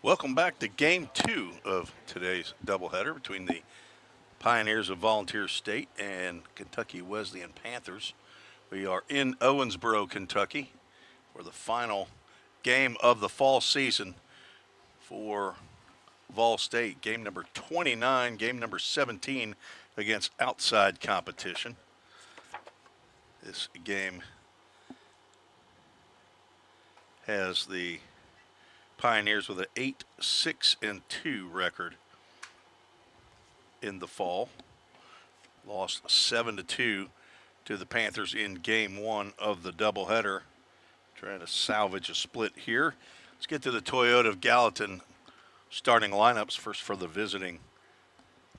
Welcome back to Game 2 of today's doubleheader between the Pioneers of Volunteer State and Kentucky Wesleyan Panthers. We are in Owensboro, Kentucky for the final game of the fall season for Vol State. Game number 29, game number 17 against outside competition. This game has the Pioneers with an 8-6-2 record in the fall. Lost 7-2 to the Panthers in game 1 of the doubleheader. Trying to salvage a split here. Let's get to the Toyota of Gallatin starting lineups. First for the visiting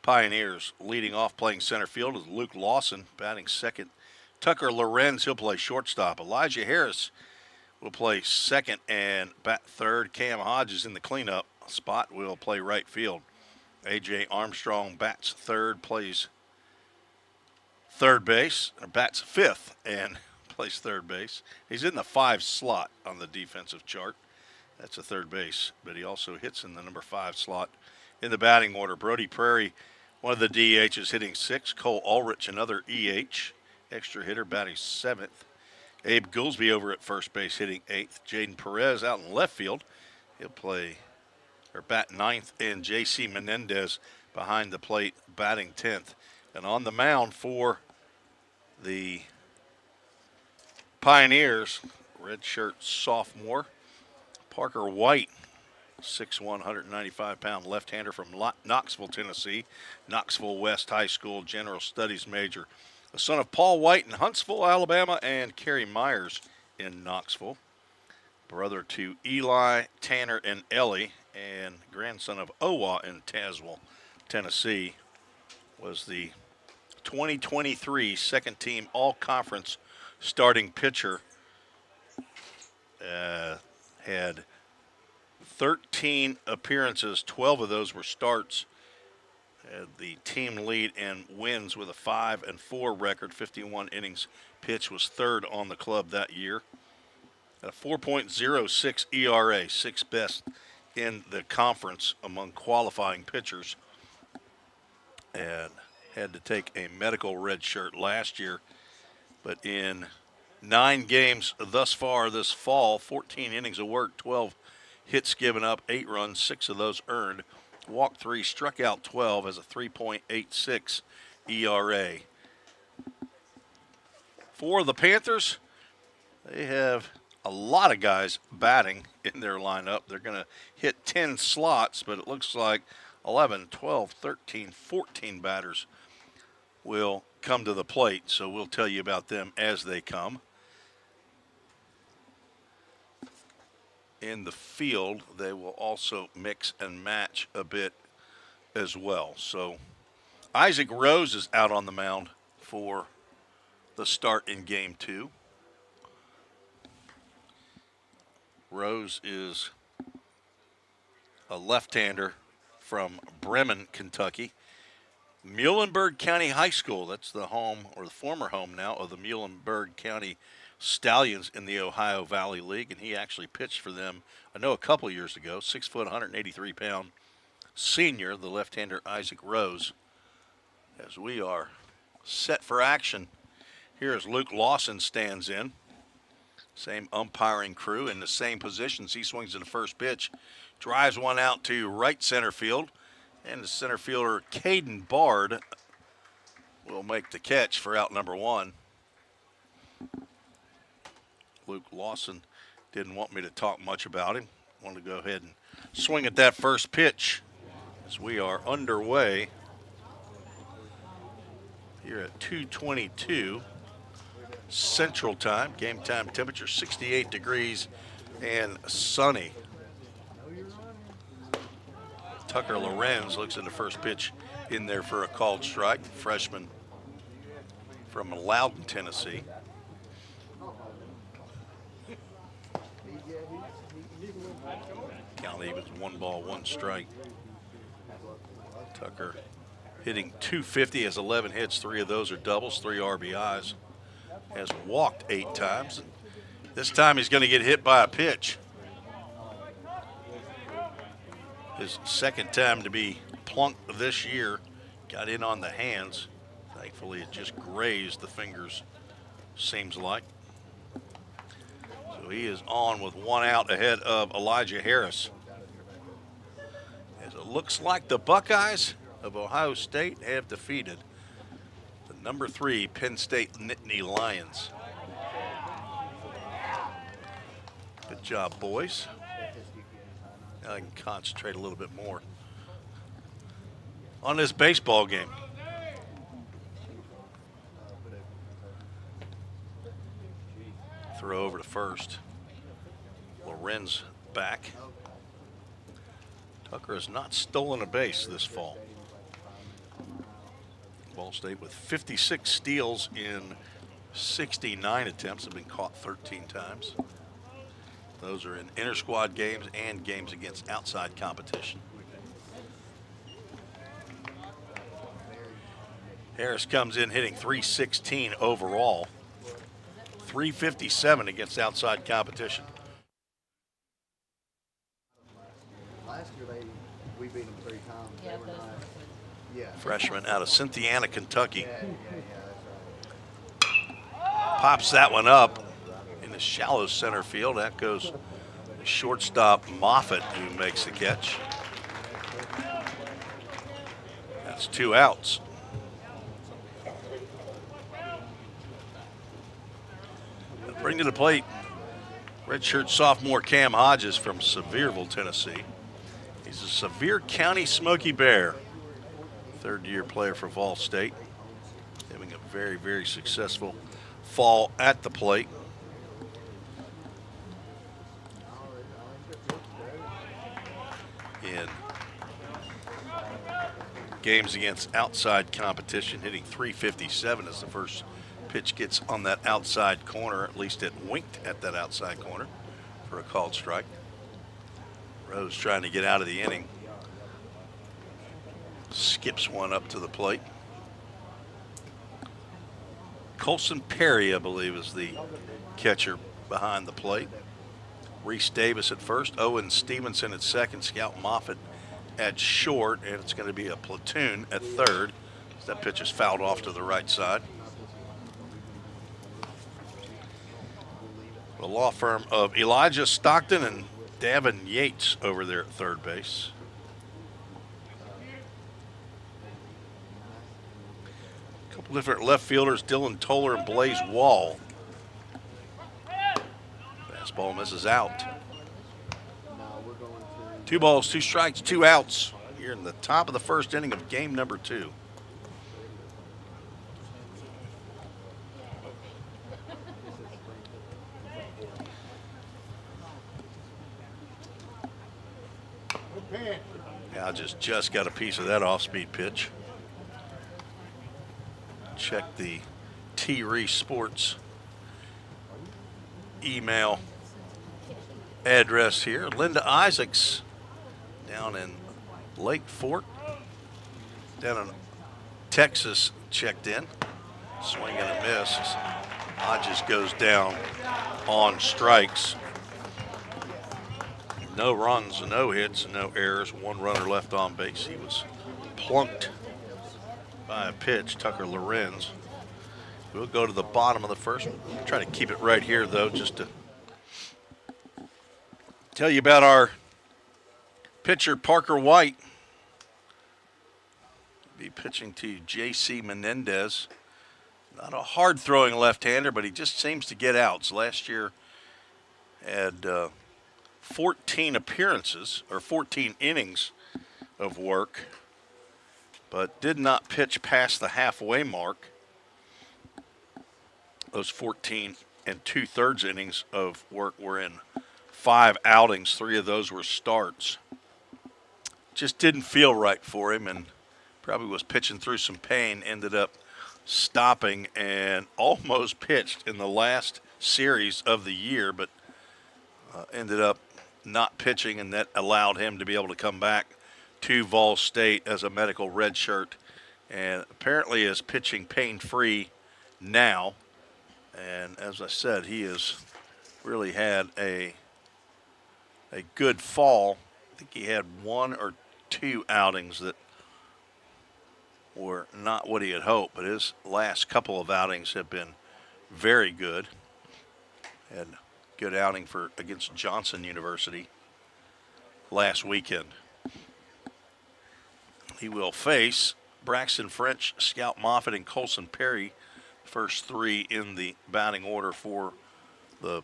Pioneers. Leading off playing center field is Luke Lawson, batting second. Tucker Lorenz, he'll play shortstop. Elijah Harris will play second and bat third. Cam Hodges in the cleanup spot will play right field. A.J. Armstrong bats third, plays third base, or bats fifth and plays third base. He's in the 5 slot on the defensive chart. That's a third base, but he also hits in the number 5 slot in the batting order. Brody Prairie, one of the DHs, hitting 6. Cole Ulrich, another EH, extra hitter, batting 7th. Abe Goolsby over at first base, hitting 8th. Jaden Perez out in left field. He'll play or bat 9th. And J.C. Menendez behind the plate, batting 10th. And on the mound for the Pioneers, redshirt sophomore, Parker White, 6'1", 195-pound left-hander from Knoxville, Tennessee. Knoxville West High School general studies major. The son of Paul White in Huntsville, Alabama, and Kerry Myers in Knoxville. Brother to Eli, Tanner, and Ellie, and grandson of Owa in Tazewell, Tennessee. Was the 2023 second-team all-conference starting pitcher. Had 13 appearances, 12 of those were starts. The team lead and wins with a 5-4 record. 51 innings pitched, was third on the club that year. A 4.06 ERA, 6th best in the conference among qualifying pitchers. And had to take a medical red shirt last year. But in 9 games thus far this fall, 14 innings of work, 12 hits given up, 8 runs, 6 of those earned. Walked 3, struck out 12, has a 3.86 ERA. For the Panthers, they have a lot of guys batting in their lineup. They're going to hit 10 slots, but it looks like 11, 12, 13, 14 batters will come to the plate. So we'll tell you about them as they come. In the field, they will also mix and match a bit as well. So Isaac Rose is out on the mound for the start in game 2. Rose is a left-hander from Bremen, Kentucky. Muhlenberg County High School, that's the home, or the former home now, of the Muhlenberg County Stallions in the Ohio Valley League, and he actually pitched for them, I know, a couple years ago. 6 foot, 183-pound senior, the left-hander Isaac Rose. As we are set for action, here as Luke Lawson stands in. Same umpiring crew in the same positions. He swings at the first pitch, drives one out to right center field, and the center fielder Caden Bard will make the catch for out number 1. Luke Lawson didn't want me to talk much about him. Wanted to go ahead and swing at that first pitch as we are underway here at 2:22 Central Time. Game time temperature 68 degrees and sunny. Tucker Lorenz looks at the first pitch in there for a called strike. Freshman from Loudon, Tennessee. Count evens, 1 ball, 1 strike. Tucker hitting .250, has 11 hits, 3 of those are doubles, 3 RBIs. Has walked 8 times. This time he's going to get hit by a pitch. His second time to be plunked this year. Got in on the hands. Thankfully, it just grazed the fingers, seems like. So he is on with one out ahead of Elijah Harris. As it looks like the Buckeyes of Ohio State have defeated the number 3 Penn State Nittany Lions. Good job, boys. Now I can concentrate a little bit more on this baseball game. Throw over to first. Lorenz back. Tucker has not stolen a base this fall. Ball State with 56 steals in 69 attempts, have been caught 13 times. Those are in inter-squad games and games against outside competition. Harris comes in hitting .316 overall, .357 against outside competition. Last year we beat them 3 times. Yeah, They were not. Yeah. Freshman out of Cynthiana, Kentucky. Yeah, that's right. Pops that one up in the shallow center field. That goes shortstop Moffitt, who makes the catch. That's 2 outs. Bring to the plate redshirt sophomore Cam Hodges from Sevierville, Tennessee. He's a Sevier County Smoky Bear, third-year player for Vol State, having a very, very successful fall at the plate. In games against outside competition, hitting .357 as the first pitch gets on that outside corner. At least it winked at that outside corner for a called strike. Rose trying to get out of the inning. Skips one up to the plate. Colson Perry, I believe, is the catcher behind the plate. Reese Davis at first, Owen Stevenson at second, Scout Moffitt at short, and it's going to be a platoon at third. That pitch is fouled off to the right side. The law firm of Elijah Stockton and Davin Yates over there at third base. A couple different left fielders, Dylan Toller and Blaze Wall. Fastball misses out. 2 balls, 2 strikes, 2 outs here in the top of the first inning of game number 2. I just got a piece of that off-speed pitch. Check the T-Reese Sports email address here. Linda Isaacs down in Lake Fort, down in Texas, checked in. Swing and a miss. Hodges goes down on strikes. No runs, no hits, no errors. 1 runner left on base. He was plunked by a pitch, Tucker Lorenz. We'll go to the bottom of the first. Try to keep it right here, though, just to tell you about our pitcher, Parker White. Be pitching to J.C. Menendez. Not a hard-throwing left-hander, but he just seems to get outs. Last year had 14 appearances, or 14 innings of work, but did not pitch past the halfway mark. Those 14 and 2/3 innings of work were in 5 outings. 3 of those were starts. Just didn't feel right for him, and probably was pitching through some pain. Ended up stopping and almost pitched in the last series of the year, but ended up not pitching, and that allowed him to be able to come back to Vol State as a medical redshirt, and apparently is pitching pain-free now. And as I said, he has really had a good fall think he had one or two outings that were not what he had hoped, but his last couple of outings have been very good. And good outing for against Johnson University last weekend. He will face Braxton French, Scout Moffitt, and Colson Perry, first three in the batting order for the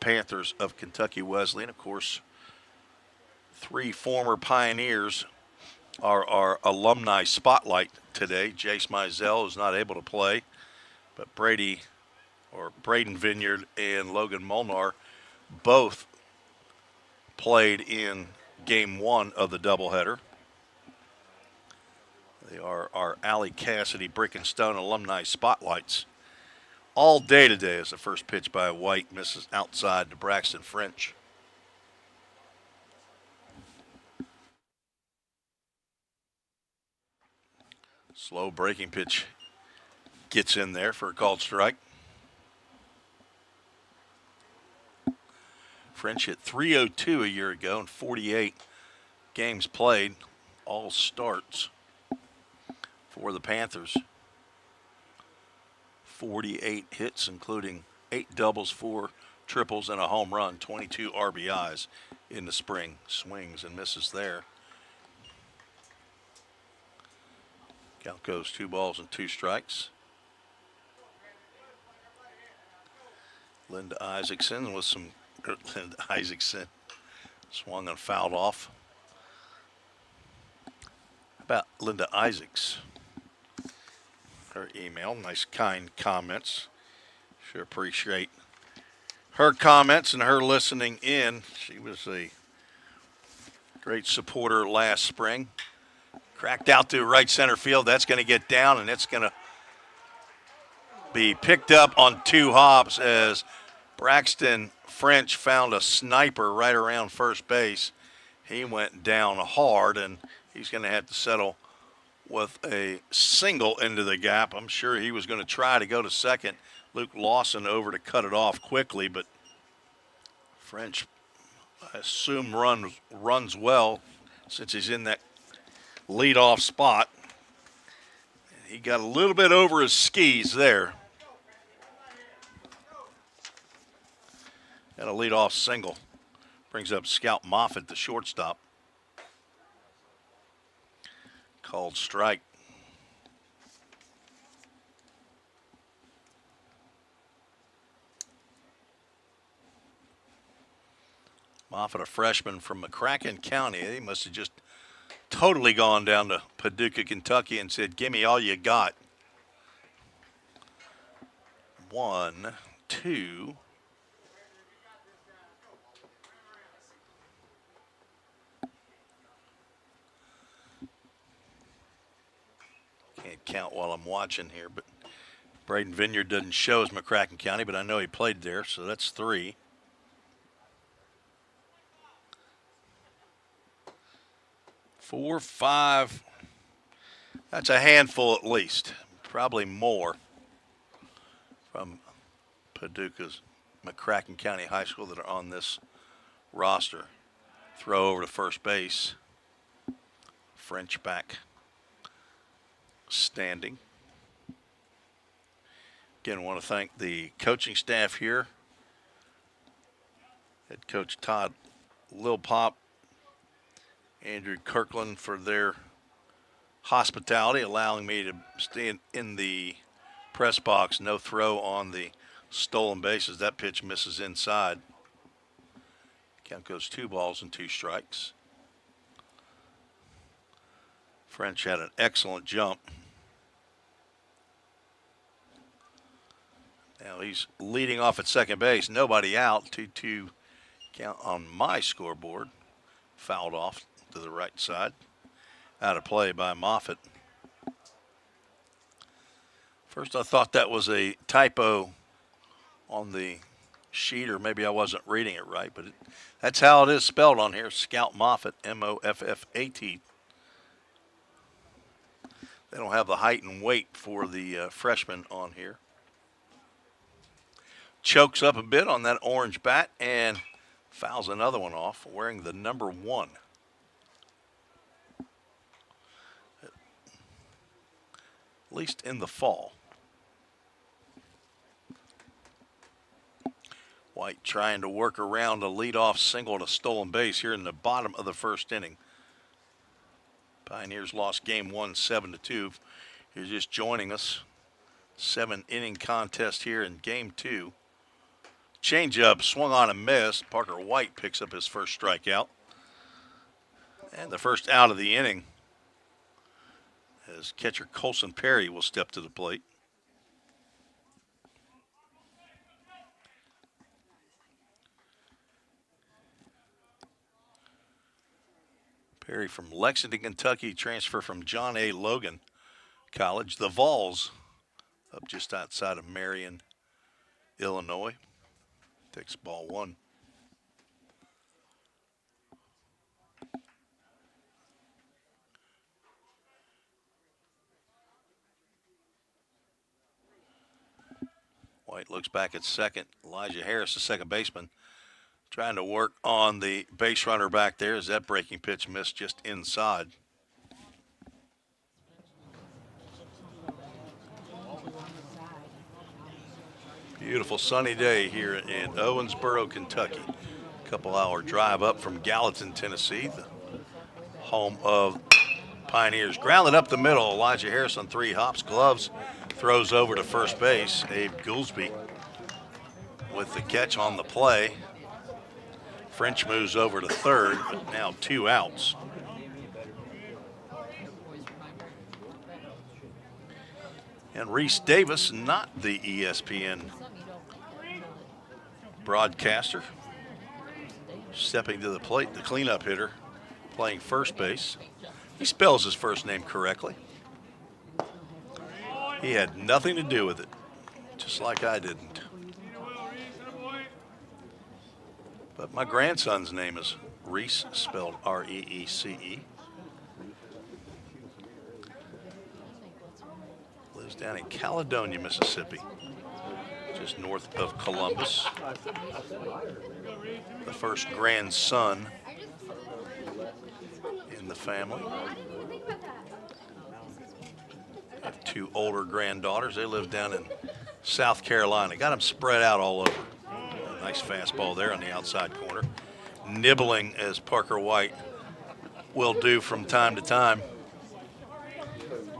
Panthers of Kentucky Wesleyan. Of course, three former Pioneers are our alumni spotlight today. Jace Mizell is not able to play, but Braden Vineyard and Logan Molnar both played in game one of the doubleheader. They are our Allie Cassidy Brick and Stone alumni spotlights. All day today as the first pitch by White misses outside to Braxton French. Slow breaking pitch gets in there for a called strike. French hit .302 a year ago and 48 games played, all starts for the Panthers. 48 hits, including 8 doubles, 4 triples, and a home run, 22 RBIs in the spring. Swings and misses there. Count goes 2 balls and 2 strikes. Linda Isaacson swung and fouled off. How about Linda Isaacs? Her email, nice kind comments. Sure appreciate her comments and her listening in. She was a great supporter last spring. Cracked out to right center field. That's going to get down, and it's going to be picked up on 2 hops as Braxton French found a sniper right around first base. He went down hard, and he's going to have to settle with a single into the gap. I'm sure he was going to try to go to second. Luke Lawson over to cut it off quickly, but French, I assume, runs well since he's in that leadoff spot. He got a little bit over his skis there. And a leadoff single brings up Scout Moffitt, the shortstop. Called strike. Moffitt, a freshman from McCracken County. He must have just totally gone down to Paducah, Kentucky and said, "Give me all you got." 1, 2. Can't count while I'm watching here, but Braden Vineyard doesn't show as McCracken County, but I know he played there, so that's 3. 4, 5. That's a handful at least, probably more from Paducah's McCracken County High School that are on this roster. Throw over to first base. French back standing. Again, I want to thank the coaching staff here. Head coach Todd Lil Pop, Andrew Kirkland for their hospitality, allowing me to stand in the press box. No throw on the stolen bases. That pitch misses inside. Count goes 2 balls and 2 strikes. French had an excellent jump. Now he's leading off at second base. Nobody out. 2-2 count on my scoreboard. Fouled off to the right side. Out of play by Moffitt. First I thought that was a typo on the sheet, or maybe I wasn't reading it right, but that's how it is spelled on here. Scout Moffitt, M-O-F-F-A-T. They don't have the height and weight for the freshman on here. Chokes up a bit on that orange bat and fouls another one off, wearing the number 1. at least in the fall. White trying to work around a leadoff single and a stolen base here in the bottom of the first inning. Pioneers lost game 1 7-2. If you're just joining us, 7-inning contest here in game 2. Changeup swung on and missed. Parker White picks up his first strikeout. And the first out of the inning as catcher Colson Perry will step to the plate. Perry from Lexington, Kentucky, transfer from John A. Logan College. The Vols up just outside of Marion, Illinois. Takes ball 1. White looks back at second. Elijah Harris, the second baseman, trying to work on the base runner back there as that breaking pitch missed just inside. Beautiful sunny day here in Owensboro, Kentucky. Couple-hour drive up from Gallatin, Tennessee, the home of Pioneers. Grounded up the middle. Elijah Harris on 3 hops, gloves, throws over to first base. Abe Goolsby with the catch on the play. French moves over to third, but now 2 outs. And Reese Davis, not the ESPN broadcaster, stepping to the plate, the cleanup hitter, playing first base. He spells his first name correctly. He had nothing to do with it, just like I didn't. But my grandson's name is Reese, spelled R-E-E-C-E. Lives down in Caledonia, Mississippi, just north of Columbus. The first grandson in the family. I have 2 older granddaughters. They live down in South Carolina. Got them spread out all over. A nice fastball there on the outside corner. Nibbling, as Parker White will do from time to time.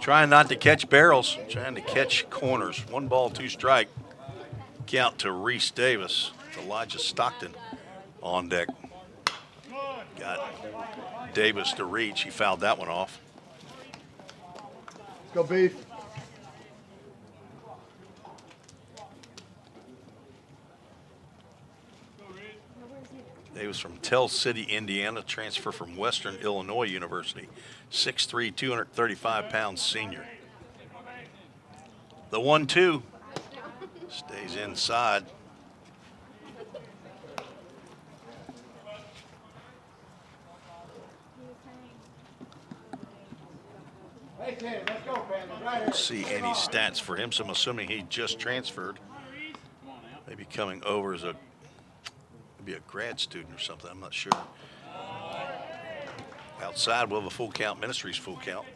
Trying not to catch barrels, trying to catch corners. 1 ball, 2 strike. Count to Reese Davis. Elijah Stockton on deck. Got Davis to reach. He fouled that one off. Let's go, Beef. Davis from Tell City, Indiana, transfer from Western Illinois University. 6'3", 235-pound senior. The 1-2 stays inside. Don't see any stats for him, so I'm assuming he just transferred. Maybe coming over as maybe a grad student or something, I'm not sure. Outside, we'll have a full count. Ministries full count.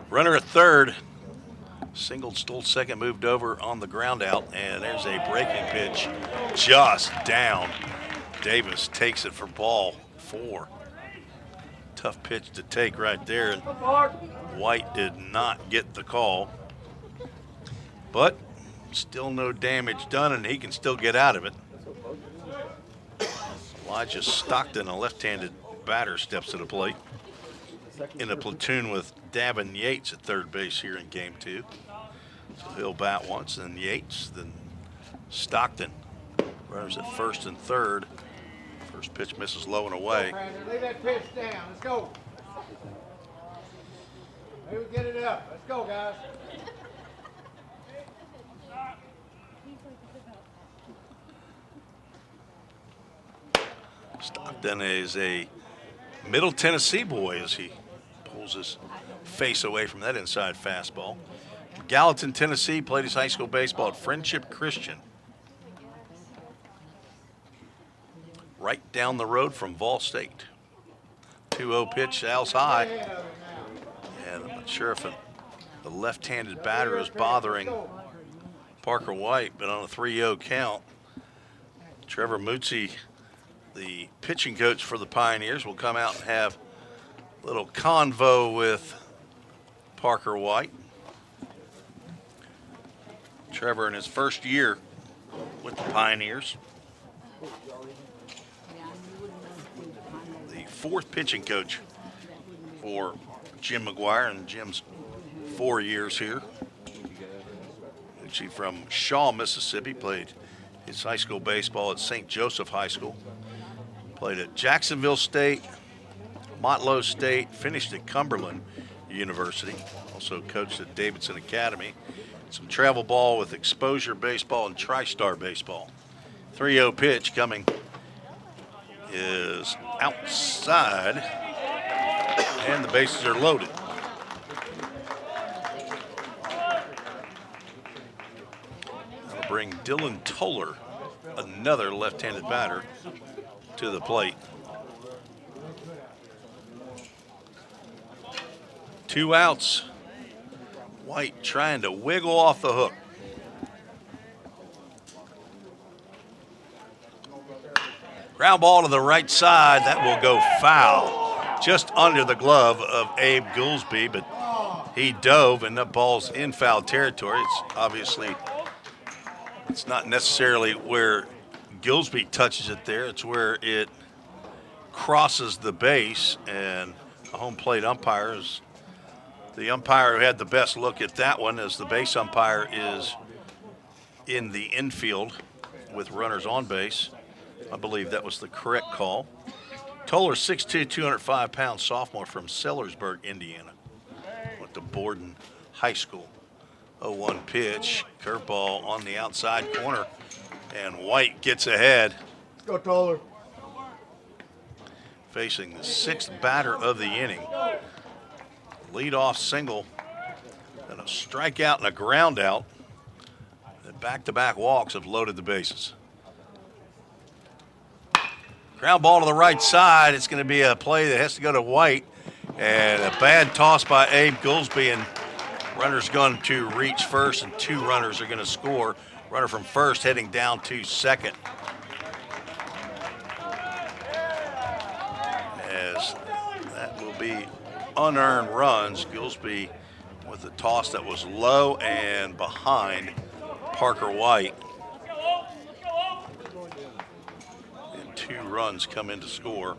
Runner at third. Singled, stole second, moved over on the ground out, and there's a breaking pitch just down. Davis takes it for ball 4. Tough pitch to take right there, and White did not get the call. But still no damage done, and he can still get out of it. Elijah Stockton, a left-handed batter, steps to the plate in a platoon with Davin Yates at third base here in game 2. So he'll bat once, then Yates, then Stockton. Runners at first and third. First pitch misses low and away. Lay that pitch down. Let's go. Maybe we get it up. Let's go, guys. Stockton is a Middle Tennessee boy as he pulls his face away from that inside fastball. Gallatin, Tennessee, played his high school baseball at Friendship Christian. Right down the road from Vol State. 2-0 pitch, Al's high. And I'm not sure if the left-handed batter is bothering Parker White, but on a 3-0 count, Trevor Mootsie, the pitching coach for the Pioneers, will come out and have a little convo with Parker White. Trevor in his first year with the Pioneers. The fourth pitching coach for Jim McGuire and Jim's 4 years here. Actually from Shaw, Mississippi, played his high school baseball at St. Joseph High School. Played at Jacksonville State, Motlow State, finished at Cumberland University. Also coached at Davidson Academy. Some travel ball with Exposure Baseball and TriStar Baseball. 3-0 pitch coming is outside, and the bases are loaded. That'll bring Dylan Toller, another left-handed batter, to the plate. 2 outs. White trying to wiggle off the hook. Ground ball to the right side. That will go foul. Just under the glove of Abe Goolsby, but he dove and that ball's in foul territory. It's obviously, it's not necessarily where Goolsby touches it there. It's where it crosses the base, and a home plate umpire is the umpire who had the best look at that one, as the base umpire is in the infield with runners on base. I believe that was the correct call. Toller, 6'2", 205 pounds, sophomore from Sellersburg, Indiana. Went to Borden High School. 0-1 pitch, curveball on the outside corner, and White gets ahead. Let's go, Toller. Facing the 6th batter of the inning. Leadoff single, and a strikeout and a ground out. And back-to-back walks have loaded the bases. Ground ball to the right side. It's going to be a play that has to go to White, and a bad toss by Abe Goolsby, and runner's going to reach first, and 2 runners are going to score. Runner from first heading down to second. As that will be unearned runs. Goolsby with a toss that was low and behind Parker White. And 2 runs come in to score.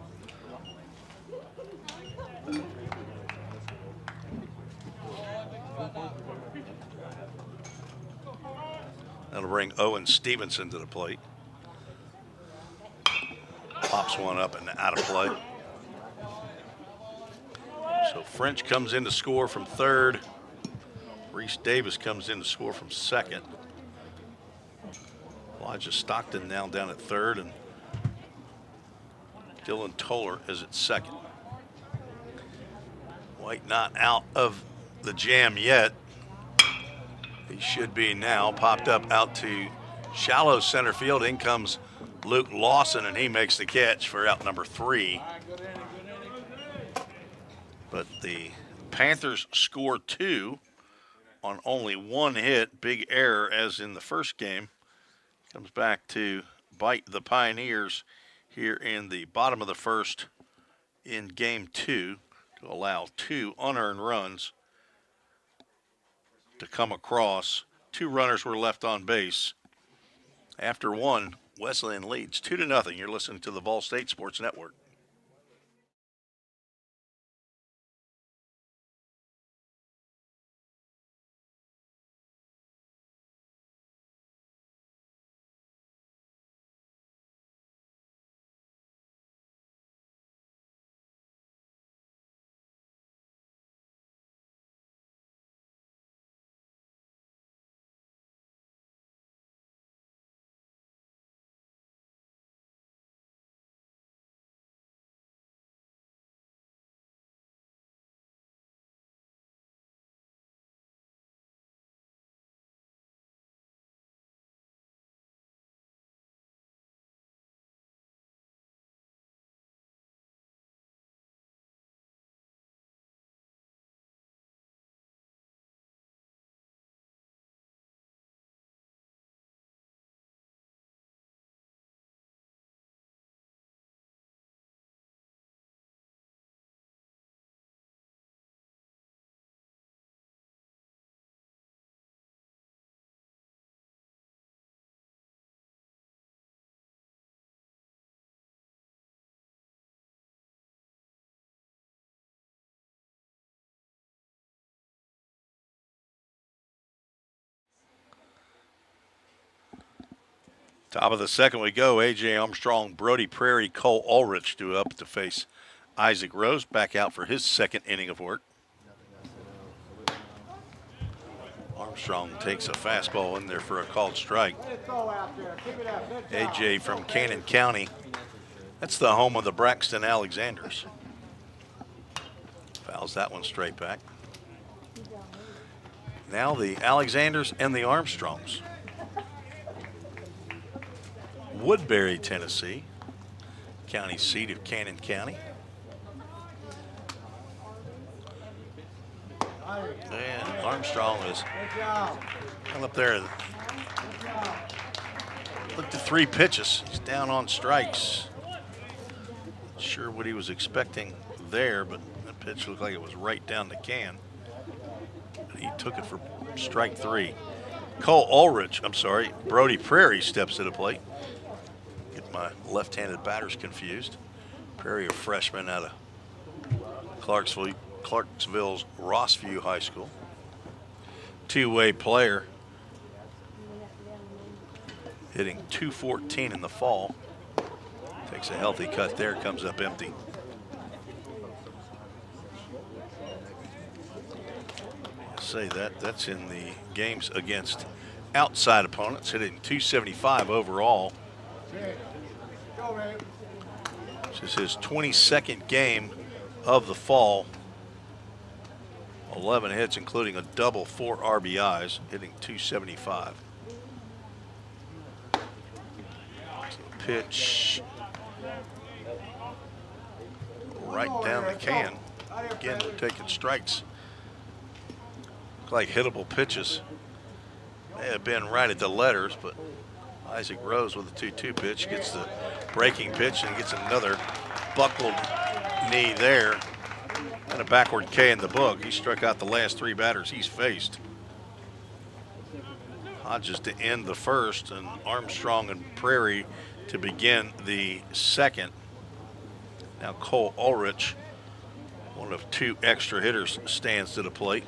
That'll bring Owen Stevenson to the plate. Pops one up and out of play. So French comes in to score from third. Reese Davis comes in to score from second. Elijah Stockton now down at third, and Dylan Toller is at second. White not out of the jam yet. He should be now. Popped up out to shallow center field. In comes Luke Lawson, and he makes the catch for out number 3. But the Panthers score 2 on only 1 hit. Big error as in the first game. Comes back to bite the Pioneers here in the bottom of the first in game 2 to allow 2 unearned runs to come across. 2 runners were left on base. After 1, Wesleyan leads 2-0. You're listening to the Vol State Sports Network. Top of the second we go. A.J. Armstrong, Brody Prairie, Cole Ulrich due up to face Isaac Rose, back out for his second inning of work. Armstrong takes a fastball in there for a called strike. A.J. from Cannon County. That's the home of the Braxton Alexanders. Fouls that one straight back. Now the Alexanders and the Armstrongs. Woodbury, Tennessee, county seat of Cannon County. And Armstrong is up there. Looked at 3 pitches. He's down on strikes. Not sure what he was expecting there, but that pitch looked like it was right down the can. He took it for strike 3. Cole Ulrich, Brody Prairie steps to the plate. Get my left-handed batters confused. Prairie, a freshman out of Clarksville's Rossview High School. Two-way player. Hitting .214 in the fall. Takes a healthy cut there, comes up empty. Say that's in the games against outside opponents, hitting .275 overall. This is his 22nd game of the fall. 11 hits, including a double, 4 RBIs, hitting .275. Pitch right down the can. Again, we're taking strikes. Look like hittable pitches. May have been right at the letters, but Isaac Rose with a 2-2 pitch gets the breaking pitch and gets another buckled knee there and a backward K in the book. He struck out the last 3 batters he's faced. Hodges to end the first, and Armstrong and Prairie to begin the second. Now Cole Ulrich, one of 2 extra hitters, stands to the plate.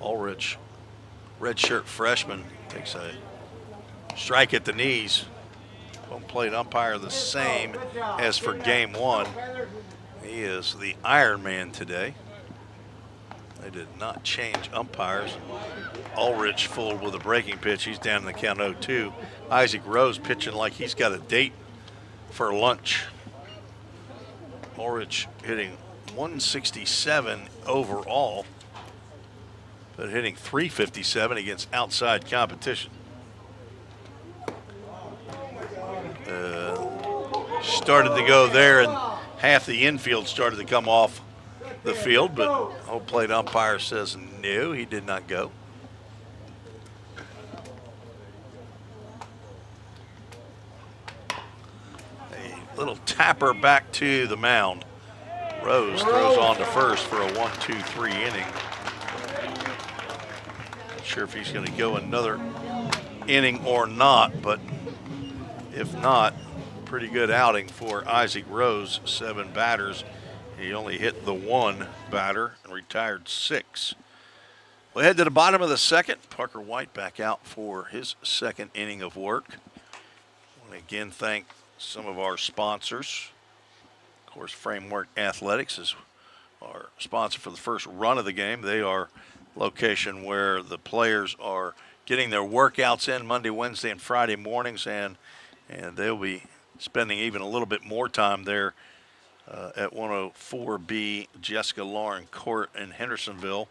Ulrich, redshirt freshman, takes a strike at the knees. Home plate umpire the same as for game 1. He is the Iron Man today. They did not change umpires. Ulrich fooled with a breaking pitch. He's down in the count 0-2. Isaac Rose pitching like he's got a date for lunch. Ulrich hitting .167 overall, but hitting .357 against outside competition. Started to go there, and half the infield started to come off the field, but home plate umpire says no, he did not go. A little tapper back to the mound. Rose throws on to first for a 1-2-3 inning. Not sure if he's going to go another inning or not, but if not, pretty good outing for Isaac Rose. 7 batters. He only hit the 1 batter and retired 6. We'll head to the bottom of the second. Parker White back out for his second inning of work. I want to again thank some of our sponsors. Of course, Framework Athletics is our sponsor for the first run of the game. They are location where the players are getting their workouts in Monday, Wednesday, and Friday mornings, and they'll be spending even a little bit more time there at 104B Jessica Lauren Court in Hendersonville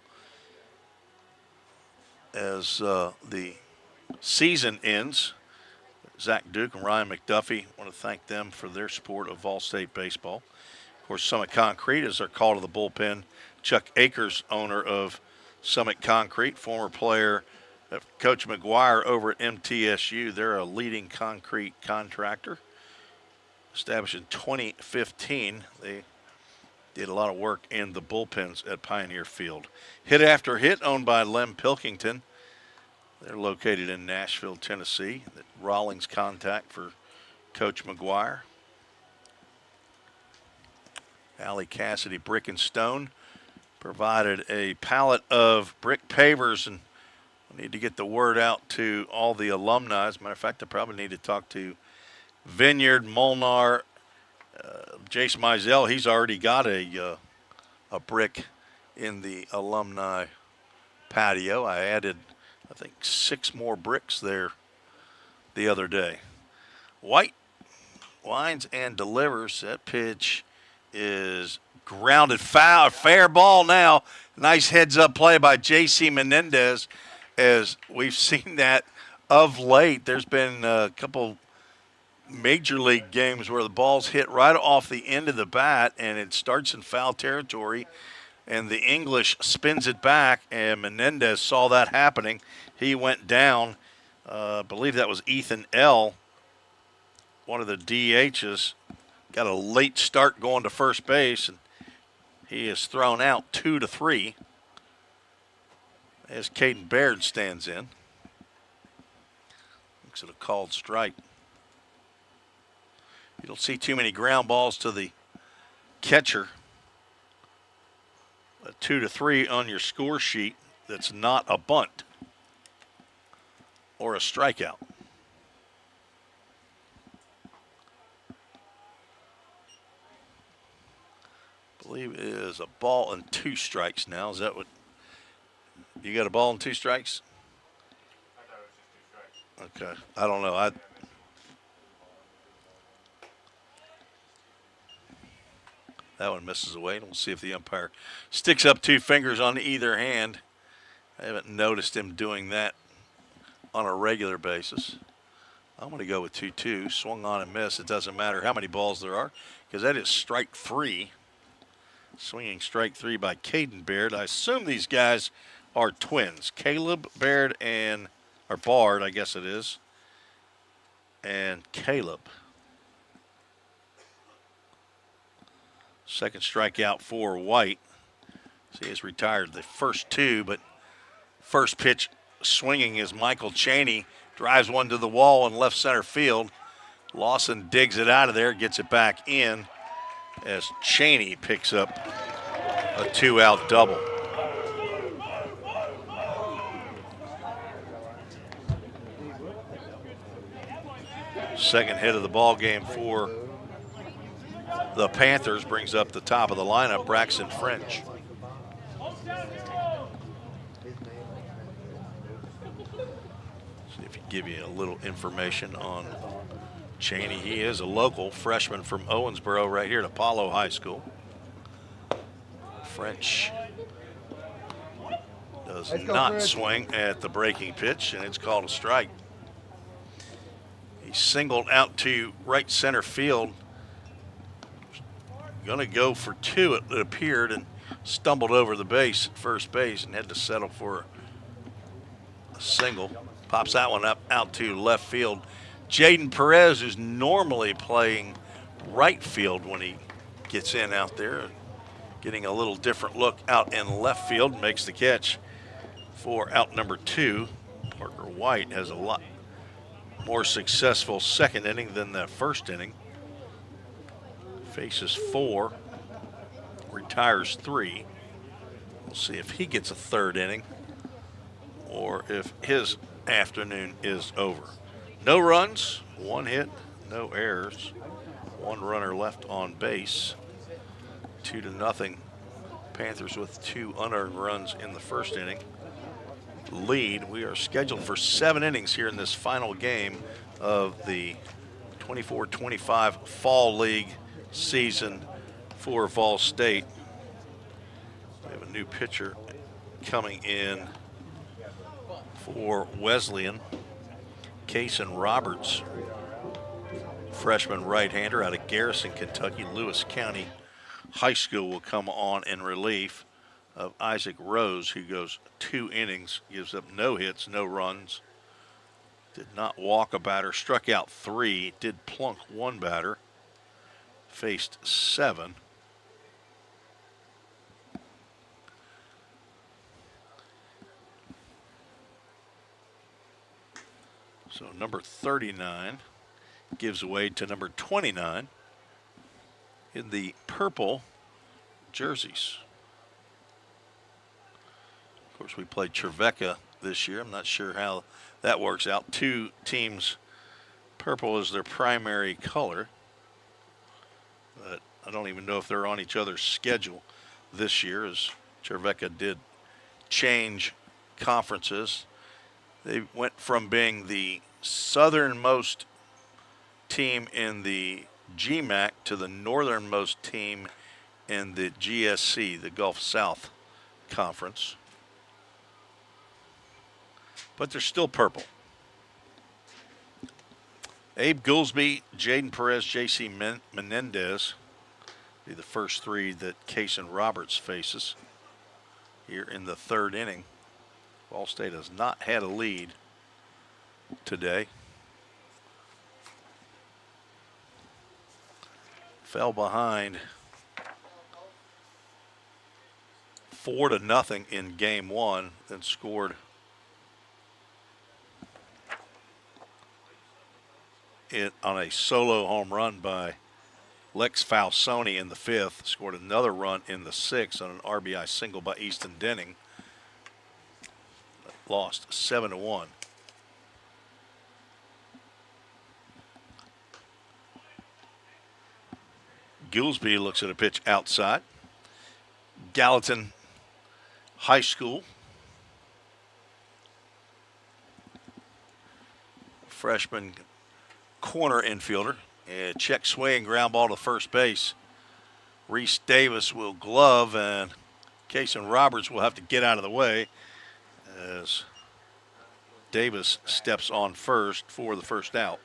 as the season ends. Zach Duke and Ryan McDuffie, want to thank them for their support of Vol State baseball. Of course, Summit Concrete is their call to the bullpen. Chuck Akers, owner of Summit Concrete, former player Coach McGuire over at MTSU. They're a leading concrete contractor. Established in 2015, they did a lot of work in the bullpens at Pioneer Field. Hit After Hit, owned by Lem Pilkington. They're located in Nashville, Tennessee. The Rawlings contact for Coach McGuire. Allie Cassidy Brick and Stone provided a pallet of brick pavers and Need to get the word out to all the alumni. As a matter of fact, I probably need to talk to Vineyard, Molnar, Jason Mizell. He's already got a brick in the alumni patio. I added, I think, 6 more bricks there the other day. White winds and delivers. That pitch is grounded foul. Fair ball now. Nice heads-up play by J.C. Menendez. As we've seen that of late, there's been a couple major league games where the ball's hit right off the end of the bat and it starts in foul territory, and the English spins it back, and Menendez saw that happening. He went down. I believe that was Ethan L., one of the DHs, got a late start going to first base, and he is thrown out 2-3 as Caden Baird stands in. Looks at a called strike. You don't see too many ground balls to the catcher. A 2-3 on your score sheet, that's not a bunt or a strikeout. I believe it is a ball and 2 strikes now. Is that what? You got a ball and 2 strikes? I thought it was just 2 strikes. Okay. I don't know. That one misses away. We'll see if the umpire sticks up 2 fingers on either hand. I haven't noticed him doing that on a regular basis. I'm going to go with 2-2. Swung on and missed. It doesn't matter how many balls there are because that is strike 3. Swinging strike 3 by Caden Baird. I assume these guys are twins. Caleb Baird or Bard, I guess it is, and Caleb. Second strikeout for White. So he has retired the first 2, but first pitch swinging is Michael Cheney. Drives one to the wall in left center field. Lawson digs it out of there, gets it back in as Cheney picks up a 2-out double. Second hit of the ball game for the Panthers brings up the top of the lineup, Braxton French. See if he can give you a little information on Cheney. He is a local freshman from Owensboro right here at Apollo High School. French does not swing at the breaking pitch, and it's called a strike. He singled out to right center field. Going to go for 2, it appeared, and stumbled over the base at first base and had to settle for a single. Pops that one up out to left field. Jaden Perez, who's normally playing right field when he gets in out there, getting a little different look out in left field, makes the catch for out number 2. Parker White has a lot more successful second inning than the first inning. Faces 4, retires 3. We'll see if he gets a third inning or if his afternoon is over. No runs, 1 hit, no errors, 1 runner left on base. 2-0. Panthers with 2 unearned runs in the first inning. Lead. We are scheduled for 7 innings here in this final game of the 24-25 Fall League season for Vol State. We have a new pitcher coming in for Wesleyan, Kaysen Roberts, freshman right-hander out of Garrison, Kentucky. Lewis County High School will come on in relief of Isaac Rose, who goes 2 innings, gives up no hits, no runs, did not walk a batter, struck out 3, did plunk 1 batter, faced 7. So number 39 gives away to number 29 in the purple jerseys. Of course, we played Trevecca this year. I'm not sure how that works out. Two teams, purple is their primary color. But I don't even know if they're on each other's schedule this year, as Cervecca did change conferences. They went from being the southernmost team in the GMAC to the northernmost team in the GSC, the Gulf South Conference. But they're still purple. Abe Goolsby, Jaden Perez, J.C. Menendez be the first three that Cason Roberts faces here in the third inning. Ball State has not had a lead today. Fell behind 4-0 in game one, then scored it on a solo home run by Lex Falsoni in the fifth. Scored another run in the sixth on an RBI single by Easton Denning. Lost 7-1. Goolsby looks at a pitch outside. Gallatin High School freshman corner infielder. A check swing, ground ball to first base. Reese Davis will glove, and Cason Roberts will have to get out of the way as Davis steps on first for the first out.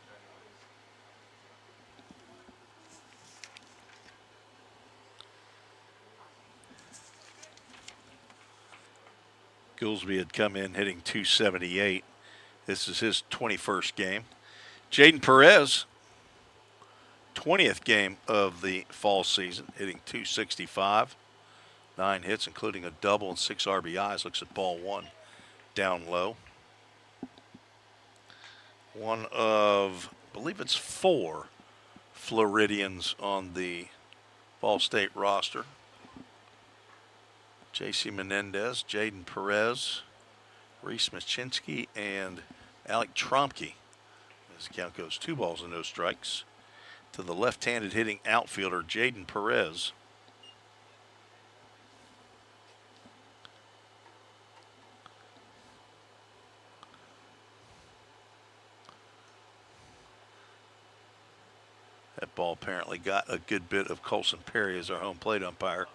Goolsby had come in hitting .278. This is his 21st game. Jaden Perez, 20th game of the fall season, hitting .265. 9 hits, including a double and 6 RBIs. Looks at ball one, down low. One of, I believe it's 4 Floridians on the Ball State roster. J.C. Menendez, Jaden Perez, Reese Machinsky, and Alec Tromke. As the count goes 2 balls and no strikes to the left-handed hitting outfielder Jaden Perez. That ball apparently got a good bit of Colson Perry as our home plate umpire.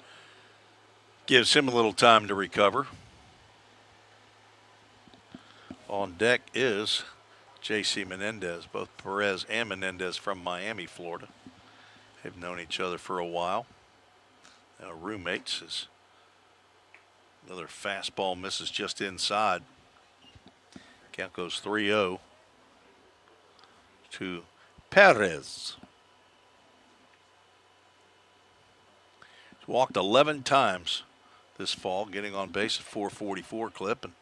Gives him a little time to recover. On deck is J.C. Menendez, both Perez and Menendez from Miami, Florida. They've known each other for a while. Now roommates as another fastball misses just inside. Count goes 3-0 to Perez. He's walked 11 times this fall, getting on base at .444 clip, and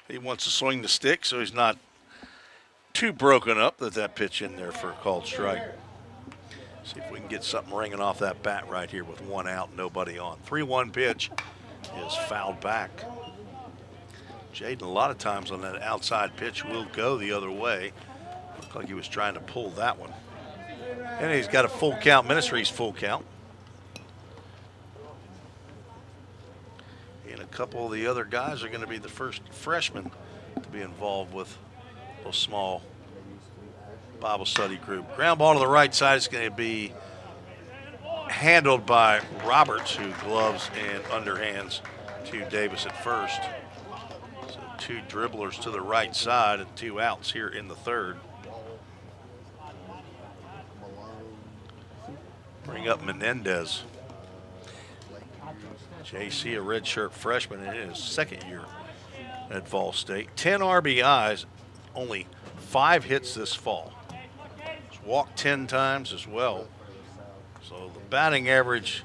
he wants to swing the stick, so he's not too broken up that pitch in there for a called strike. See if we can get something ringing off that bat right here with 1 out, nobody on. 3-1 pitch is fouled back. Jaden, a lot of times on that outside pitch, will go the other way. Looked like he was trying to pull that one. And he's got a full count. Ministry's full count. And a couple of the other guys are going to be the first freshmen to be involved with a small Bible study group. Ground ball to the right side is going to be handled by Roberts, who gloves and underhands to Davis at first. So 2 dribblers to the right side and 2 outs here in the third. Bring up Menendez. JC, a redshirt freshman in his second year at Ball State. 10 RBIs, only 5 hits this fall. He's walked 10 times as well. So the batting average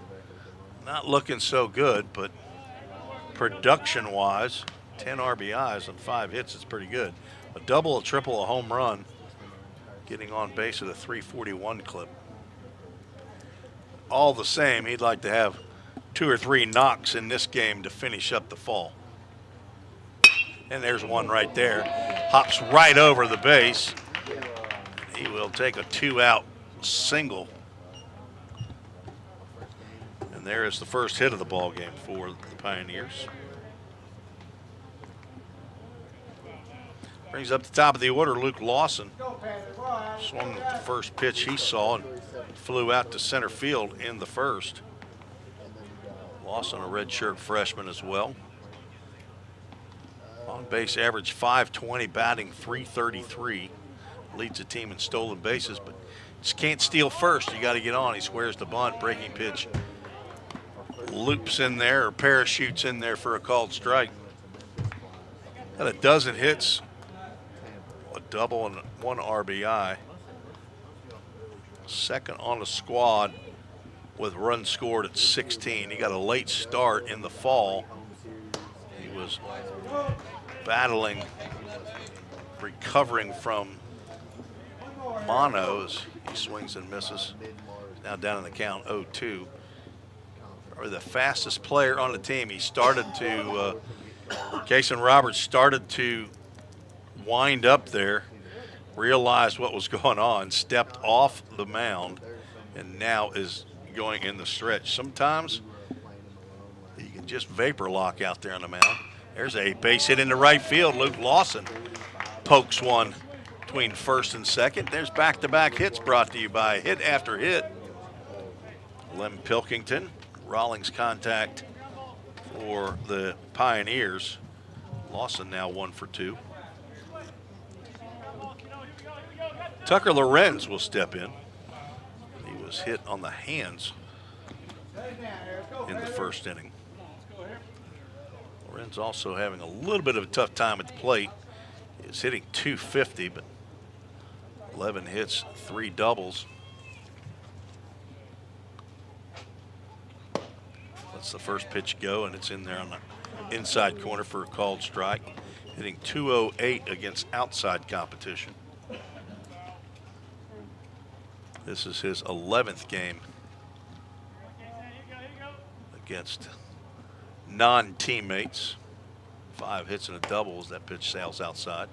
not looking so good, but production-wise, 10 RBIs and 5 hits is pretty good. A double, a triple, a home run, getting on base at a .341 clip. All the same, he'd like to have 2 or 3 knocks in this game to finish up the fall. And there's one right there. Hops right over the base. He will take a 2-out single. And there is the first hit of the ball game for the Pioneers. Brings up the top of the order, Luke Lawson. Swung the first pitch he saw and flew out to center field in the first. Lawson, a redshirt freshman as well. On base average 520, batting .333. Leads the team in stolen bases, but just can't steal first. You got to get on. He squares the bunt, breaking pitch. Loops in there or parachutes in there for a called strike. Got a dozen hits, a double and 1 RBI. Second on the squad with runs scored at 16. He got a late start in the fall. He was battling, recovering from mono as he swings and misses. Now down in the count 0-2. Or the fastest player on the team. He started to, Kason Roberts started to wind up there, realized what was going on, stepped off the mound, and now is going in the stretch. Sometimes you can just vapor lock out there on the mound. There's a base hit into right field. Luke Lawson pokes one between first and second. There's back-to-back hits brought to you by Hit After Hit. Lem Pilkington, Rawlings contact for the Pioneers. Lawson now 1 for 2. Tucker Lorenz will step in. He was hit on the hands in the first inning. Lorenz also having a little bit of a tough time at the plate. He's hitting .250, but 11 hits, 3 doubles. Lets the first pitch go, and it's in there on the inside corner for a called strike. Hitting .208 against outside competition. This is his 11th game against non-teammates. 5 hits and a double as that pitch sails outside.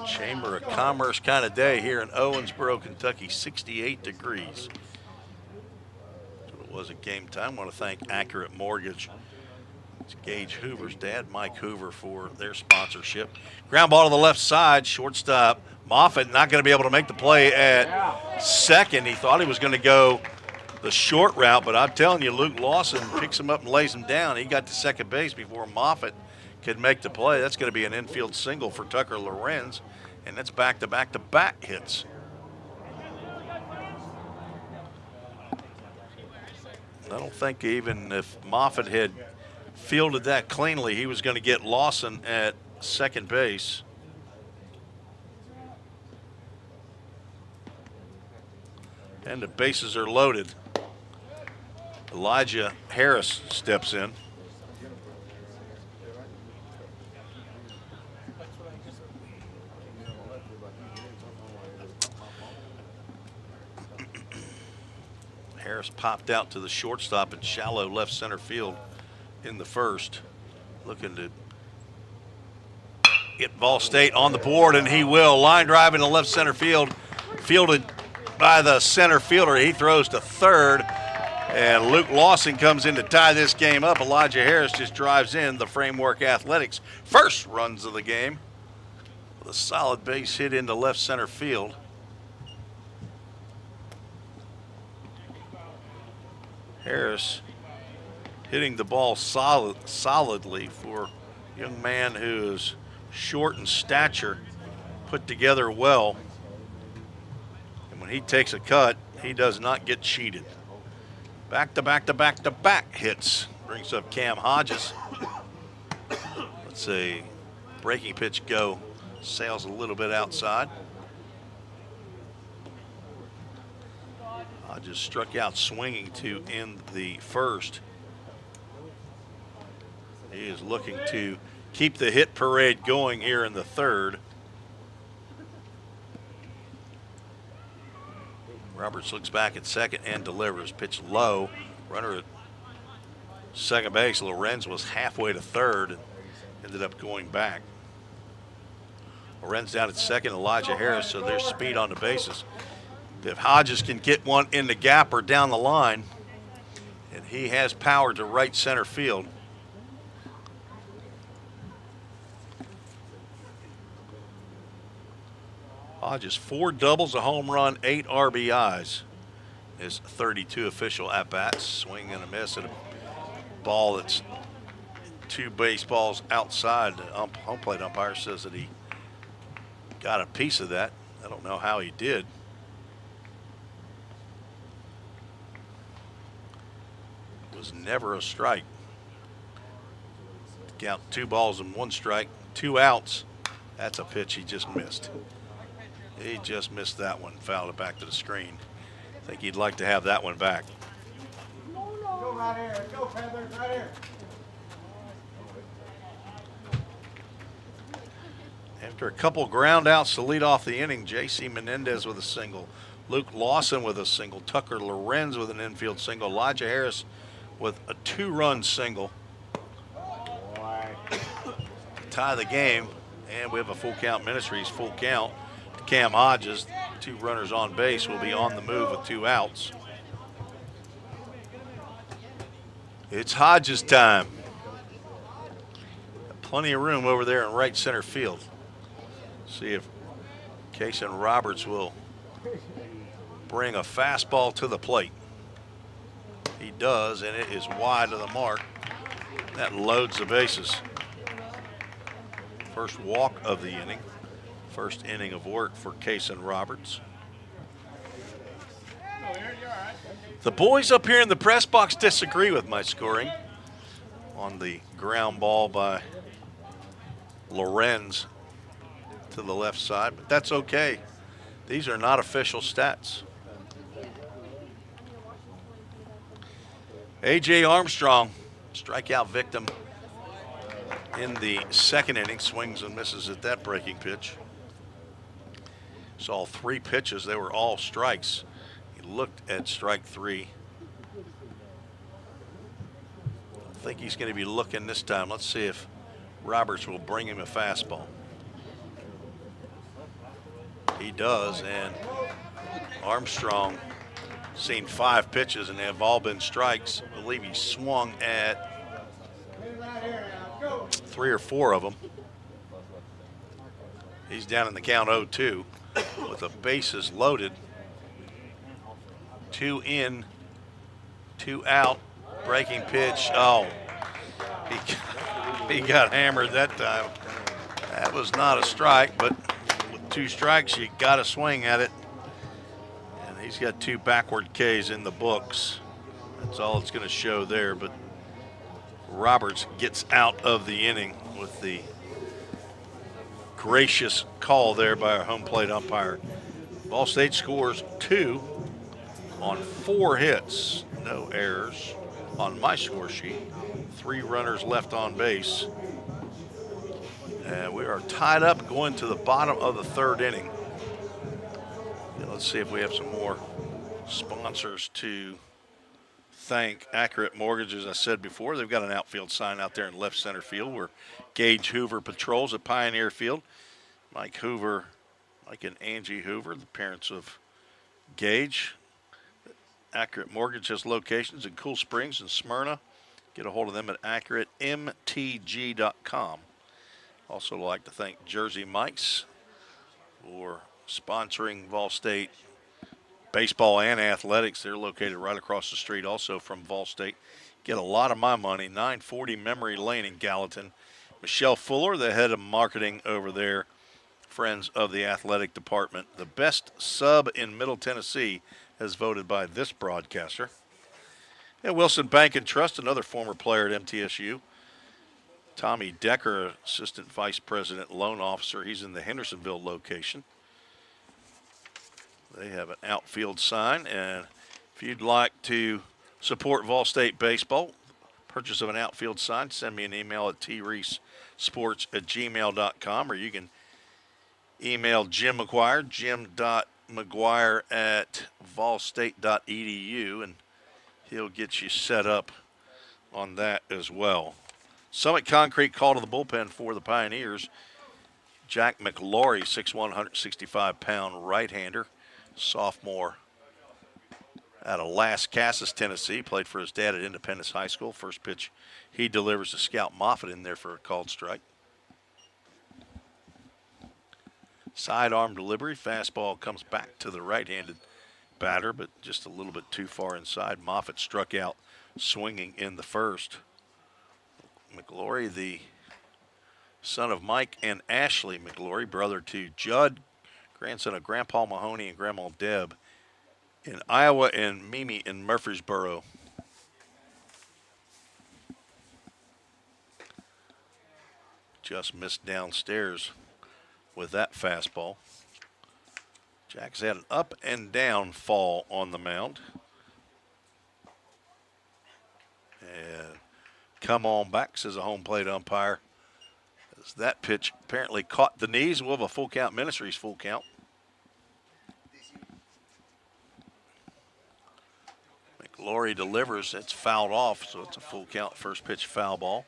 Chamber of Commerce kind of day here in Owensboro, Kentucky, 68 degrees. That's what it was at game time. I want to thank Accurate Mortgage. It's Gage Hoover's dad, Mike Hoover, for their sponsorship. Ground ball to the left side, shortstop. Moffitt not going to be able to make the play at second. He thought he was going to go the short route, but I'm telling you, Luke Lawson picks him up and lays him down. He got to second base before Moffitt could make the play. That's going to be an infield single for Tucker Lorenz, and that's back-to-back-to-back hits. I don't think even if Moffitt had fielded that cleanly, he was going to get Lawson at second base. And the bases are loaded. Elijah Harris steps in. Harris popped out to the shortstop in shallow left center field in the first, looking to get Ball State on the board, and he will. Line drive into left center field, fielded by the center fielder. He throws to third, and Luke Lawson comes in to tie this game up. Elijah Harris just drives in the Framework Athletics first runs of the game with a solid base hit into left center field. Harris hitting the ball solidly for a young man who is short in stature, put together well. And when he takes a cut, he does not get cheated. Back-to-back-to-back-to-back hits. Brings up Cam Hodges. Let's see, breaking pitch go, sails a little bit outside. Hodges struck out swinging to end the first. He is looking to keep the hit parade going here in the third. Roberts looks back at second and delivers. Pitch low, Runner at second base, Lorenz, was halfway to third and ended up going back. Lorenz down at second, Elijah Harris, so there's speed on the bases. If Hodges can get one in the gap or down the line, and he has power to right center field. Hodges, 4 doubles, a home run, 8 RBIs. His 32 official at-bats. Swing and a miss at a ball that's 2 baseballs outside. The home plate umpire says that he got a piece of that. I don't know how he did. It was never a strike. Count 2 balls and 1 strike, 2 outs. That's a pitch he just missed. He just missed that one, fouled it back to the screen. I think he'd like to have that one back. Go right here. Go, Panthers, right here. After a couple ground outs to lead off the inning, J.C. Menendez with a single, Luke Lawson with a single, Tucker Lorenz with an infield single, Elijah Harris with a 2-run single. Tie the game, and we have a full count. Ministries full count. Cam Hodges, 2 runners on base, will be on the move with 2 outs. It's Hodges time. Plenty of room over there in right center field. See if Kason Roberts will bring a fastball to the plate. He does, and it is wide of the mark. That loads the bases. First walk of the inning. First inning of work for Kason Roberts. The boys up here in the press box disagree with my scoring on the ground ball by Lorenz to the left side, but that's okay. These are not official stats. A.J. Armstrong, strikeout victim in the second inning, swings and misses at that breaking pitch. Saw 3 pitches, they were all strikes. He looked at strike 3. I think he's going to be looking this time. Let's see if Roberts will bring him a fastball. He does, and Armstrong seen 5 pitches, and they have all been strikes. I believe he swung at 3 or 4 of them. He's down in the count 0-2 with the bases loaded. 2 in, 2 out, breaking pitch. Oh, he got hammered that time. That was not a strike, but with 2 strikes, you got to swing at it. And he's got 2 backward Ks in the books. That's all it's going to show there, but Roberts gets out of the inning with the gracious call there by our home plate umpire. Ball State scores 2 on 4 hits. No errors on my score sheet. 3 runners left on base. And we are tied up going to the bottom of the 3rd inning. And let's see if we have some more sponsors to thank. Accurate Mortgage, as I said before, they've got an outfield sign out there in left center field where Gage Hoover patrols at Pioneer Field. Mike and Angie Hoover, the parents of Gage. Accurate Mortgage has locations in Cool Springs and Smyrna. Get a hold of them at accuratemtg.com. Also like to thank Jersey Mike's for sponsoring Vol State baseball and athletics. They're located right across the street also from Vol State. Get a lot of my money, 940 Memory Lane in Gallatin. Michelle Fuller, the head of marketing over there, friends of the athletic department. The best sub in Middle Tennessee as voted by this broadcaster. And Wilson Bank and Trust, another former player at MTSU. Tommy Decker, assistant vice president, loan officer. He's in the Hendersonville location. They have an outfield sign, and if you'd like to support Vol State baseball, purchase of an outfield sign, send me an email at treesports@gmail.com, or you can email Jim McGuire, jim.mcguire@volstate.edu, and he'll get you set up on that as well. Summit Concrete call to the bullpen for the Pioneers. Jack McLaury, 6'1", 165-pound right-hander, sophomore out of Las Casas, Tennessee. Played for his dad at Independence High School. First pitch he delivers to Scout Moffitt in there for a called strike. Sidearm delivery. Fastball comes back to the right-handed batter, but just a little bit too far inside. Moffitt struck out swinging in the first. McLaury, the son of Mike and Ashley McLaury, brother to Judd, grandson of Grandpa Mahoney and Grandma Deb in Iowa, and Mimi in Murfreesboro. Just missed downstairs with that fastball. Jack's had an up and down fall on the mound. And come on back, says a home plate umpire. As that pitch apparently caught the knees. We'll have a full count. Ministries full count. McLaury delivers. It's fouled off, so it's a full count. First pitch foul ball.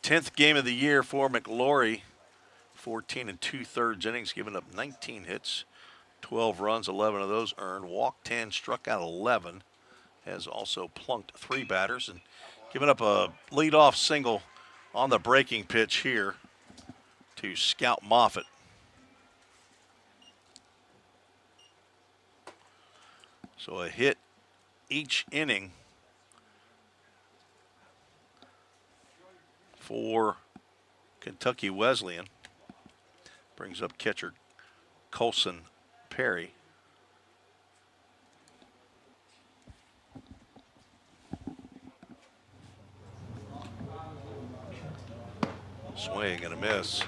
10th game of the year for McLaury. 14 2/3 innings, giving up 19 hits, 12 runs, 11 of those earned. Walked 10, struck out 11. Has also plunked 3 batters and given up a leadoff single on the breaking pitch here to Scout Moffitt. So a hit each inning for Kentucky Wesleyan. Brings up catcher Colson Perry. Swing and a miss.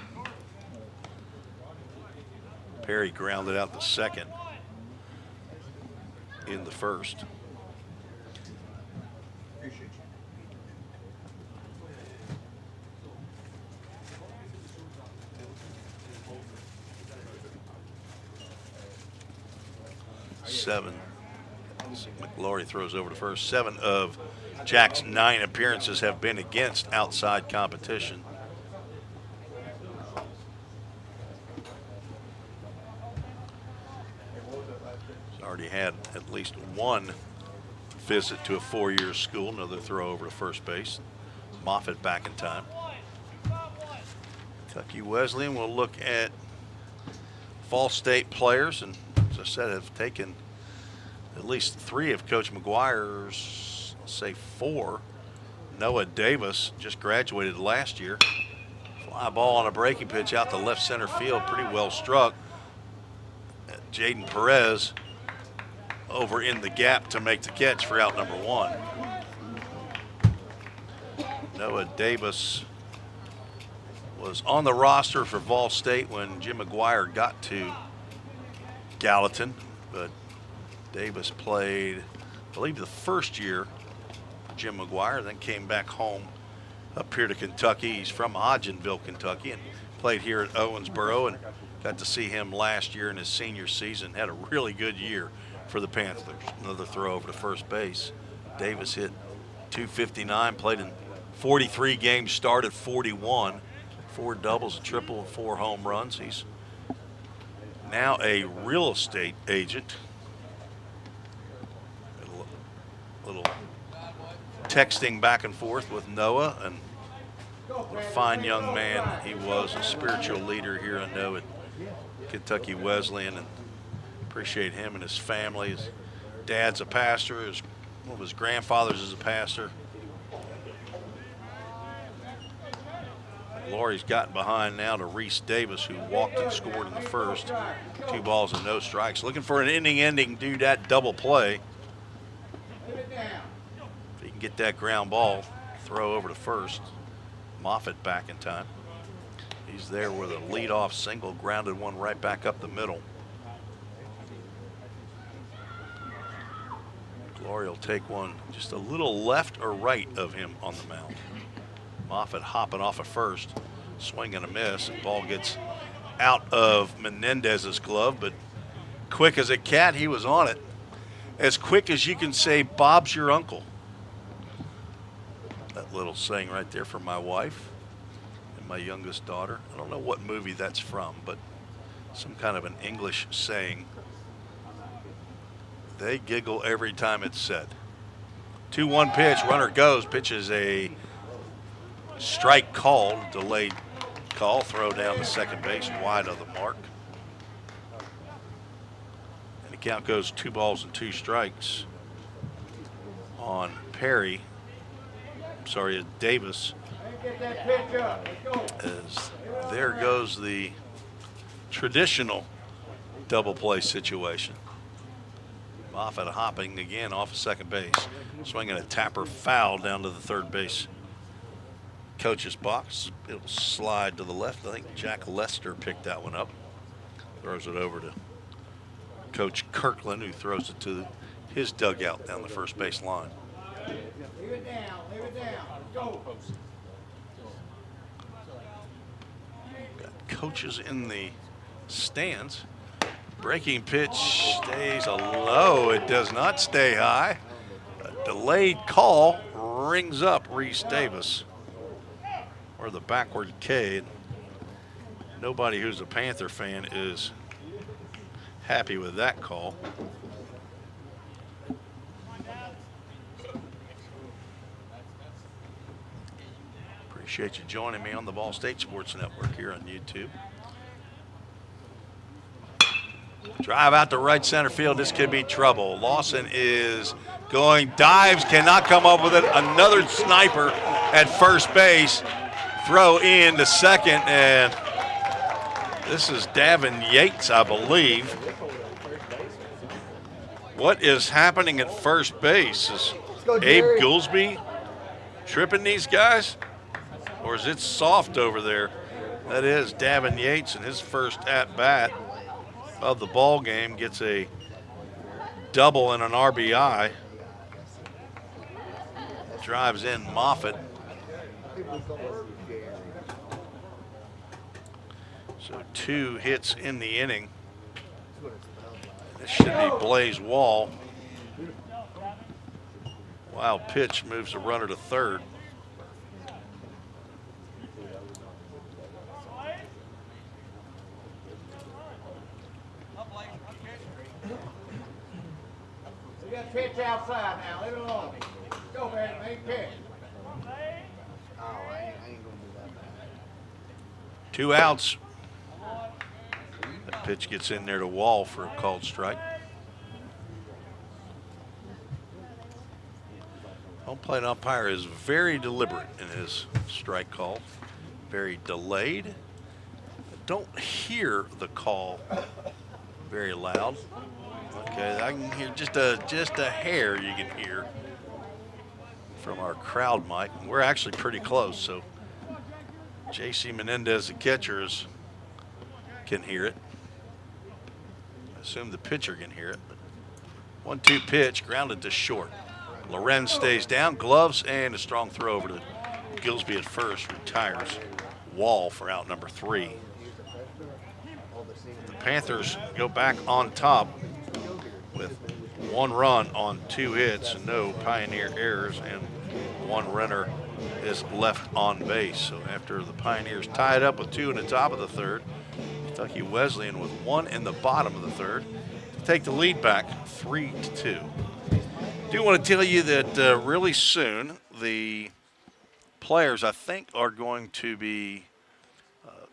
Perry grounded out the second in the first. Seven. McLaury throws over to first. 7 of Jack's 9 appearances have been against outside competition. He's already had at least 1 visit to a 4-year school. Another throw over to first base. Moffitt back in time. Kentucky Wesleyan will look at Fall State players, and as I said, have taken at least 3 of Coach McGuire's, I'll say 4. Noah Davis just graduated last year. Fly ball on a breaking pitch out to left center field, pretty well struck. Jaden Perez over in the gap to make the catch for out number 1. Noah Davis was on the roster for Vol State when Jim McGuire got to Gallatin, but Davis played, I believe, the first year for Jim McGuire, then came back home up here to Kentucky. He's from Hodgenville, Kentucky, and played here at Owensboro, and got to see him last year in his senior season. Had a really good year for the Panthers. Another throw over to first base. Davis hit .259, played in 43 games, started 41, 4 doubles, a triple, and 4 home runs. He's now a real estate agent. A little texting back and forth with Noah, and what a fine young man he was, a spiritual leader here, I know, at Kentucky Wesleyan, and appreciate him and his family. His dad's a pastor, one of his grandfathers is a pastor. McLaury's gotten behind now to Reese Davis, who walked and scored in the first. 2 balls and no strikes. Looking for an inning-ending do-dat double play. If he can get that ground ball, throw over to first. Moffitt back in time. He's there with a leadoff single, grounded one right back up the middle. McLaury will take one just a little left or right of him on the mound. Moffitt hopping off at first, swing and a miss, and ball gets out of Menendez's glove, but quick as a cat, he was on it. as quick as you can say, Bob's your uncle. That little saying right there for my wife and my youngest daughter. I don't know what movie that's from, but some kind of an English saying. They giggle every time it's said. 2-1 pitch, runner goes. Pitch is a strike call, delayed call, throw down to second base, wide of the mark. And the count goes 2 balls and 2 strikes on Perry. I'm sorry, Davis. Get that pitch up. Let's go. As there goes the traditional double play situation. Moffitt hopping again off of second base. Swinging a tapper foul down to the third base coach's box. It'll slide to the left. I think Jack Lester picked that one up. Throws it over to Coach Kirkland, who throws it to his dugout down the first base line. Leave it down. Leave it down. Let's go. Got coaches in the stands. Breaking pitch stays low. It does not stay high. A delayed call rings up Reese Davis. Or the backward K. Nobody who's a Panther fan is happy with that call. Appreciate you joining me on the Ball State Sports Network here on YouTube. Drive out to right center field. This could be trouble. Lawson is going, dives, cannot come up with it. Another sniper at first base. Throw in to second, and this is Davin Yates, I believe. What is happening at first base? Is Abe Goolsby tripping these guys? Or is it soft over there? That is Davin Yates in his first at-bat of the ball game, gets a double and an RBI. Drives in Moffitt. So 2 hits in the inning. This should be Blaze Wall. Wild pitch moves the runner to third. We got pitch outside now. Leave it alone. Go, man. Make pitch. Oh, I ain't gonna do that, man. 2 outs. That pitch gets in there to Wall for a called strike. Home plate umpire is very deliberate in his strike call. Very delayed. Don't hear the call very loud. Okay, I can hear just a hair you can hear from our crowd mic. We're actually pretty close, so J.C. Menendez, the catcher, can hear it. I assume the pitcher can hear it. But 1-2 pitch, grounded to short. Lorenz stays down, gloves, and a strong throw over to Gillsby at first, retires Wall for out number 3. The Panthers go back on top with 1 run on 2 hits, no Pioneer errors, and 1 runner is left on base. So after the Pioneers tied up with 2 in the top of the third, Kentucky Wesleyan with 1 in the bottom of the third to take the lead back 3-2. Do want to tell you that really soon the players, I think, are going to be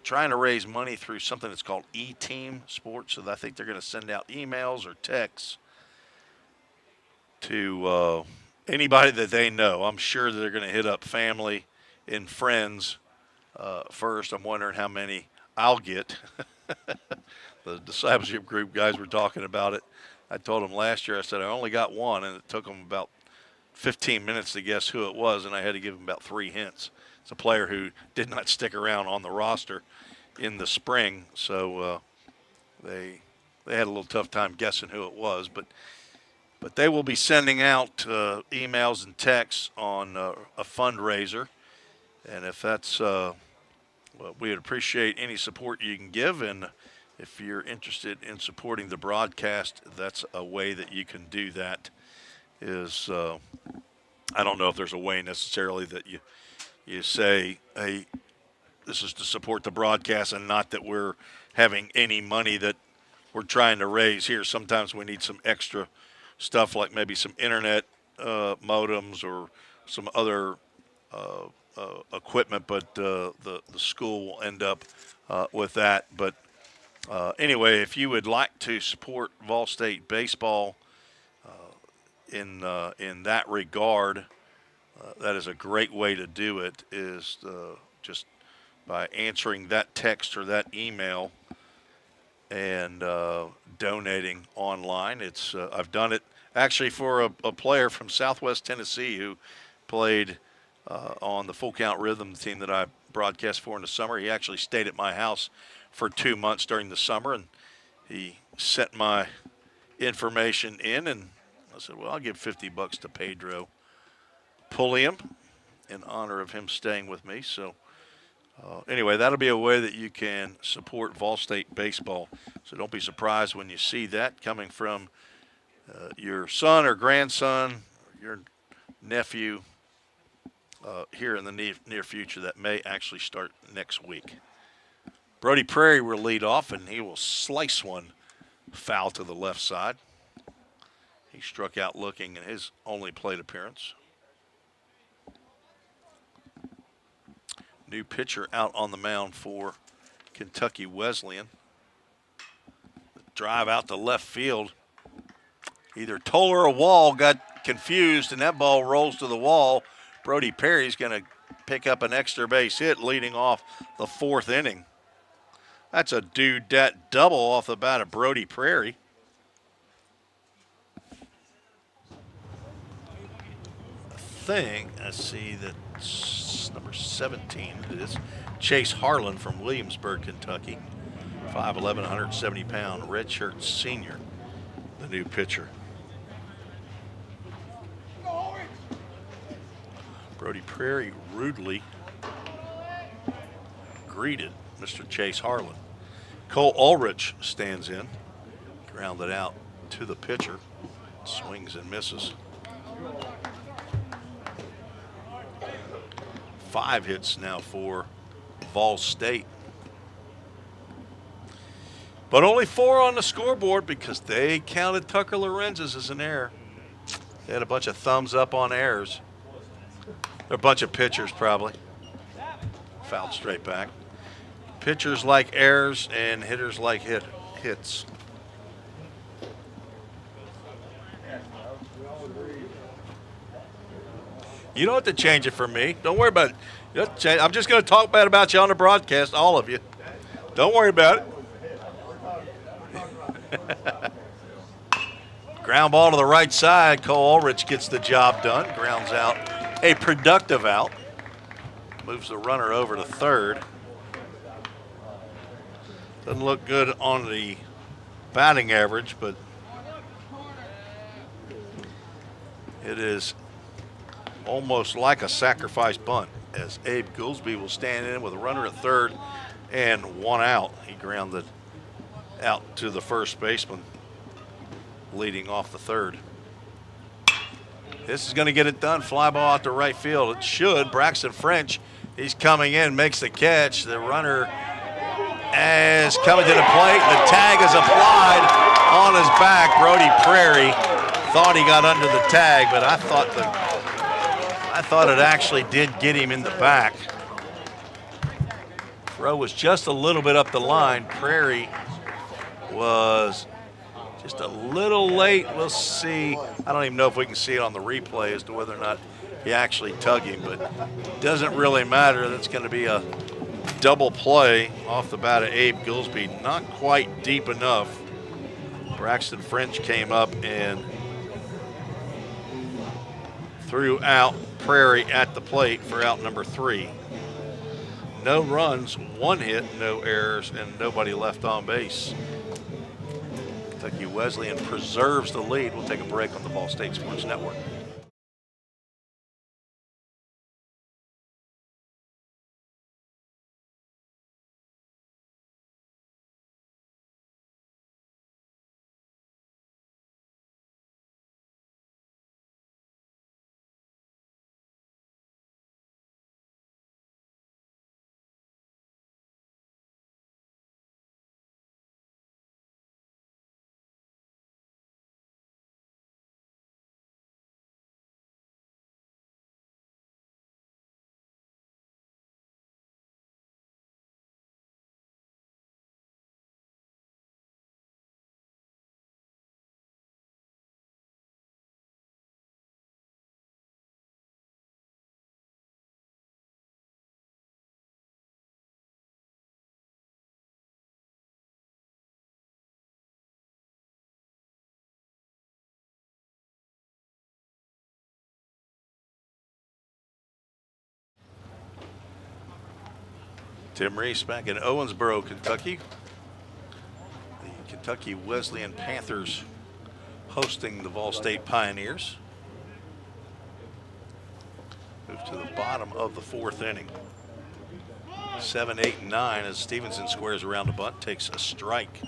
trying to raise money through something that's called E-Team Sports. So I think they're going to send out emails or texts to anybody that they know. I'm sure that they're going to hit up family and friends first. I'm wondering how many I'll get. The discipleship group guys were talking about it. I told them last year, I said I only got 1, and it took them about 15 minutes to guess who it was, and I had to give them about 3 hints. It's a player who did not stick around on the roster in the spring, so they had a little tough time guessing who it was. But they will be sending out emails and texts on a fundraiser, and if that's we would appreciate any support you can give, and if you're interested in supporting the broadcast, that's a way that you can do that. Is I don't know if there's a way necessarily that you say, hey, this is to support the broadcast and not that we're having any money that we're trying to raise here. Sometimes we need some extra stuff like maybe some internet modems or some other equipment, but the school will end up with that. But anyway, if you would like to support Vol State baseball in that regard, that is a great way to do it. Is just by answering that text or that email and donating online. It's I've done it actually for a player from Southwest Tennessee who played on the Full Count Rhythm team that I broadcast for in the summer. He actually stayed at my house for 2 months during the summer, and he sent my information in, and I said, well, I'll give $50 to Pedro Pulliam in honor of him staying with me. So anyway, that'll be a way that you can support Vol State baseball. So don't be surprised when you see that coming from your son or grandson, or your nephew here in the near future. That may actually start next week. Brody Prairie will lead off, and he will slice one foul to the left side. He struck out looking in his only plate appearance. New pitcher out on the mound for Kentucky Wesleyan. Drive out to left field. Either Toller or Wall got confused, and that ball rolls to the wall. Brody Perry's going to pick up an extra base hit leading off the 4th inning. That's a dudette double off the bat of Brody Prairie. I see that's number 17. It is Chase Harlan from Williamsburg, Kentucky. 5'11", 170-pound redshirt senior, the new pitcher. Brody Prairie rudely greeted Mr. Chase Harlan. Cole Ulrich stands in, grounded out to the pitcher, swings and misses. 5 hits now for Vol State. But only 4 on the scoreboard because they counted Tucker Lorenz's as an error. They had a bunch of thumbs up on errors. They're a bunch of pitchers probably. Fouled straight back. Pitchers like errors and hitters like hits. You don't have to change it for me. Don't worry about it. I'm just going to talk bad about you on the broadcast, all of you. Don't worry about it. Ground ball to the right side. Cole Ulrich gets the job done. Grounds out a productive out. Moves the runner over to third. Doesn't look good on the batting average, but it is almost like a sacrifice bunt as Abe Goolsby will stand in with a runner at third and 1 out. He grounded out to the first baseman, leading off the third. This is going to get it done. Fly ball out to right field. It should. Braxton French, he's coming in, makes the catch. The runner is coming to the plate. The tag is applied on his back. Brody Prairie thought he got under the tag, but I thought it actually did get him in the back. Throw was just a little bit up the line. Prairie was just a little late. We'll see. I don't even know if we can see it on the replay as to whether or not he actually tugged him, but it doesn't really matter. That's going to be a double play off the bat of Abe Goolsby. Not quite deep enough. Braxton French came up and threw out Prairie at the plate for out number 3. No runs, 1 hit, no errors, and nobody left on base. Kentucky Wesleyan preserves the lead. We'll take a break on the Vol State Sports Network. Tim Reese back in Owensboro, Kentucky. The Kentucky Wesleyan Panthers hosting the Vol State Pioneers. Move to the bottom of the fourth inning. 7, 8, and 9 as Stevenson squares around the bunt, takes a strike.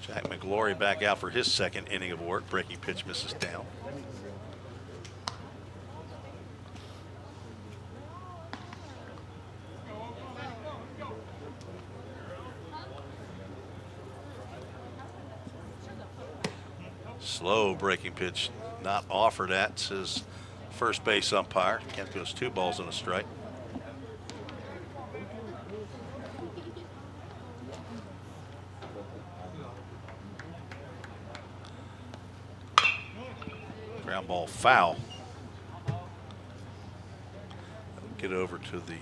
Jack McGlory back out for his second inning of work. Breaking pitch misses down. Slow breaking pitch not offered at, says first base umpire. Count goes 2 balls and a strike. Ground ball foul. Get over to the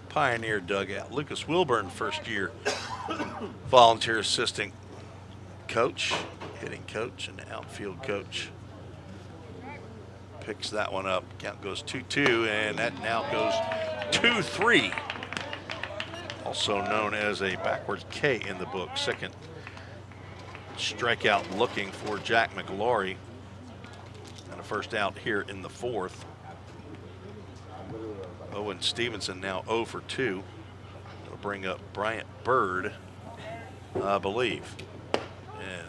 Pioneer dugout. Lucas Wilburn, first year volunteer assistant coach, hitting coach and outfield coach. Picks that one up. Count goes 2-2, and that now goes 2-3. Also known as a backwards K in the book. Second strikeout looking for Jack McGlory. And a first out here in the fourth. Owen Stevenson now 0 for 2. That'll bring up Bryant Bird, I believe. Yeah,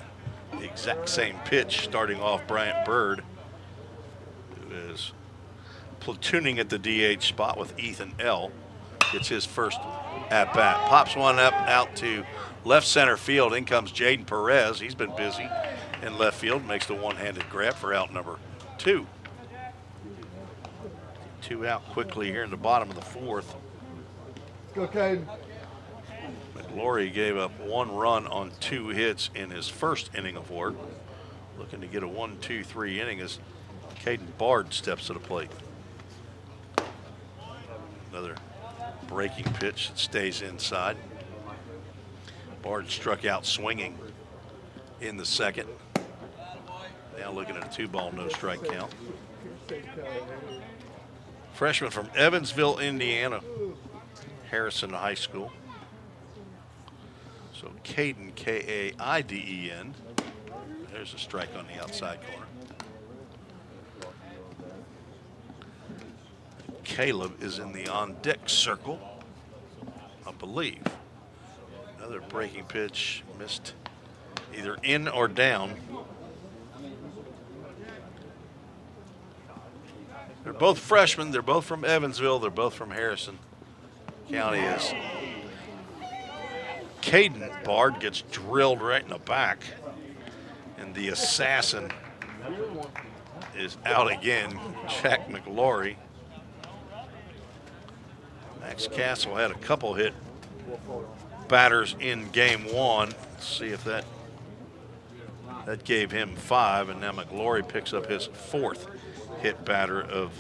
the exact same pitch starting off Bryant Bird, who is platooning at the DH spot with Ethan L. Gets his first at bat. Pops one up out to left center field. In comes Jaden Perez. He's been busy in left field. Makes the one-handed grab for out number 2. 2 out quickly here in the bottom of the fourth. Go, Caden. McGlory gave up 1 run on 2 hits in his first inning of work. Looking to get a 1-2-3 inning as Caden Bard steps to the plate. Another breaking pitch that stays inside. Bard struck out swinging in the second. Now looking at a 2-ball, no strike count. Freshman from Evansville, Indiana, Harrison High School. So Caden, K-A-I-D-E-N. There's a strike on the outside corner. Caleb is in the on-deck circle, I believe. Another breaking pitch missed either in or down. They're both freshmen. They're both from Evansville. They're both from Harrison County. As Caden Bard gets drilled right in the back, and the assassin is out again, Jack McGlory. Max Castle had a couple hit batters in game 1. Let's see if that gave him 5, and now McGlory picks up his 4th hit batter of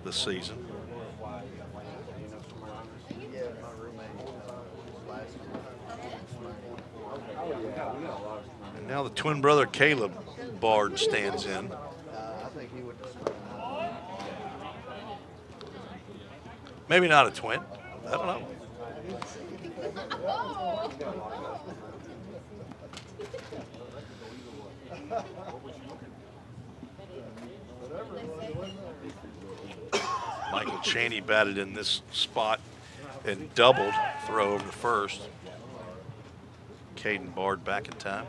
the season. And now the twin brother Caleb Bard stands in. I think he would. Maybe not a twin. I don't know. Michael Cheney batted in this spot and doubled, throw over to first. Caden Bard back in time.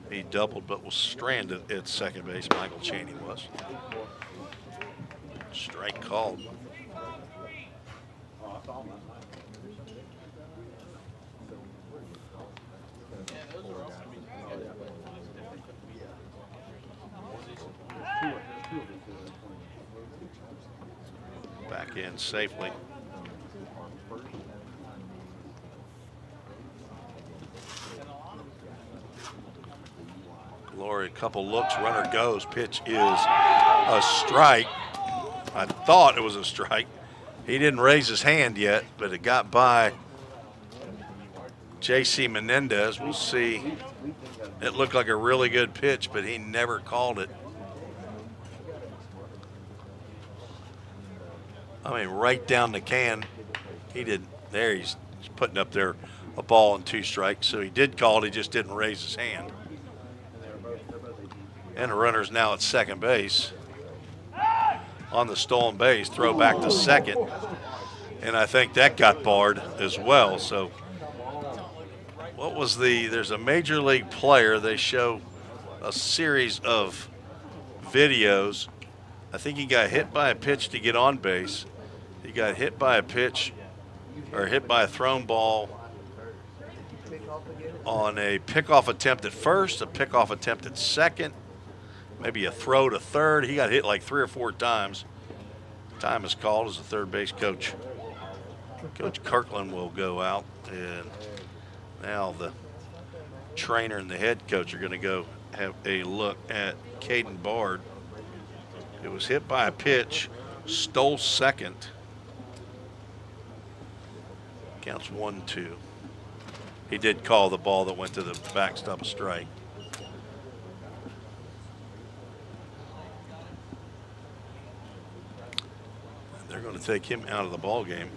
He doubled but was stranded at second base. Michael Cheney was. Strike called. Back in safely. Glory, a couple looks, runner goes. Pitch is a strike. I thought it was a strike. He didn't raise his hand yet, but it got by J.C. Menendez. We'll see. It looked like a really good pitch, but he never called it. I mean, right down the can. He did. There, he's putting up there a ball and 2 strikes. So he did call it. He just didn't raise his hand. And the runner's now at second base. On the stolen base, throw back to second. And I think that got barred as well. So what was there's a major league player. They show a series of videos. I think he got hit by a pitch to get on base. He got hit by a pitch or hit by a thrown ball on a pickoff attempt at first, a pickoff attempt at second, maybe a throw to third. He got hit like 3 or 4 times. Time is called as the third base coach. Coach Kirkland will go out, and now the trainer and the head coach are going to go have a look at Caden Bard. It was hit by a pitch, stole second. Counts 1-2. He did call the ball that went to the backstop a strike. They're going to take him out of the ball game.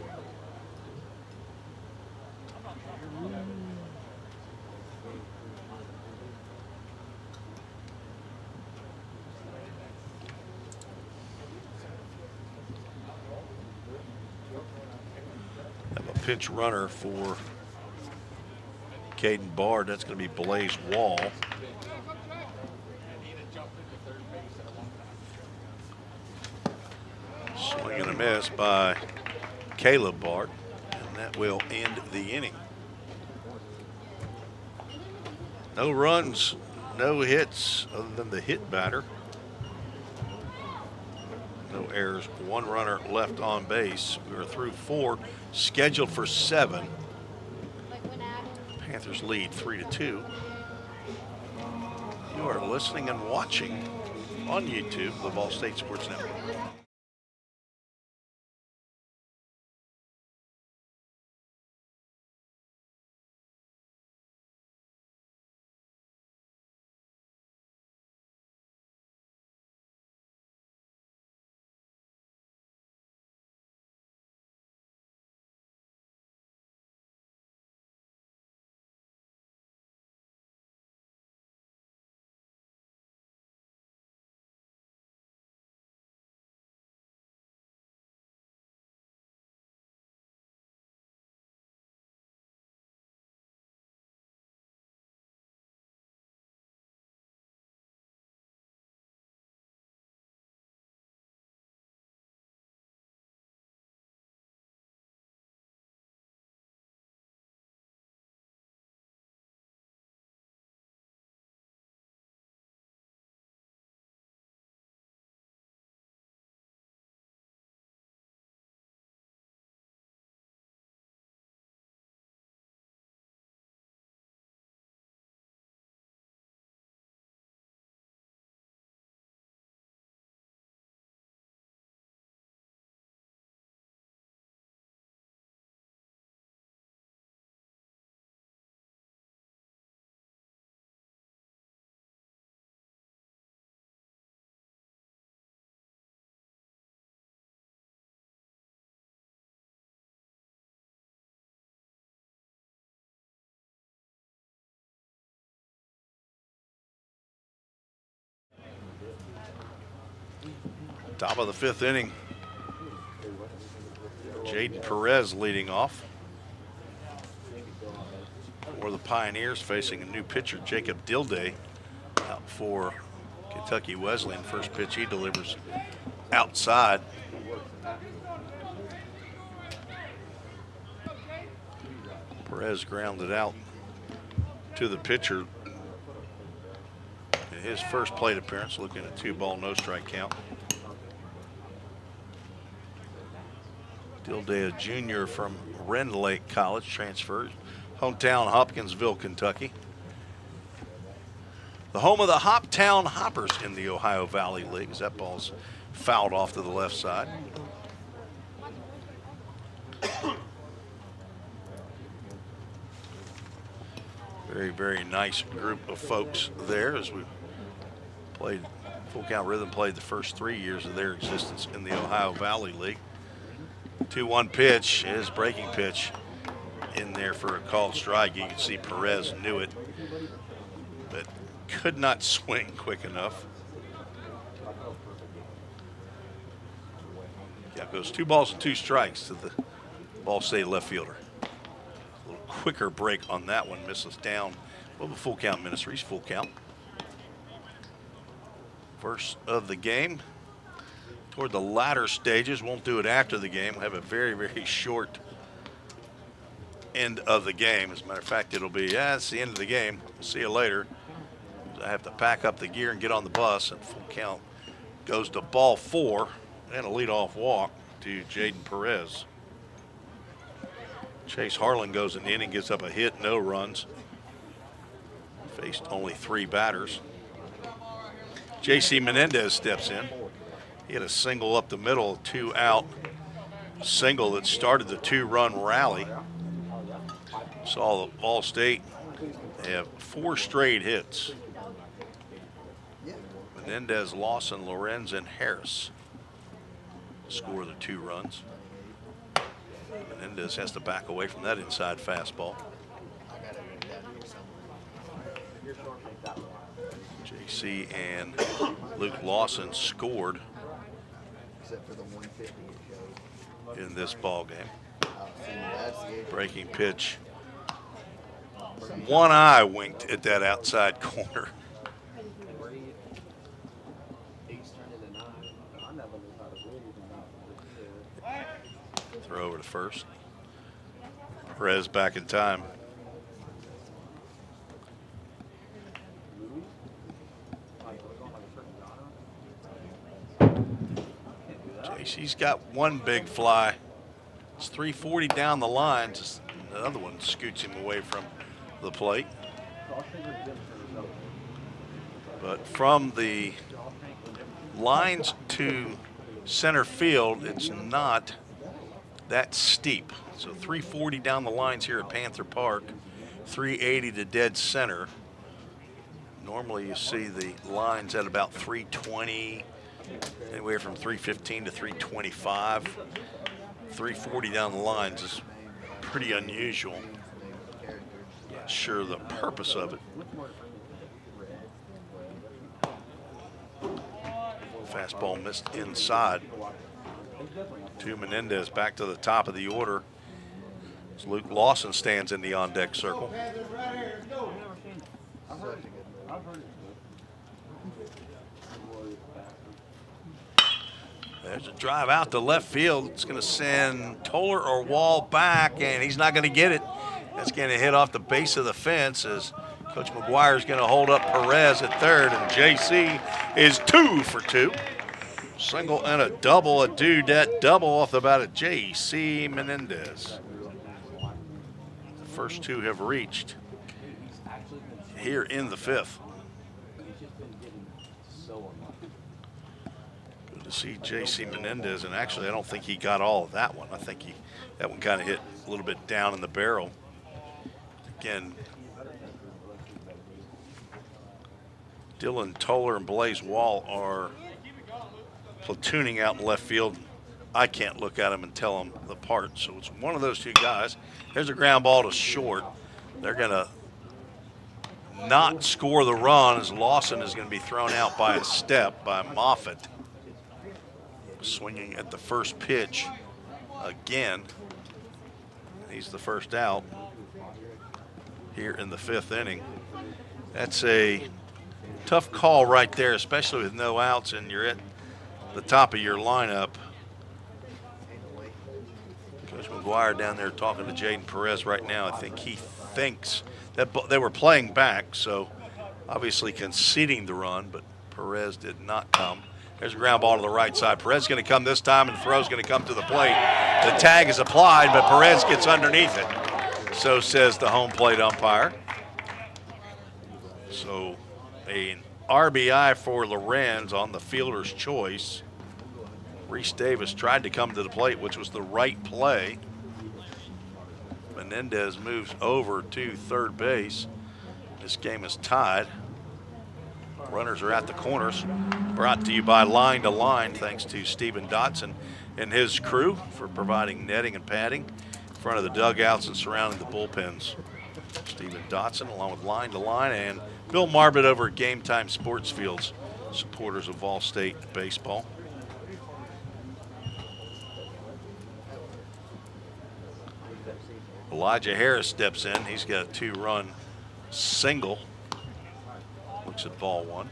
Have a pinch runner for Caden Bard. That's going to be Blaze Wall. Swing and a miss by Caleb Bard, and that will end the inning. No runs, no hits other than the hit batter. No errors, 1 runner left on base. We were through 4, scheduled for 7. Panthers lead 3-2. You are listening and watching on YouTube, the Ball State Sports Network. Top of the 5th inning. Jaden Perez leading off for the Pioneers, facing a new pitcher, Jacob Dilday, out for Kentucky Wesleyan. First pitch he delivers outside. Perez grounded out to the pitcher in his first plate appearance, looking at 2-ball, no strike count. Dilday, a junior from Wren Lake College, transferred. Hometown Hopkinsville, Kentucky. The home of the Hoptown Hoppers in the Ohio Valley League, as that ball's fouled off to the left side. Very, very nice group of folks there as we played Full Count Rhythm, played the first 3 years of their existence in the Ohio Valley League. 2-1 pitch is breaking pitch in there for a called strike. You can see Perez knew it, but could not swing quick enough. Yeah, goes 2 balls and 2 strikes to the Ball State left fielder. A little quicker break on that one, misses down. Well, the Full Count Ministries, full count. First of the game. Toward the latter stages, won't do it after the game. We'll have a very, very short end of the game. As a matter of fact, it'll be, it's the end of the game. We'll see you later. I have to pack up the gear and get on the bus, and Full Count goes to ball 4 and a leadoff walk to Jaden Perez. Chase Harlan goes in the inning, gives up a hit, no runs. Faced only 3 batters. J.C. Menendez steps in. He had a single up the middle, 2 out single that started the 2-run rally. Saw the Ball State have 4 straight hits. Menendez, Lawson, Lorenz, and Harris score the 2 runs. Menendez has to back away from that inside fastball. JC and Luke Lawson scored Except for the 150 it showed. in this ball game. That's the issue. Breaking pitch. One eye winked at that outside corner. Throw over to first. Perez back in time. JC's got 1 big fly. It's 340 down the line. Just the other one scoots him away from the plate. But from the lines to center field, it's not that steep. So 340 down the lines here at Panther Park, 380 to dead center. Normally you see the lines at about 320, anywhere from 315 to 325. 340 down the lines is pretty unusual. Not sure the purpose of it. Fastball missed inside. To Menendez, back to the top of the order. As Luke Lawson stands in the on-deck circle. There's a drive out to left field. It's going to send Toller or Wall back, and he's not going to get it. That's going to hit off the base of the fence as Coach McGuire is going to hold up Perez at third, and JC is 2 for 2. Single and a double, a dudette double off the bat of J.C. Menendez. The first 2 have reached here in the 5th. Good to see J.C. Menendez, and actually I don't think he got all of that one. I think that one kind of hit a little bit down in the barrel. Again, Dylan Toller and Blaze Wall are platooning out in left field. I can't look at them and tell them apart. So it's one of those 2 guys. There's a ground ball to short. They're going to not score the run as Lawson is going to be thrown out by a step by Moffitt. Swinging at the first pitch again. He's the first out here in the 5th inning. That's a tough call right there, especially with no outs and you're at the top of your lineup. Coach McGuire down there talking to Jaden Perez right now. I think he thinks that they were playing back, so obviously conceding the run, but Perez did not come. There's a ground ball to the right side. Perez is going to come this time, and the throw is going to come to the plate. The tag is applied, but Perez gets underneath it. So says the home plate umpire. So an RBI for Lorenz on the fielder's choice. Reese Davis tried to come to the plate, which was the right play. Menendez moves over to third base. This game is tied. Runners are at the corners. Brought to you by Line to Line, thanks to Stephen Dotson and his crew for providing netting and padding in front of the dugouts and surrounding the bullpens. Stephen Dotson, along with Line to Line, and Bill Marbett over at Game Time Sports Fields, supporters of Vol State baseball. Elijah Harris steps in. He's got a 2-run single. Looks at ball 1.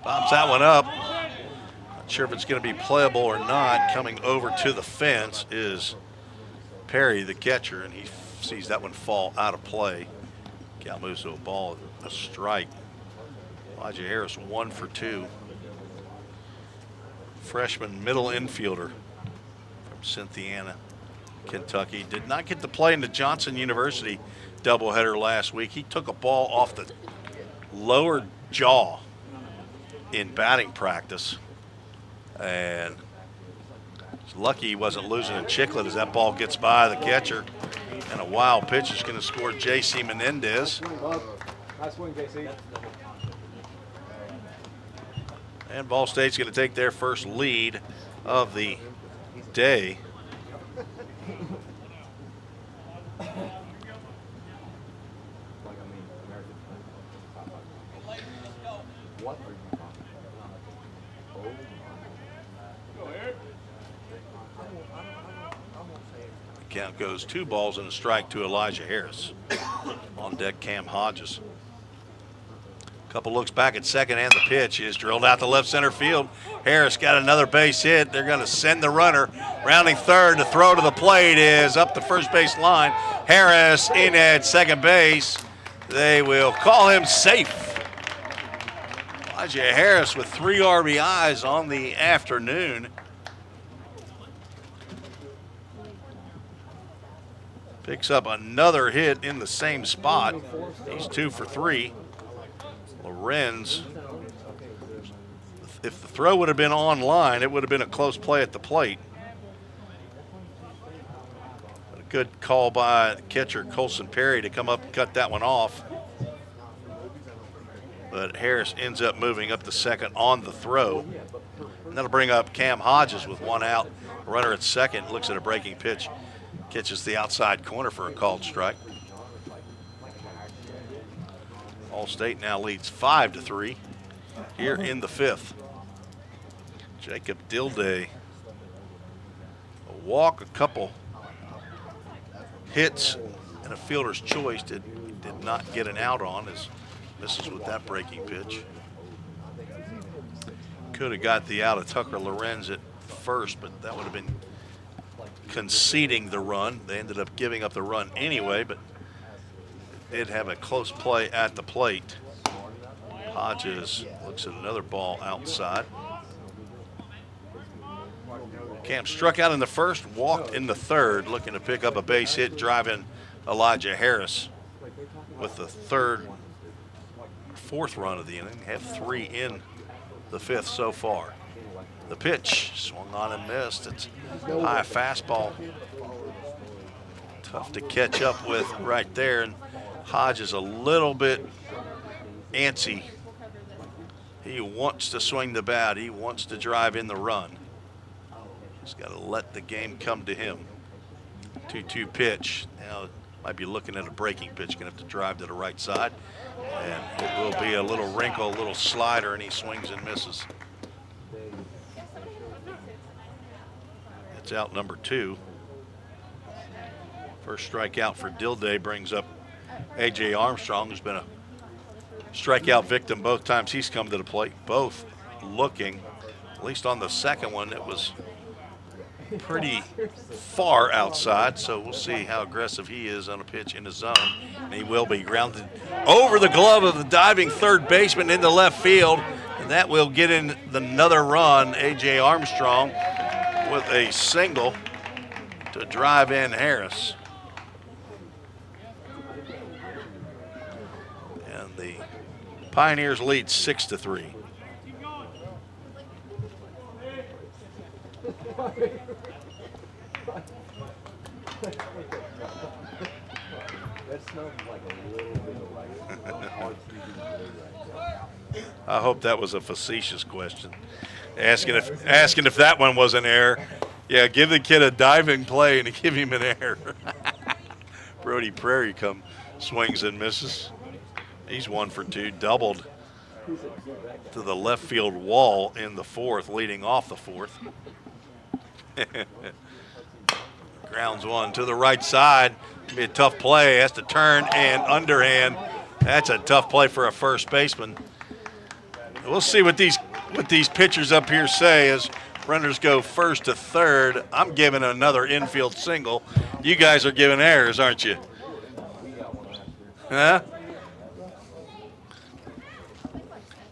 Bobs that one up. Not sure if it's going to be playable or not. Coming over to the fence is Perry, the catcher, and he sees that one fall out of play. Cal moves to a ball, a strike. Elijah Harris 1 for 2. Freshman middle infielder from Cynthiana, Kentucky. Did not get to play in the Johnson University doubleheader last week. He took a ball off the lower jaw in batting practice, and he's lucky he wasn't losing a chiclet as that ball gets by the catcher. And a wild pitch is going to score J.C. Menendez. Nice swing, JC. And Ball State's going to take their first lead of the day. Count goes 2 balls and a strike to Elijah Harris. On deck, Cam Hodges. Couple looks back at second, and the pitch is drilled out to left center field. Harris got another base hit. They're going to send the runner rounding third. The throw to the plate is up the first base line. Harris in at second base. They will call him safe. Elijah Harris with 3 RBIs on the afternoon. Picks up another hit in the same spot. He's 2 for 3. Lorenz, if the throw would have been on line, it would have been a close play at the plate. But a good call by catcher Colson Perry to come up and cut that one off. But Harris ends up moving up to second on the throw. And that'll bring up Cam Hodges with 1 out. Runner at second looks at a breaking pitch. Catches the outside corner for a called strike. All-State now leads 5-3 here in the 5th. Jacob Dilday, a walk, a couple hits, and a fielder's choice did not get an out on as misses with that breaking pitch. Could have got the out of Tucker Lorenz at first, but that would have been conceding the run. They ended up giving up the run anyway, but did have a close play at the plate. Hodges looks at another ball outside. Cam struck out in the first, walked in the third, looking to pick up a base hit, driving Elijah Harris with the 4th run of the inning. Have 3 in the 5th so far. The pitch swung on and missed. It's a high fastball. Tough to catch up with right there. And Hodges a little bit antsy. He wants to swing the bat. He wants to drive in the run. He's got to let the game come to him. 2-2 pitch. Now might be looking at a breaking pitch. Going to have to drive to the right side. And it will be a little wrinkle, a little slider, and he swings and misses. It's out number 2. First strikeout for Dilday brings up A.J. Armstrong, who's been a strikeout victim both times he's come to the plate. Both looking, at least on the second one, it was pretty far outside, so we'll see how aggressive he is on a pitch in the zone. And he will be grounded over the glove of the diving third baseman into left field, and that will get in another run. A.J. Armstrong with a single to drive in Harris. And the Pioneers lead 6-3. That smells like a little bit of like I hope that was a facetious question. Asking if that one was an error. Yeah, give the kid a diving play and give him an error. Brody Prairie swings and misses. He's 1 for 2, doubled to the left field wall in the fourth, leading off the fourth. Grounds one to the right side. Be a tough play. Has to turn and underhand. That's a tough play for a first baseman. We'll see what these pitchers up here say as runners go first to third. I'm giving another infield single. You guys are giving errors, aren't you? Huh?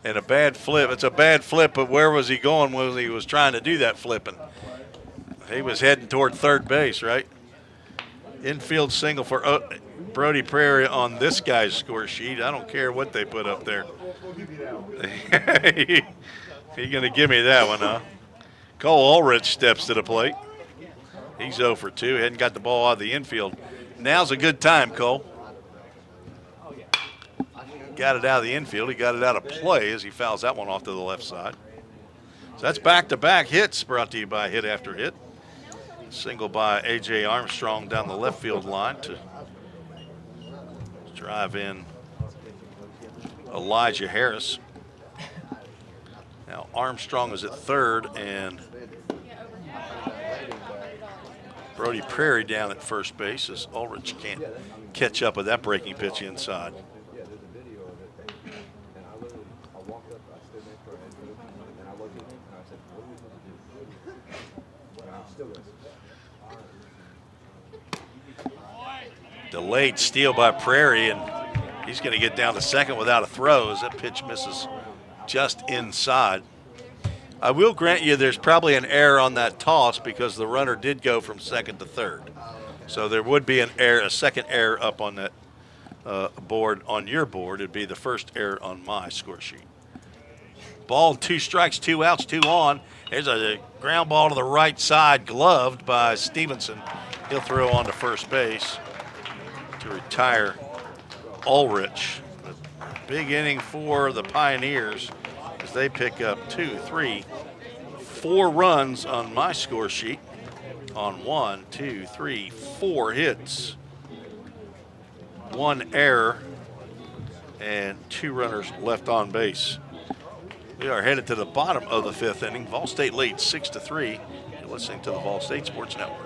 And a bad flip. It's a bad flip, but where was he going when he was trying to do that flipping? He was heading toward third base, right? Infield single for Brody Prairie on this guy's score sheet. I don't care what they put up there. He gonna give me that one, huh? Cole Ulrich steps to the plate. He's 0 for 2. Hadn't got the ball out of the infield. Now's a good time, Cole. Got it out of the infield. He got it out of play as he fouls that one off to the left side. So that's back-to-back hits brought to you by Hit After Hit. Single by A.J. Armstrong down the left field line to drive in Elijah Harris. Now Armstrong is at third and Brody Prairie down at first base as Ulrich can't catch up with that breaking pitch inside. Delayed steal by Prairie, and he's going to get down to second without a throw as that pitch misses just inside. I will grant you there's probably an error on that toss because the runner did go from second to third. So there would be an error, a second error up on that board. On your board, it'd be the first error on my score sheet. Ball, 2 strikes, 2 outs, 2 on. There's a ground ball to the right side, gloved by Stevenson. He'll throw on to first base to retire Ulrich. A big inning for the Pioneers as they pick up 2, 3, 4 runs on my score sheet on 1, 2, 3, 4 hits, 1 error, and 2 runners left on base. We are headed to the bottom of the 5th inning. Vol State leads 6-3. You're listening to the Vol State Sports Network.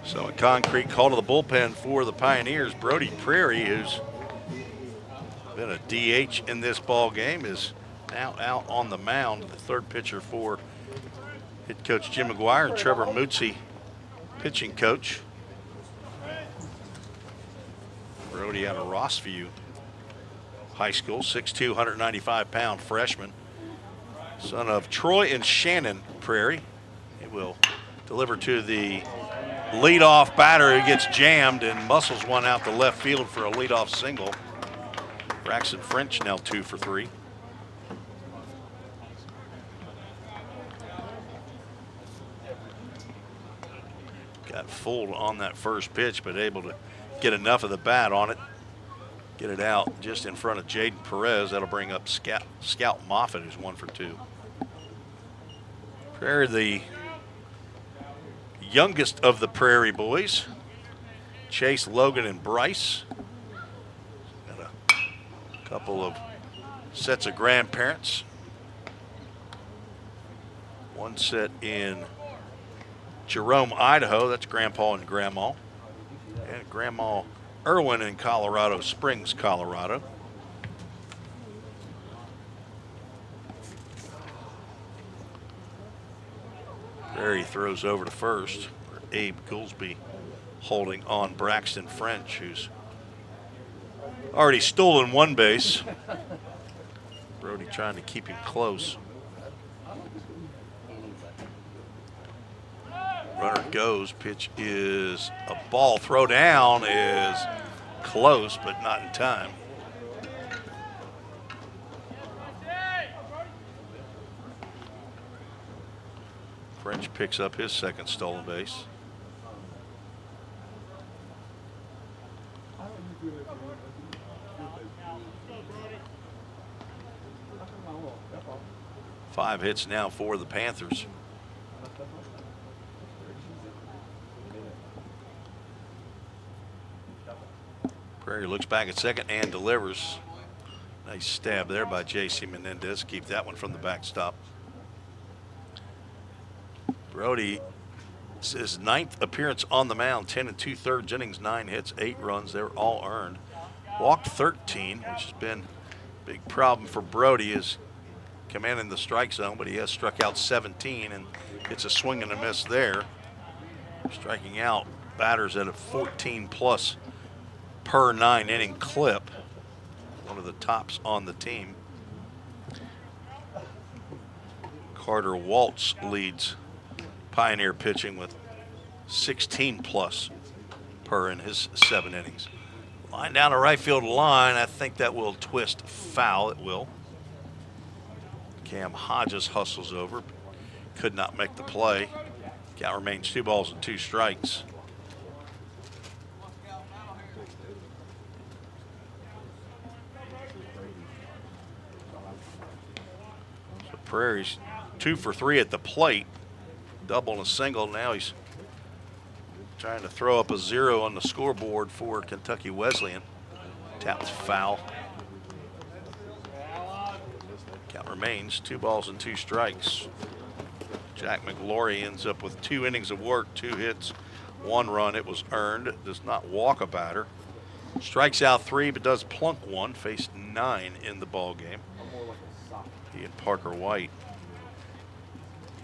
So a concrete call to the bullpen for the Pioneers. Brody Prairie, who's been a DH in this ball game, is now out on the mound. The third pitcher for head coach Jim McGuire and Trevor Mootsie, pitching coach. Brody out of Rossview High School, 6'2", 195-pound freshman. Son of Troy and Shannon Prairie. He will deliver to the leadoff batter who gets jammed and muscles one out to left field for a leadoff single. Braxton French now 2 for 3. Got fooled on that first pitch, but able to get enough of the bat on it. Get it out just in front of Jaden Perez. That'll bring up Scout Moffitt, who's 1 for 2. Prairie, the youngest of the Prairie boys. Chase, Logan, and Bryce. Got a couple of sets of grandparents. One set in Jerome, Idaho. That's Grandpa and Grandma. And Grandma Irwin in Colorado Springs, Colorado. Prairie throws over to first. Abe Goolsby holding on Braxton French, who's already stolen 1 base. Brody trying to keep him close. Runner goes. Pitch is a ball. Throw down is close, but not in time. French picks up his second stolen base. Five hits now for the Panthers. Prairie looks back at second and delivers. Nice stab there by J.C. Menendez. Keep that one from the backstop. Brody, it's his 9th appearance on the mound. 10 2/3 innings, 9 hits, 8 runs. They were all earned. Walked 13, which has been a big problem for Brody, is commanding the strike zone, but he has struck out 17, and it's a swing and a miss there. Striking out batters at a 14+ per 9-inning clip. One of the tops on the team. Carter Waltz leads Pioneer pitching with 16+ per in his 7 innings. Line down the right field line. I think that will twist foul. It will. Cam Hodges hustles over. Could not make the play. Count remains 2 balls and 2 strikes. So Prairie's 2 for 3 at the plate. Double and a single. Now he's trying to throw up a 0 on the scoreboard for Kentucky Wesleyan. Taps foul. Count remains 2 balls and 2 strikes. Jack McGlory ends up with 2 innings of work, 2 hits, 1 run. It was earned. Does not walk a batter. Strikes out 3, but does plunk 1. Faced 9 in the ball game. He and Parker White,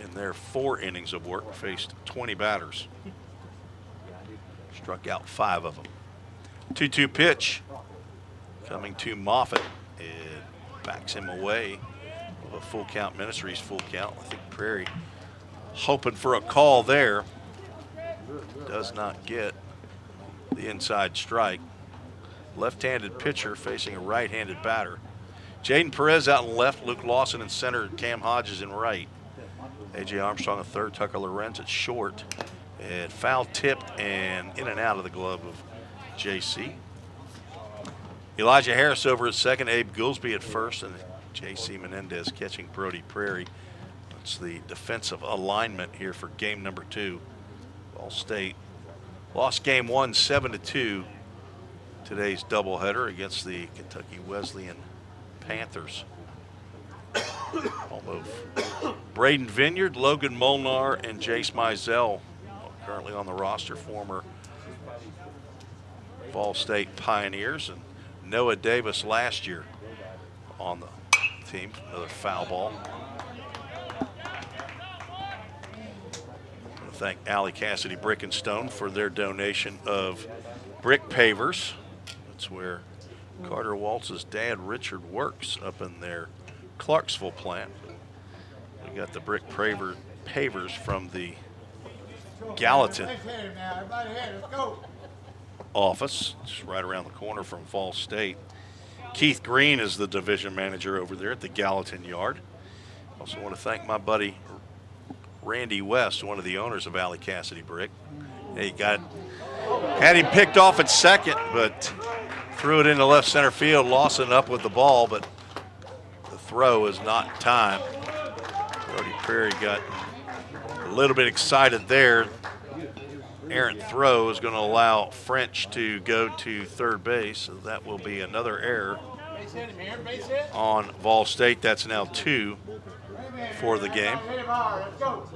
in their 4 innings of work, faced 20 batters. Struck out 5 of them. 2-2 pitch coming to Moffitt. It backs him away of a full count. Ministries full count. I think Prairie hoping for a call there. Does not get the inside strike. Left-handed pitcher facing a right-handed batter. Jaden Perez out in left, Luke Lawson in center, Cam Hodges in right. A.J. Armstrong at third, Tucker Lorenz at short. And foul tipped and in and out of the glove of J.C. Elijah Harris over at second, Abe Goolsby at first, and J.C. Menendez catching Brody Prairie. That's the defensive alignment here for game number 2. Ball State lost game 1, 7-2. Today's doubleheader against the Kentucky Wesleyan Panthers. Home of Braden Vineyard, Logan Molnar, and Jace Mizell, currently on the roster, former Ball State Pioneers, and Noah Davis last year on the team. Another foul ball. I want to thank Alley Cassidy Brick and Stone for their donation of brick pavers. That's where Carter Waltz's dad, Richard, works up in their Clarksville plant. We got the brick pavers from the Gallatin Let's hit him now. Everybody hit him. Let's go. office, just right around the corner from Fall State. Keith Green is the division manager over there at the Gallatin yard. Also want to thank my buddy Randy West, one of the owners of Alley Cassidy Brick. He had him picked off at second, but threw it into left center field. Lawson up with the ball, but the throw is not timed. Brody Prairie got a little bit excited there. Errant throw is going to allow French to go to third base, so that will be another error on Vol State. That's now 2 for the game. Hit him hard. Let's go.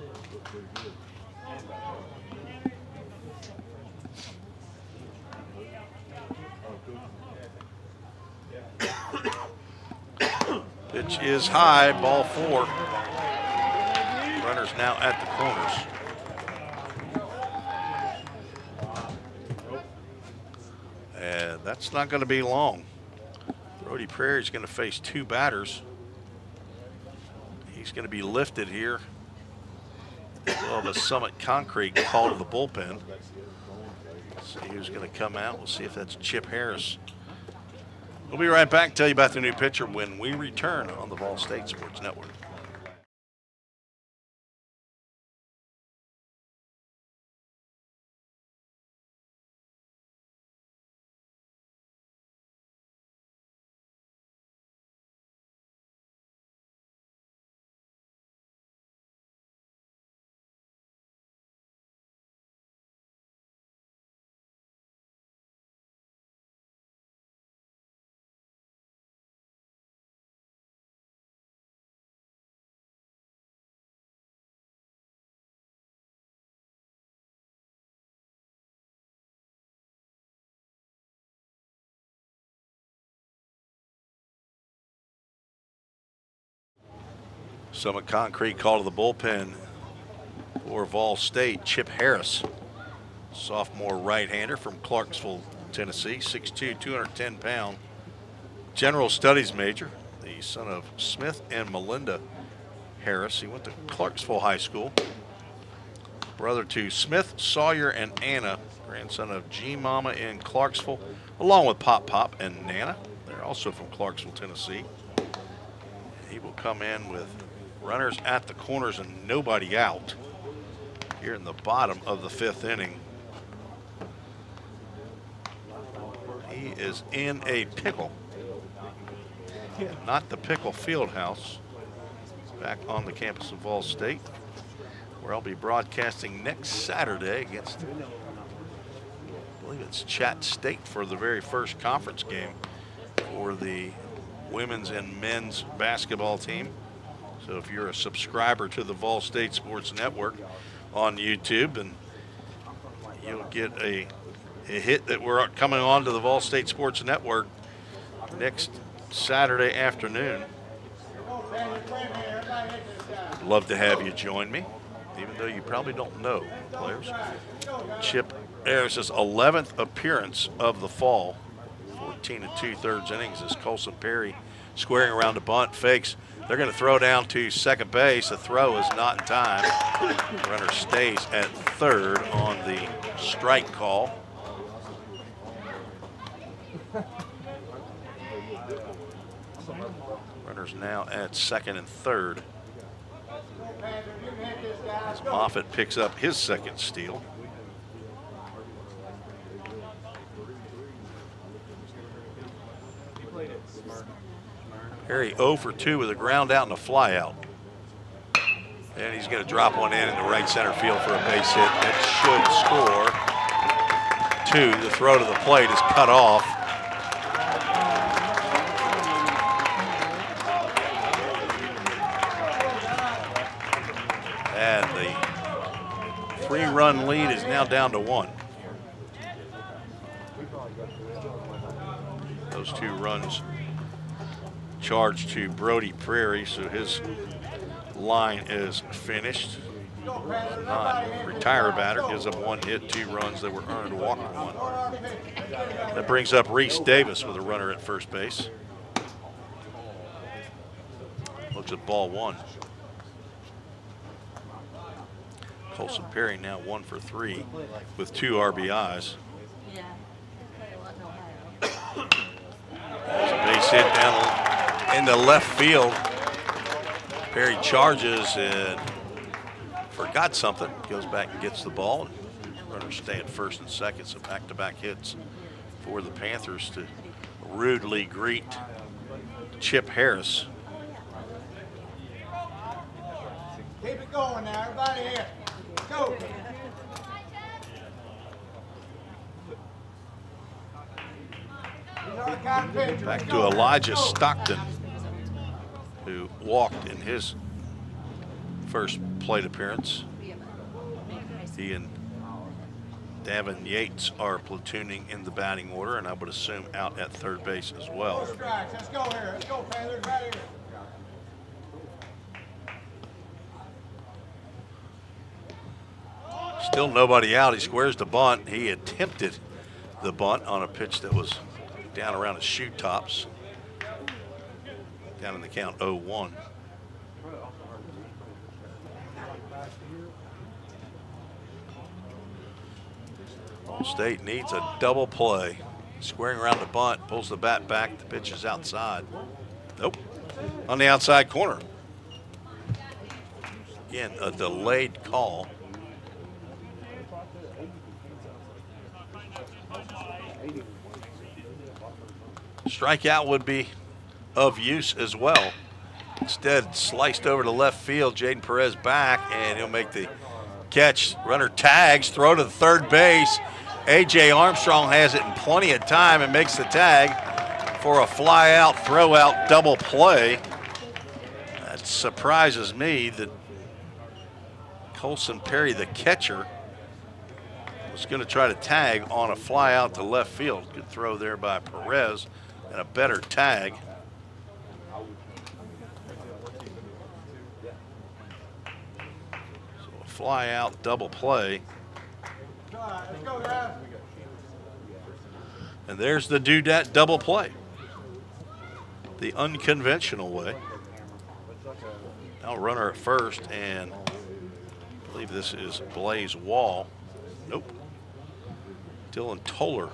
Pitch is high, ball 4. Runners now at the corners. And that's not going to be long. Brody Prairie is going to face 2 batters. He's going to be lifted here. Well, the Summit Concrete call to the bullpen. See who's going to come out. We'll see if that's Chip Harris. We'll be right back, tell you about the new pitcher when we return on the Vol State Sports Network. Summit Concrete call to the bullpen for Vol State. Chip Harris, sophomore right-hander from Clarksville, Tennessee, 6'2", 210-pound general studies major, the son of Smith and Melinda Harris. He went to Clarksville High School. Brother to Smith, Sawyer, and Anna, grandson of G-Mama in Clarksville, along with Pop Pop and Nana. They're also from Clarksville, Tennessee. He will come in with runners at the corners and nobody out here in the bottom of the 5th inning. He is in a pickle. Not the Pickle Fieldhouse. Back on the campus of Vol State, where I'll be broadcasting next Saturday against, I believe it's Chat State, for the very first conference game for the women's and men's basketball team. So if you're a subscriber to the Vol State Sports Network on YouTube, and you'll get a hit that we're coming on to the Vol State Sports Network next Saturday afternoon. Love to have you join me, even though you probably don't know the players. Chip Harris's 11th appearance of the fall, 14 2/3 innings as Colson Perry squaring around a bunt, fakes. They're going to throw down to second base. The throw is not in time. The runner stays at third on the strike call. Runners now at second and third, as Moffitt picks up his second steal. Perry 0 for 2 with a ground out and a fly out. And he's going to drop one in the right center field for a base hit. That should score 2. The throw to the plate is cut off. And the 3-run lead is now down to 1. Those 2 runs charged to Brody Prairie, so his line is finished. not retire a batter, gives up 1 hit, 2 runs that were earned, a walk and 1. That brings up Reese Davis with a runner at first base. Looks at ball 1. Colson Perry now 1 for 3 with 2 RBIs. There's a base hit down in the left field. Perry charges and forgot something. Goes back and gets the ball. Runners stay at first and second, so back-to-back hits for the Panthers to rudely greet Chip Harris. Keep it going now, everybody here. Go. Back to Elijah Stockton, who walked in his first plate appearance. He and Davin Yates are platooning in the batting order, and I would assume out at third base as well. Let's go here. Let's go, Panthers, right here. Still nobody out. He squares the bunt. He attempted the bunt on a pitch that was down around his shoe tops. Down in the count 0-1. State needs a double play. Squaring around the bunt, pulls the bat back. The pitch is outside. Nope. On the outside corner. Again, a delayed call. Strikeout would be of use as well. Instead, sliced over to left field. Jaden Perez back, and he'll make the catch. Runner tags, throw to the third base. A.J. Armstrong has it in plenty of time and makes the tag for a fly-out, throw-out double play. That surprises me that Colson Perry, the catcher, was going to try to tag on a fly-out to left field. Good throw there by Perez and a better tag. So a fly-out double play. Let's go, guys. And there's the dudette double play. The unconventional way. Now runner at first, and I believe this is Blaze Wall. Nope. Dylan Toller.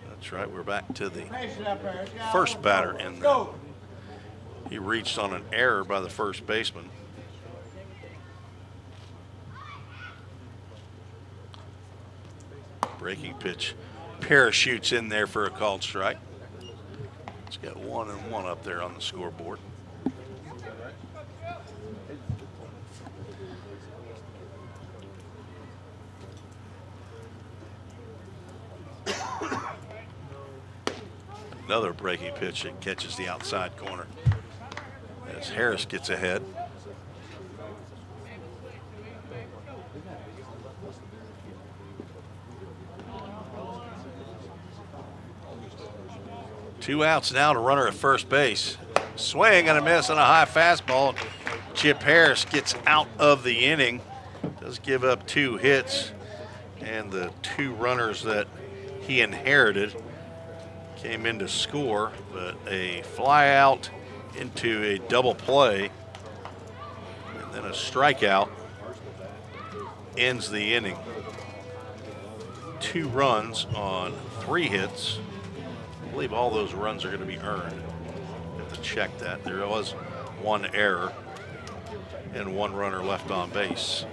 That's right, we're back to the first batter in there. He reached on an error by the first baseman. Breaking pitch parachutes in there for a called strike. It's got 1-1 up there on the scoreboard. Another breaking pitch that catches the outside corner as Harris gets ahead. Two outs now to runner at first base. Swing and a miss on a high fastball. Chip Harris gets out of the inning. Does give up 2 hits, and the 2 runners that he inherited came in to score, but a fly out into a double play and then a strikeout ends the inning. 2 runs on 3 hits. I believe all those runs are going to be earned. Have to check that. There was 1 error and 1 runner left on base.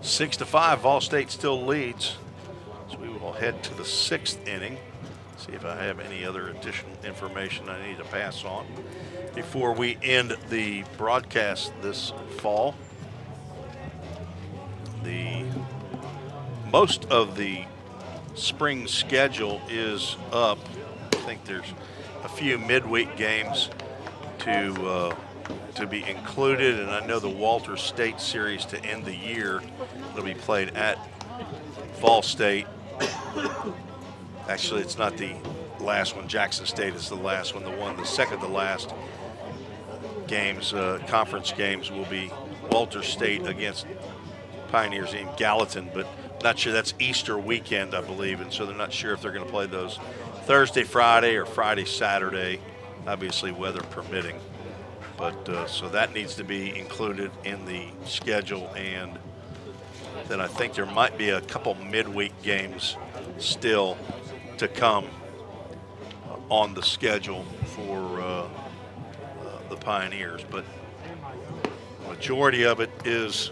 6-5, Vol State still leads. So we will head to the 6th inning. See if I have any other additional information I need to pass on before we end the broadcast this fall. Most of the spring schedule is up. I think there's a few midweek games to be included, and I know the Walter State series to end the year will be played at Vol State. Actually, it's not the last one. Jackson State is the last one. The second to last games, conference games, will be Walter State against Pioneers in Gallatin, but not sure. That's Easter weekend, I believe, and so they're not sure if they're going to play those Thursday, Friday, or Friday, Saturday, obviously weather permitting. But so that needs to be included in the schedule, and then I think there might be a couple midweek games still to come on the schedule for the Pioneers, but majority of it is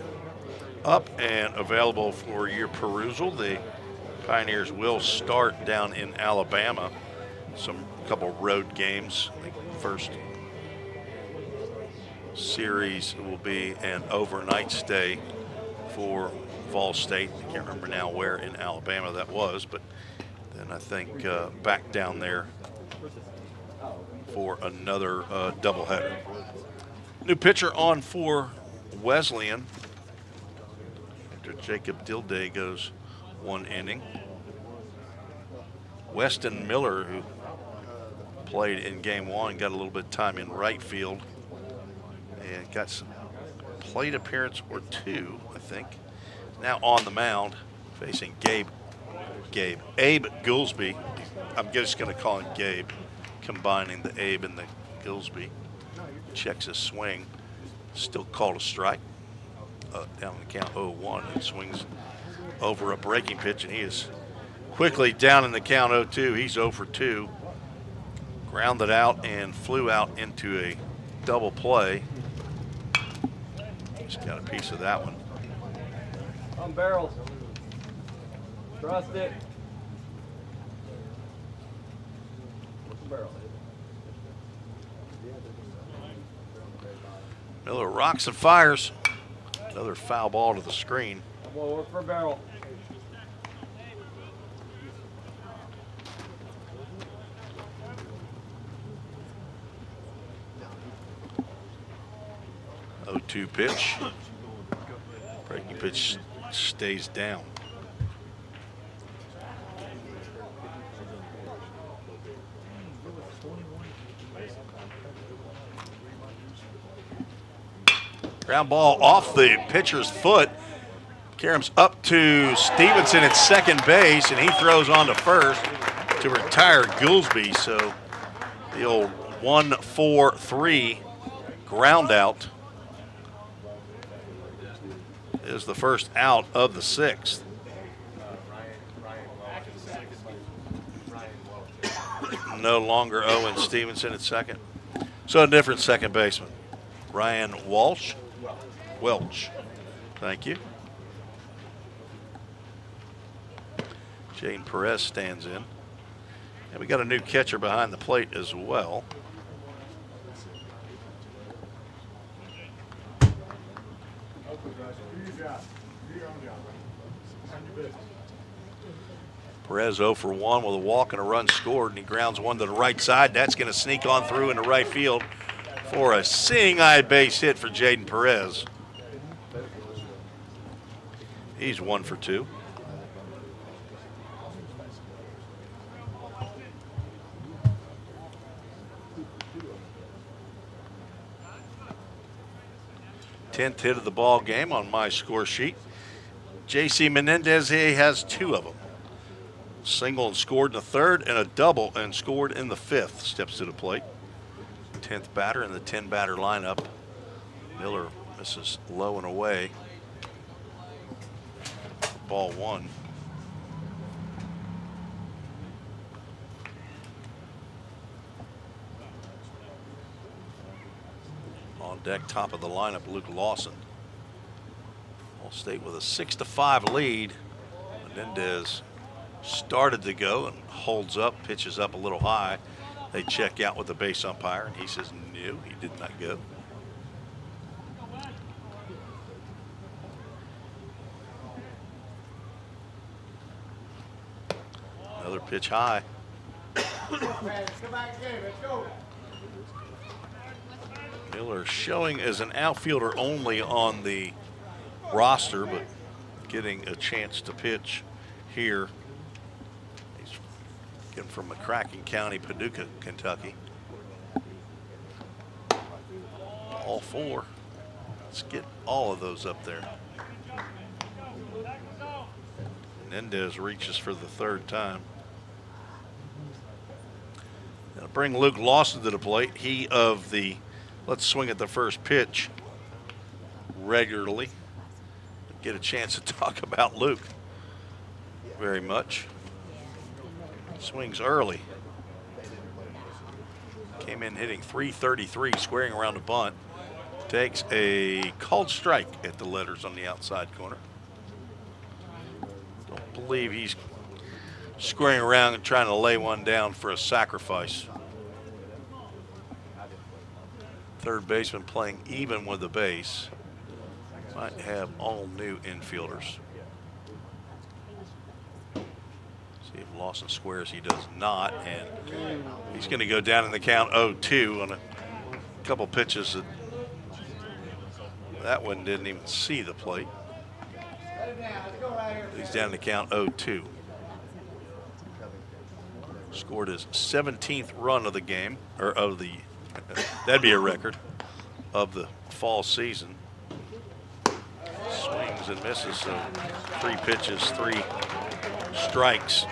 up and available for your perusal. The Pioneers will start down in Alabama. Couple road games. I think the first series will be an overnight stay for Fall State. I can't remember now where in Alabama that was, but then I think back down there for another doubleheader. New pitcher on for Wesleyan. Jacob Dilday goes 1 inning. Weston Miller, who played in game 1, got a little bit of time in right field and got some plate appearance or 2, I think. Now on the mound facing Abe Goolsby. I'm just going to call him Gabe, combining the Abe and the Goolsby. Checks his swing, still called a strike. Down the count 0-1 and swings over a breaking pitch, and he is quickly down in the count 0-2. He's 0 for 2. Grounded out and flew out into a double play. Just got a piece of that one. On barrels. Trust it. What's the barrel? Miller rocks and fires. Another foul ball to the screen. We'll work for a barrel. Oh, 2 pitch. Breaking pitch stays down. Ground ball off the pitcher's foot. Karam's up to Stevenson at second base, and he throws on to first to retire Goolsby. So the old 1-4-3 ground out is the first out of the 6th. No longer Owen Stevenson at second. So a different second baseman. Ryan Welch. Thank you. Jaden Perez stands in. And we got a new catcher behind the plate as well. Perez 0 for 1 with a walk and a run scored, and he grounds one to the right side. That's going to sneak on through into right field for a seeing-eye base hit for Jaden Perez. He's 1 for 2. Tenth hit of the ball game on my score sheet. J.C. Menendez has 2 of them. Single and scored in the 3rd, and a double and scored in the 5th. Steps to the plate. 10th batter in the 10-batter lineup. Miller misses low and away. Ball 1. On deck, top of the lineup, Luke Lawson. All State with a 6-5 lead. Menendez started to go and holds up, pitches up a little high. They check out with the base umpire, and he says no, he did not go. Another pitch high. Miller showing as an outfielder only on the roster, but getting a chance to pitch here. He's getting from McCracken County, Paducah, Kentucky. 4. Let's get all of those up there. Mendez reaches for the 3rd time. Now bring Luke Lawson to the plate. He of the let's swing at the first pitch regularly. Get a chance to talk about Luke very much. Swings early. Came in hitting .333, squaring around the bunt. Takes a called strike at the letters on the outside corner. Don't believe he's squaring around and trying to lay one down for a sacrifice. Third baseman playing even with the base. Might have all new infielders. See if Lawson squares. He does not, and he's going to go down in the count 0-2 on a couple pitches that one didn't even see the plate. He's down in the count 0-2. Scored his 17th run of the game, or of the, that'd be a record, of the fall season. Swings and misses, so 3 pitches, 3 strikes.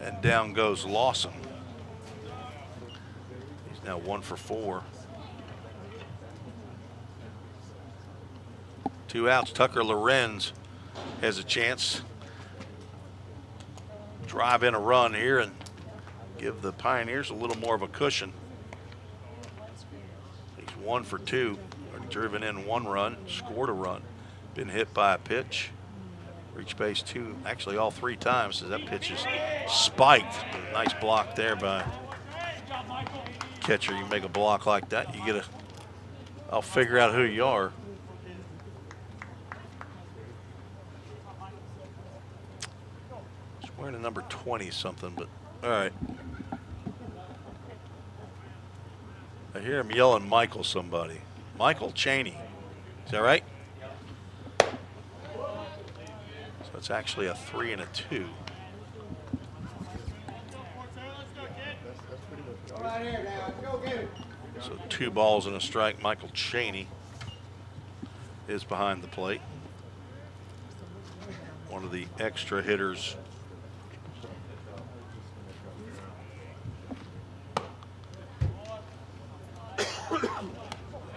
And down goes Lawson. He's now 1 for 4. 2 outs. Tucker Lorenz has a chance. Drive in a run here and give the Pioneers a little more of a cushion. He's 1 for 2. Driven in 1 run, scored a run, been hit by a pitch. Reached base 2, actually all 3 times, so that pitch is spiked. Nice block there by catcher. You make a block like that, you get a, I'll figure out who you are. He's wearing a number 20 something, but all right. I hear him yelling Michael somebody. Michael Cheney. Is that right? So it's actually a 3 and a 2. So 2 balls and a strike. Michael Cheney is behind the plate. One of the extra hitters.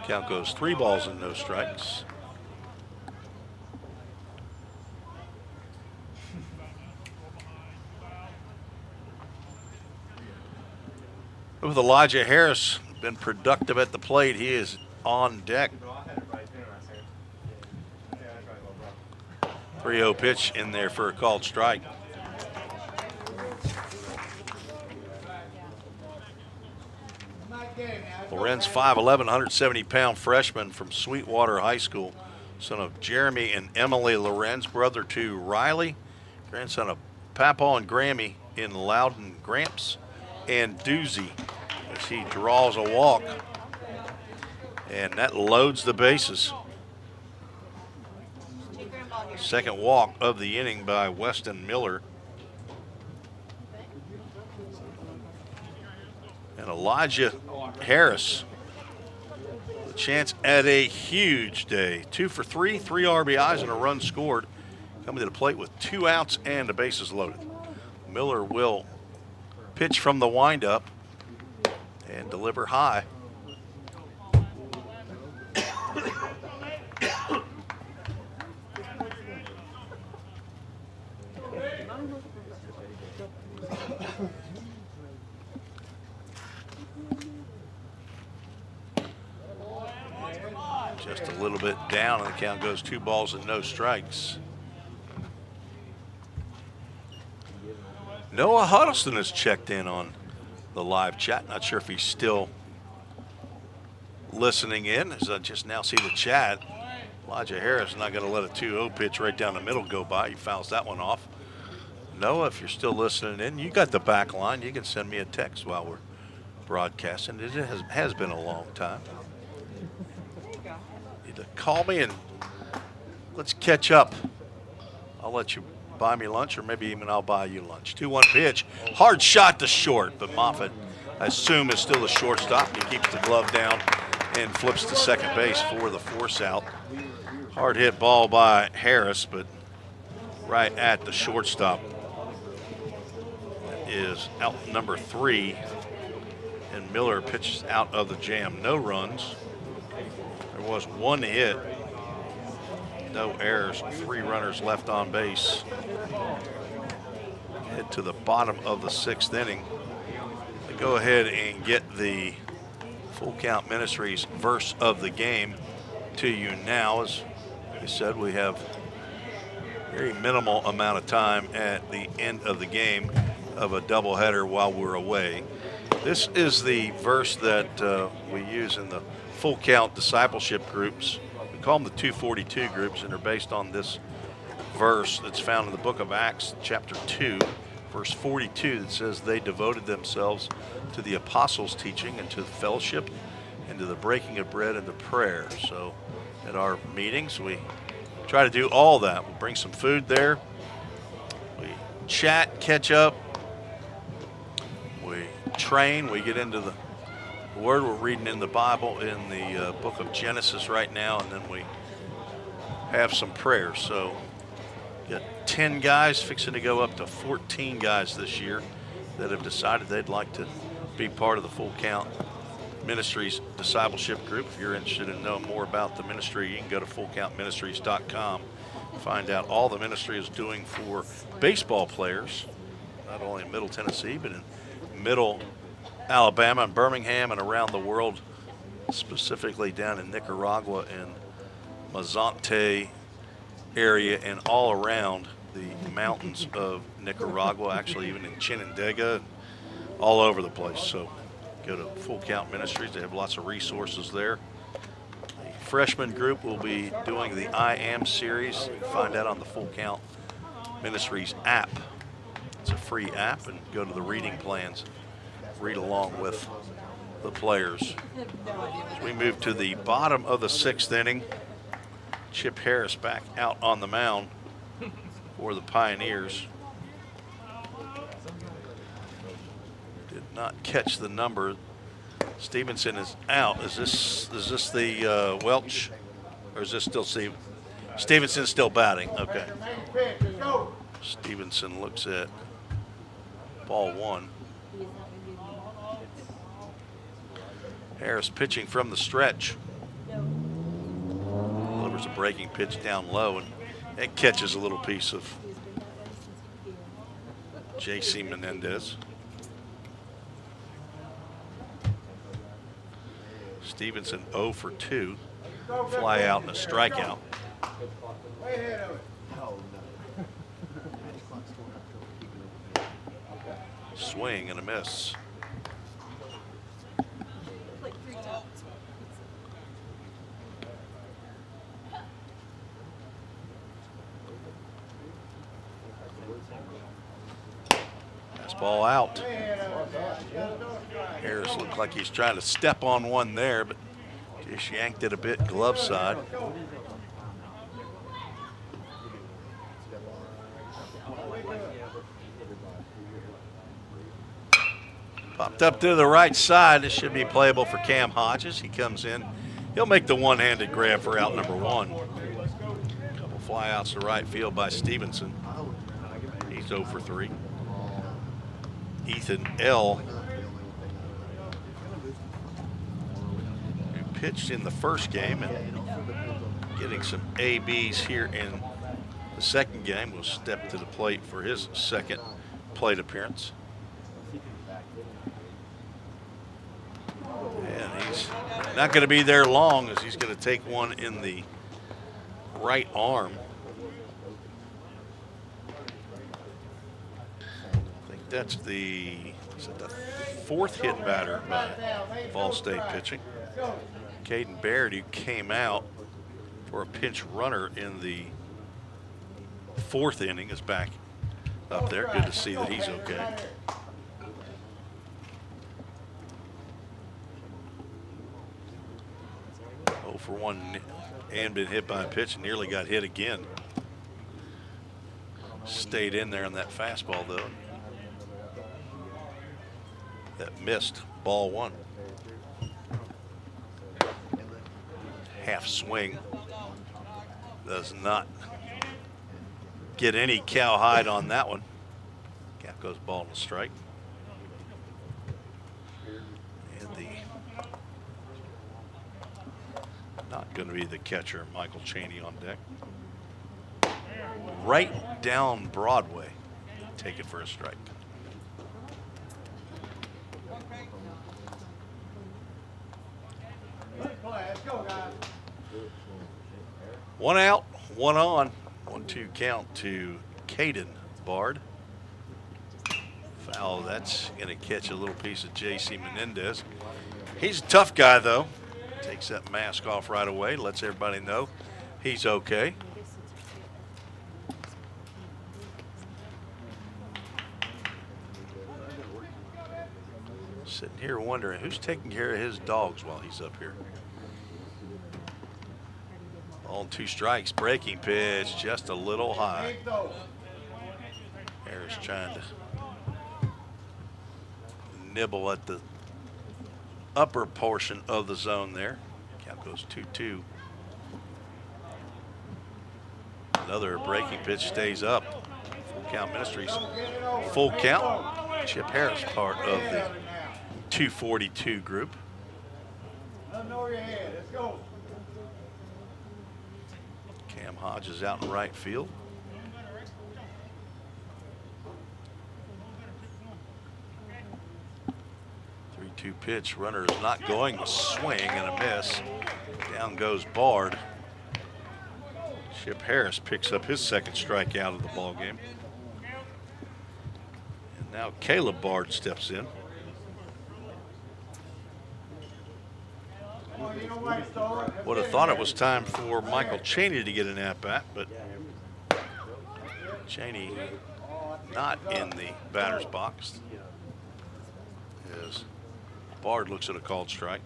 Count goes 3 balls and no strikes. With Elijah Harris, been productive at the plate. He is on deck. 3-0 pitch in there for a called strike. Lorenz, 5'11", 170-pound freshman from Sweetwater High School, son of Jeremy and Emily Lorenz, brother to Riley, grandson of Papa and Grammy in Loudon Gramps, and Doozy as he draws a walk. And that loads the bases. Second walk of the inning by Weston Miller. And Elijah Harris, the chance at a huge day. 2 for 3, 3 RBIs and a run scored. Coming to the plate with 2 outs and the bases loaded. Miller will pitch from the windup and deliver high. Just a little bit down, and the count goes 2 balls and no strikes. Noah Huddleston has checked in on the live chat. Not sure if he's still listening in, as I just now see the chat. Elijah Harris not going to let a 2-0 pitch right down the middle go by. He fouls that one off. Noah, if you're still listening in, you got the back line. You can send me a text while we're broadcasting. It has been a long time. You to call me and let's catch up. I'll let you buy me lunch, or maybe even I'll buy you lunch. 2-1 pitch. Hard shot to short, but Moffitt I assume is still the shortstop. He keeps the glove down and flips to second base for the force out. Hard hit ball by Harris, but right at the shortstop. That is out number 3, and Miller pitches out of the jam. No runs. There was 1 hit, no errors, 3 runners left on base. Head to the bottom of the 6th inning. We go ahead and get the Full Count Ministries verse of the game to you now. As I said, we have very minimal amount of time at the end of the game of a doubleheader while we're away. This is the verse that we use in the Full Count discipleship groups. We call them the 242 groups, and they're based on this verse that's found in the book of Acts, chapter 2, verse 42, that says they devoted themselves to the apostles' teaching and to the fellowship and to the breaking of bread and to prayer. So at our meetings, we try to do all that. We bring some food there. We chat, catch up. We train. We get into the Word. We're reading in the Bible in the book of Genesis right now, and then we have some prayers. So got 10 guys fixing to go up to 14 guys this year that have decided they'd like to be part of the Full Count Ministries discipleship group. If you're interested in knowing more about the ministry, you can go to fullcountministries.com. Find out all the ministry is doing for baseball players, not only in Middle Tennessee, but in Middle Alabama and Birmingham and around the world, specifically down in Nicaragua and Mazante area and all around the mountains of Nicaragua, actually even in Chinandega, all over the place. So go to Full Count Ministries. They have lots of resources there. The freshman group will be doing the I Am series. You can find that on the Full Count Ministries app. It's a free app, and go to the reading plans. Read along with the players. As we move to the bottom of the 6th inning, Chip Harris back out on the mound for the Pioneers. Did not catch the number. Stevenson is out. Is this the Welch, or is this still Steve? Stevenson's still batting. Okay. Stevenson looks at ball 1. Harris pitching from the stretch. Delivers a breaking pitch down low, and it catches a little piece of J.C. Menendez. Stevenson 0 for 2. Fly out and a strikeout. Swing and a miss. Ball out. Harris looked like he's trying to step on one there, but just yanked it a bit glove side. Popped up to the right side. This should be playable for Cam Hodges. He comes in. He'll make the one-handed grab for out number 1. A couple flyouts to right field by Stevenson. He's 0 for 3. Ethan L., who pitched in the first game and getting some ABs here in the second game, will step to the plate for his second plate appearance. And he's not going to be there long, as he's going to take one in the right arm. That's the 4th hit batter by Vol State pitching. Caden Baird, who came out for a pinch runner in the 4th inning, is back up there. Good to see that he's okay. Oh for 1 and been hit by a pitch and nearly got hit again. Stayed in there on that fastball though. That missed Ball 1. Half swing. Does not get any cowhide on that one. Gap goes ball and strike. And not going to be the catcher, Michael Chaney on deck. Right down Broadway. Take it for a strike. Let's go, guys. 1 out, 1 on. 1-2 count to Caden Bard. Foul, that's going to catch a little piece of J.C. Menendez. He's a tough guy, though. Takes that mask off right away, lets everybody know he's okay. Sitting here wondering who's taking care of his dogs while he's up here. On 2 strikes, breaking pitch, just a little high. Harris trying to nibble at the upper portion of the zone there. Count goes 2-2. Another breaking pitch stays up. Full Count Ministries. Full count. Chip Harris, part of the 242 group. Let them know your head. Let's go. Cam Hodge is out in right field. Two pitch, runner is not going to swing, and a miss. Down goes Bard. Chip Harris picks up his second strikeout of the ball game. And now Caleb Bard steps in. Would have thought it was time for Michael Chaney to get an at-bat, but Chaney not in the batter's box. As Bard looks at a called strike.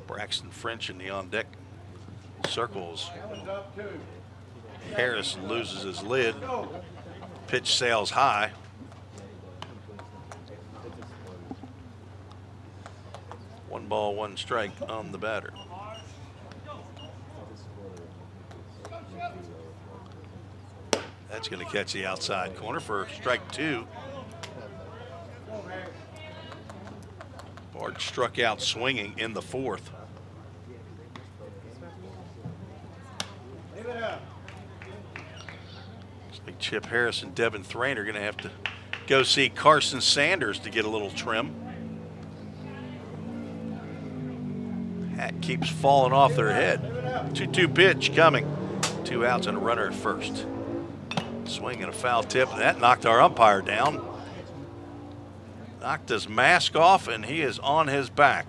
Braxton French in the on-deck circles. Harris loses his lid. Pitch sails high. One ball, one strike on the batter. That's going to catch the outside corner for strike 2. Bard struck out swinging in the 4th. Leave it up. Looks like Chip Harris and Devin Thrain are going to have to go see Carson Sanders to get a little trim. Hat keeps falling off their head. 2-2 pitch coming. 2 outs and a runner at first. Swing and a foul tip. That knocked our umpire down. Knocked his mask off, and he is on his back.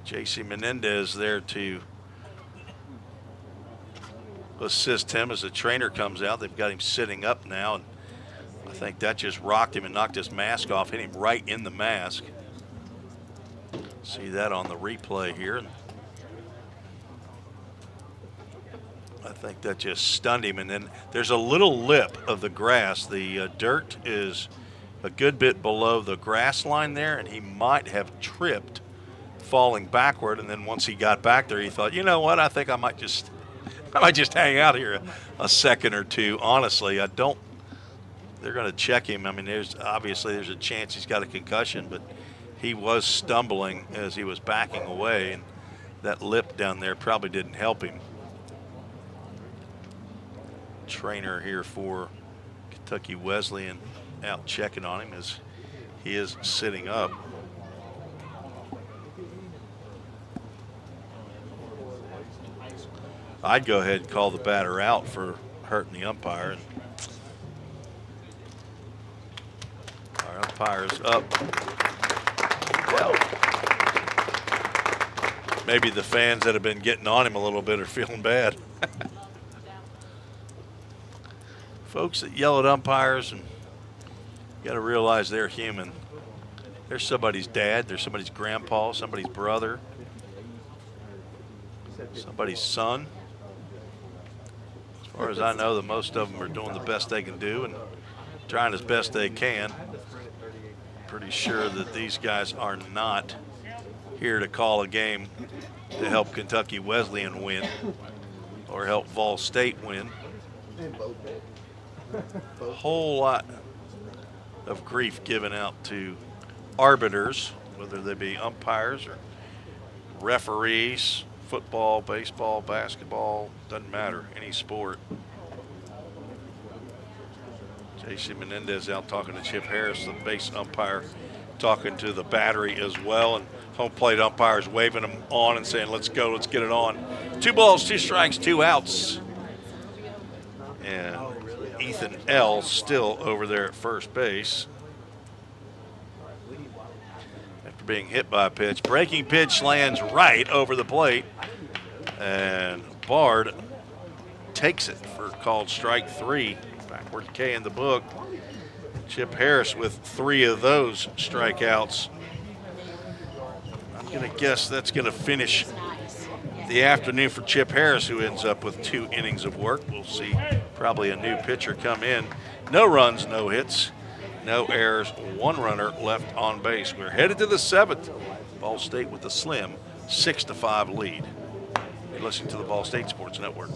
J.C. Menendez there to assist him as the trainer comes out. They've got him sitting up now, and I think that just rocked him and knocked his mask off, hit him right in the mask. See that on the replay here. I think that just stunned him, and then there's a little lip of the grass. The dirt is a good bit below the grass line there, and he might have tripped falling backward, and then once he got back there, he thought, you know what, I think I might just hang out here a second or two. Honestly, they're going to check him. I mean, there's a chance he's got a concussion, but he was stumbling as he was backing away, and that lip down there probably didn't help him. Trainer here for Kentucky Wesleyan out checking on him as he is sitting up. I'd go ahead and call the batter out for hurting the umpire. And our umpire's up. Maybe the fans that have been getting on him a little bit are feeling bad. Folks that yell at umpires, and you got to realize they're human. They're somebody's dad, they're somebody's grandpa, somebody's brother, somebody's son. As far as I know, the most of them are doing the best they can do, and trying as best they can. Pretty sure that these guys are not here to call a game to help Kentucky Wesleyan win or help Vol State win. A whole lot of grief given out to arbiters, whether they be umpires or referees, football, baseball, basketball, doesn't matter, any sport. J.C. Menendez out talking to Chip Harris, the base umpire, talking to the battery as well, and home plate umpires waving them on and saying, let's go, let's get it on. 2 balls, 2 strikes, 2 outs. And Ethan L. still over there at first base. After being hit by a pitch. Breaking pitch lands right over the plate. And Bard takes it for called strike 3. Backward K in the book. Chip Harris with 3 of those strikeouts. I'm going to guess that's going to finish the afternoon for Chip Harris, who ends up with 2 innings of work. We'll see probably a new pitcher come in. No runs, no hits, no errors, 1 runner left on base. We're headed to the 7th. Ball State with a slim 6-5 lead. You're listening to the Ball State Sports Network.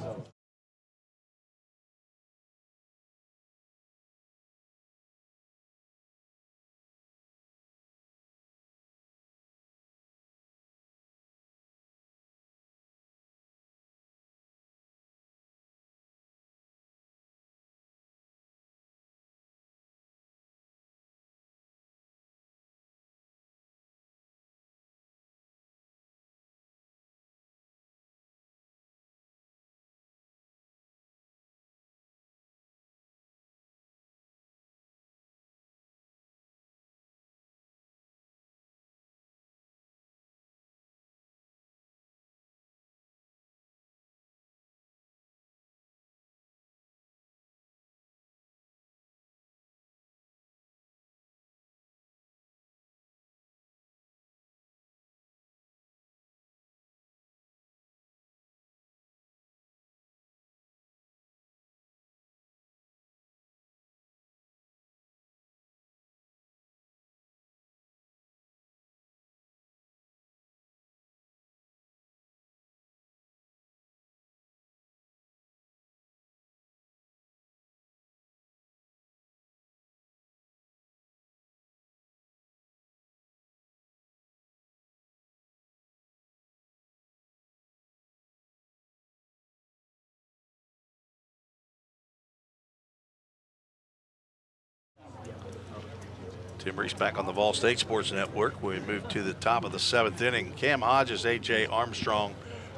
Tim Reese back on the Vol State Sports Network. We move to the top of the 7th inning. Cam Hodges, A.J. Armstrong,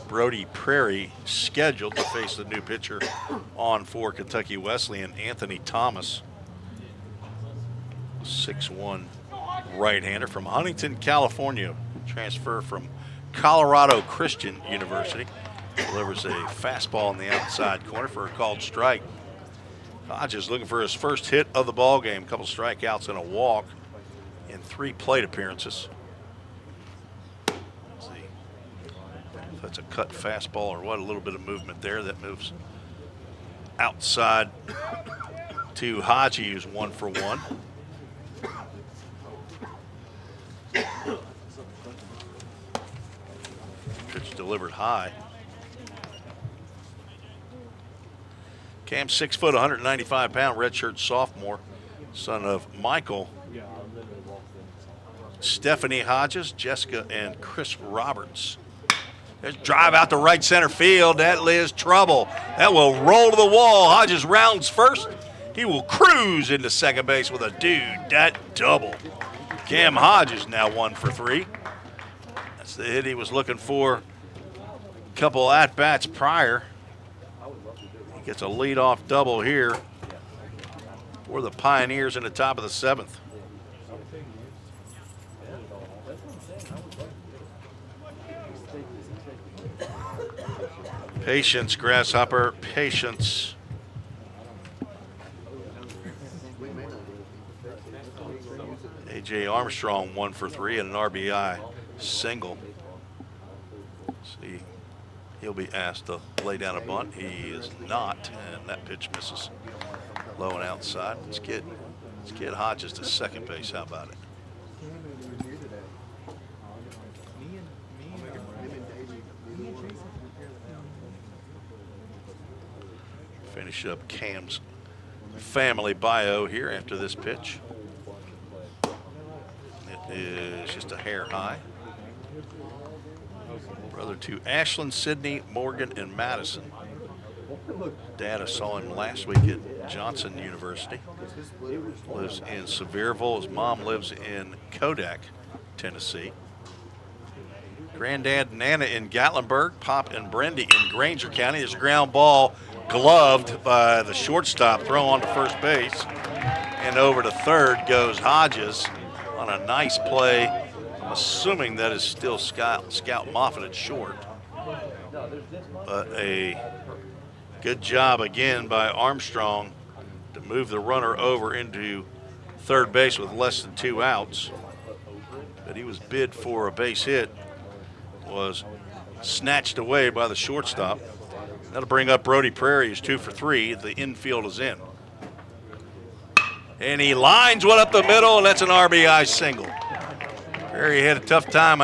Brody Prairie scheduled to face the new pitcher on for Kentucky Wesleyan, Anthony Thomas. 6'1" right-hander from Huntington, California. Transfer from Colorado Christian University. Delivers a fastball in the outside corner for a called strike. Hodges looking for his first hit of the ball game. A couple strikeouts and a walk in 3 plate appearances. Let's see if that's a cut fastball or what. A little bit of movement there that moves outside to Haji, who's 1 for 1. Pitch delivered high. Cam, 6 foot, 195-pound, redshirt sophomore, son of Michael, Stephanie Hodges, Jessica, and Chris Roberts. There's drive out to right center field. That is trouble. That will roll to the wall. Hodges rounds first. He will cruise into second base with a that double. Cam Hodges now 1 for 3. That's the hit he was looking for a couple at-bats prior. Gets a leadoff double here for the Pioneers in the top of the 7th. Patience, Grasshopper, patience. A.J. Armstrong 1 for 3 and an RBI single. See. He'll be asked to lay down a bunt. He is not, and that pitch misses low and outside. Let's get Let's get Hodges to second base. How about it? Finish up Cam's family bio here after this pitch. It is just a hair high. Brother to Ashland, Sydney, Morgan, and Madison. Dad, I saw him last week at Johnson University. Lives in Sevierville. His mom lives in Kodak, Tennessee. Granddad and Nana in Gatlinburg. Pop and Brendy in Granger County. There's a ground ball gloved by the shortstop, throw on to first base. And over to third goes Hodges on a nice play. I'm assuming that is still Scout Moffitt at short. But a good job again by Armstrong to move the runner over into third base with less than 2 outs. But he was bid for a base hit, was snatched away by the shortstop. That'll bring up Brody Prairie, who's 2 for 3. The infield is in. And he lines one up the middle, and that's an RBI single. Prairie had a tough time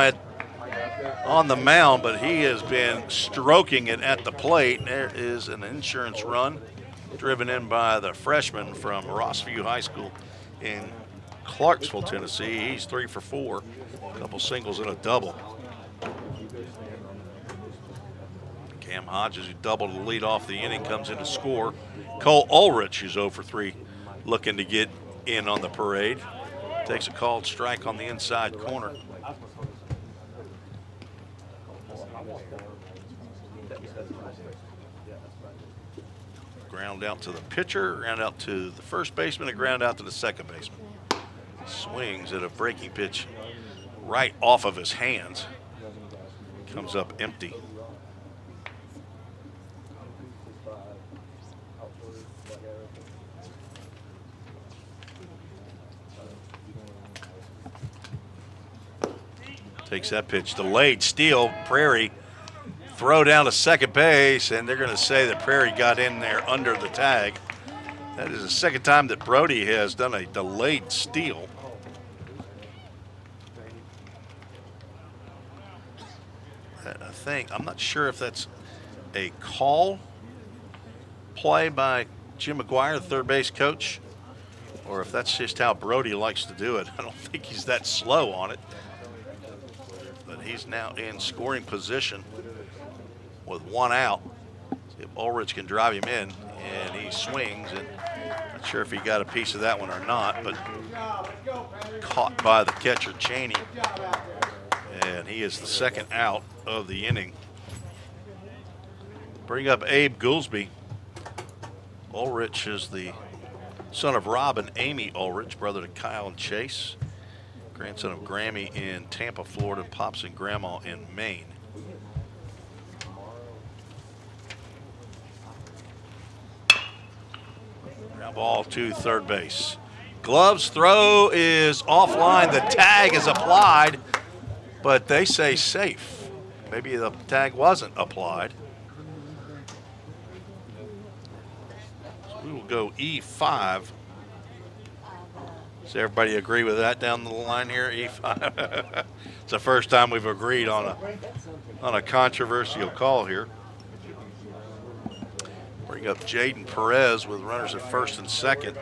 on the mound, but he has been stroking it at the plate. There is an insurance run driven in by the freshman from Rossview High School in Clarksville, Tennessee. He's 3 for 4, a couple singles and a double. Cam Hodges, who doubled the lead off the inning, comes in to score. Cole Ulrich, who's 0 for 3, looking to get in on the parade. Takes a called strike on the inside corner. Ground out to the pitcher, ground out to the first baseman, and ground out to the second baseman. Swings at a breaking pitch right off of his hands. Comes up empty. Takes that pitch, delayed steal. Prairie throw down to second base, and they're going to say that Prairie got in there under the tag. That is the second time that Brody has done a delayed steal. I'm not sure if that's a call play by Jim McGuire, the third base coach, or if that's just how Brody likes to do it. I don't think he's that slow on it. But he's now in scoring position with 1 out. See if Ulrich can drive him in, and he swings, and not sure if he got a piece of that one or not, but caught by the catcher, Cheney, and he is the second out of the inning. Bring up Abe Goolsby. Ulrich is the son of Rob and Amy Ulrich, brother to Kyle and Chase, grandson of Grammy in Tampa, Florida, Pops and Grandma in Maine. Ground ball to third base. Gloves throw is offline. The tag is applied, but they say safe. Maybe the tag wasn't applied. So we will go E5. Does everybody agree with that down the line here? E5. It's the first time we've agreed on a controversial call here. Bring up Jaden Perez with runners at first and second.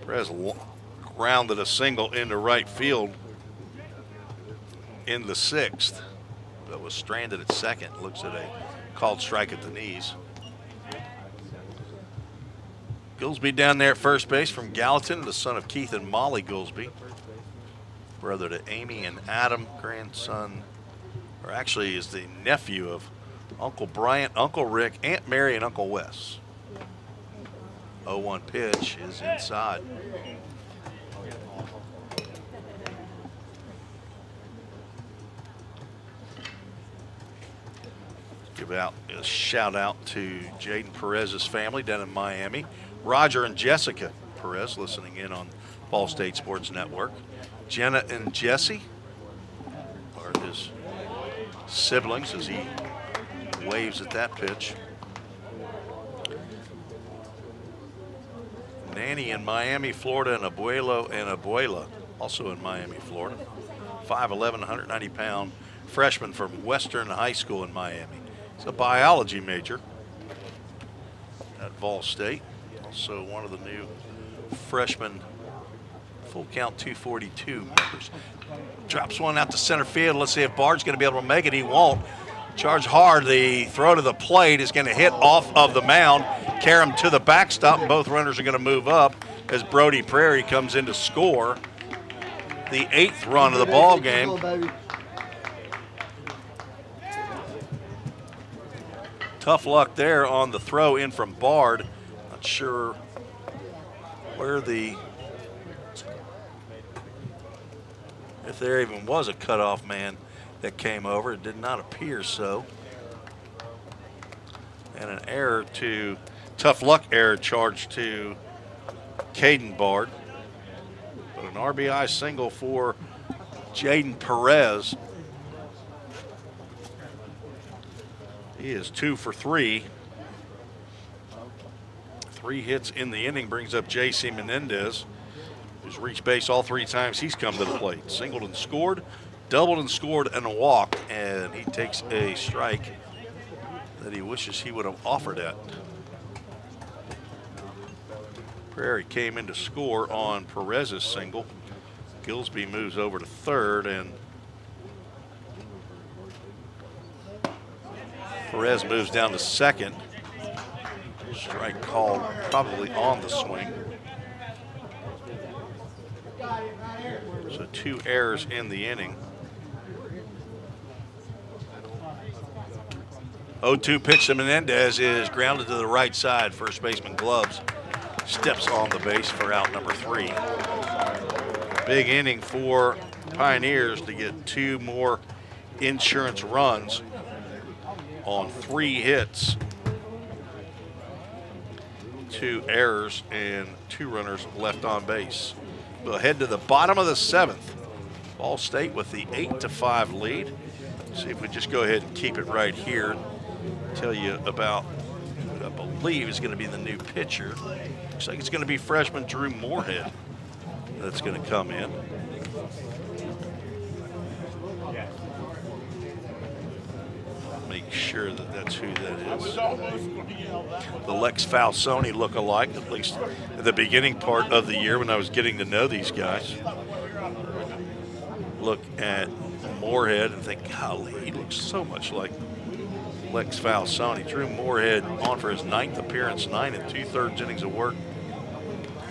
Perez grounded a single into right field in the sixth, but was stranded at second. Looks at a called strike at the knees. Goolsby down there at first base from Gallatin, the son of Keith and Molly Goolsby, brother to Amy and Adam, grandson, or actually is the nephew of Uncle Bryant, Uncle Rick, Aunt Mary, and Uncle Wes. 0-1 pitch is inside. Give out a shout out to Jaden Perez's family down in Miami. Roger and Jessica Perez listening in on Ball State Sports Network. Jenna and Jesse are his siblings as he waves at that pitch. Nanny in Miami, Florida, and Abuela, also in Miami, Florida. 5'11", 190-pound freshman from Western High School in Miami. He's a biology major at Vol State. Also one of the new freshman full count 242 members. Drops one out to center field. Let's see if Bard's going to be able to make it. He won't. Charge hard. The throw to the plate is going to hit off of the mound, carry him to the backstop, and both runners are going to move up as Brody Prairie comes in to score the 8th run of the ball game. Tough luck there on the throw in from Bard. Not sure where if there even was a cutoff man that came over. It did not appear so. And an error tough luck error charged to Caden Bard. But an RBI single for Jaden Perez. He is 2 for 3. 3 hits in the inning brings up J.C. Menendez, who's reached base all 3 times he's come to the plate. Singled and scored, doubled and scored, and a walk. And he takes a strike that he wishes he would have offered at. Prairie came in to score on Perez's single. Gillsby moves over to third, and Perez moves down to second. Strike called probably on the swing. So 2 errors in the inning. 0-2 pitch to Menendez is grounded to the right side. First baseman Gloves steps on the base for out number 3. Big inning for Pioneers to get 2 more insurance runs on 3 hits, 2 errors, and 2 runners left on base. We'll head to the bottom of the 7th. Ball State with the 8-5 lead. See if we just go ahead and keep it right here. Tell you about what I believe is going to be the new pitcher. Looks like it's going to be freshman Drew Moorhead that's going to come in. Make sure that that's who that is. The Lex Falsoni look-alike, at least at the beginning part of the year when I was getting to know these guys. Look at Moorhead and think, golly, he looks so much like Lex Falsoni. Drew Moorhead on for his 9th appearance, 9 2/3 innings of work.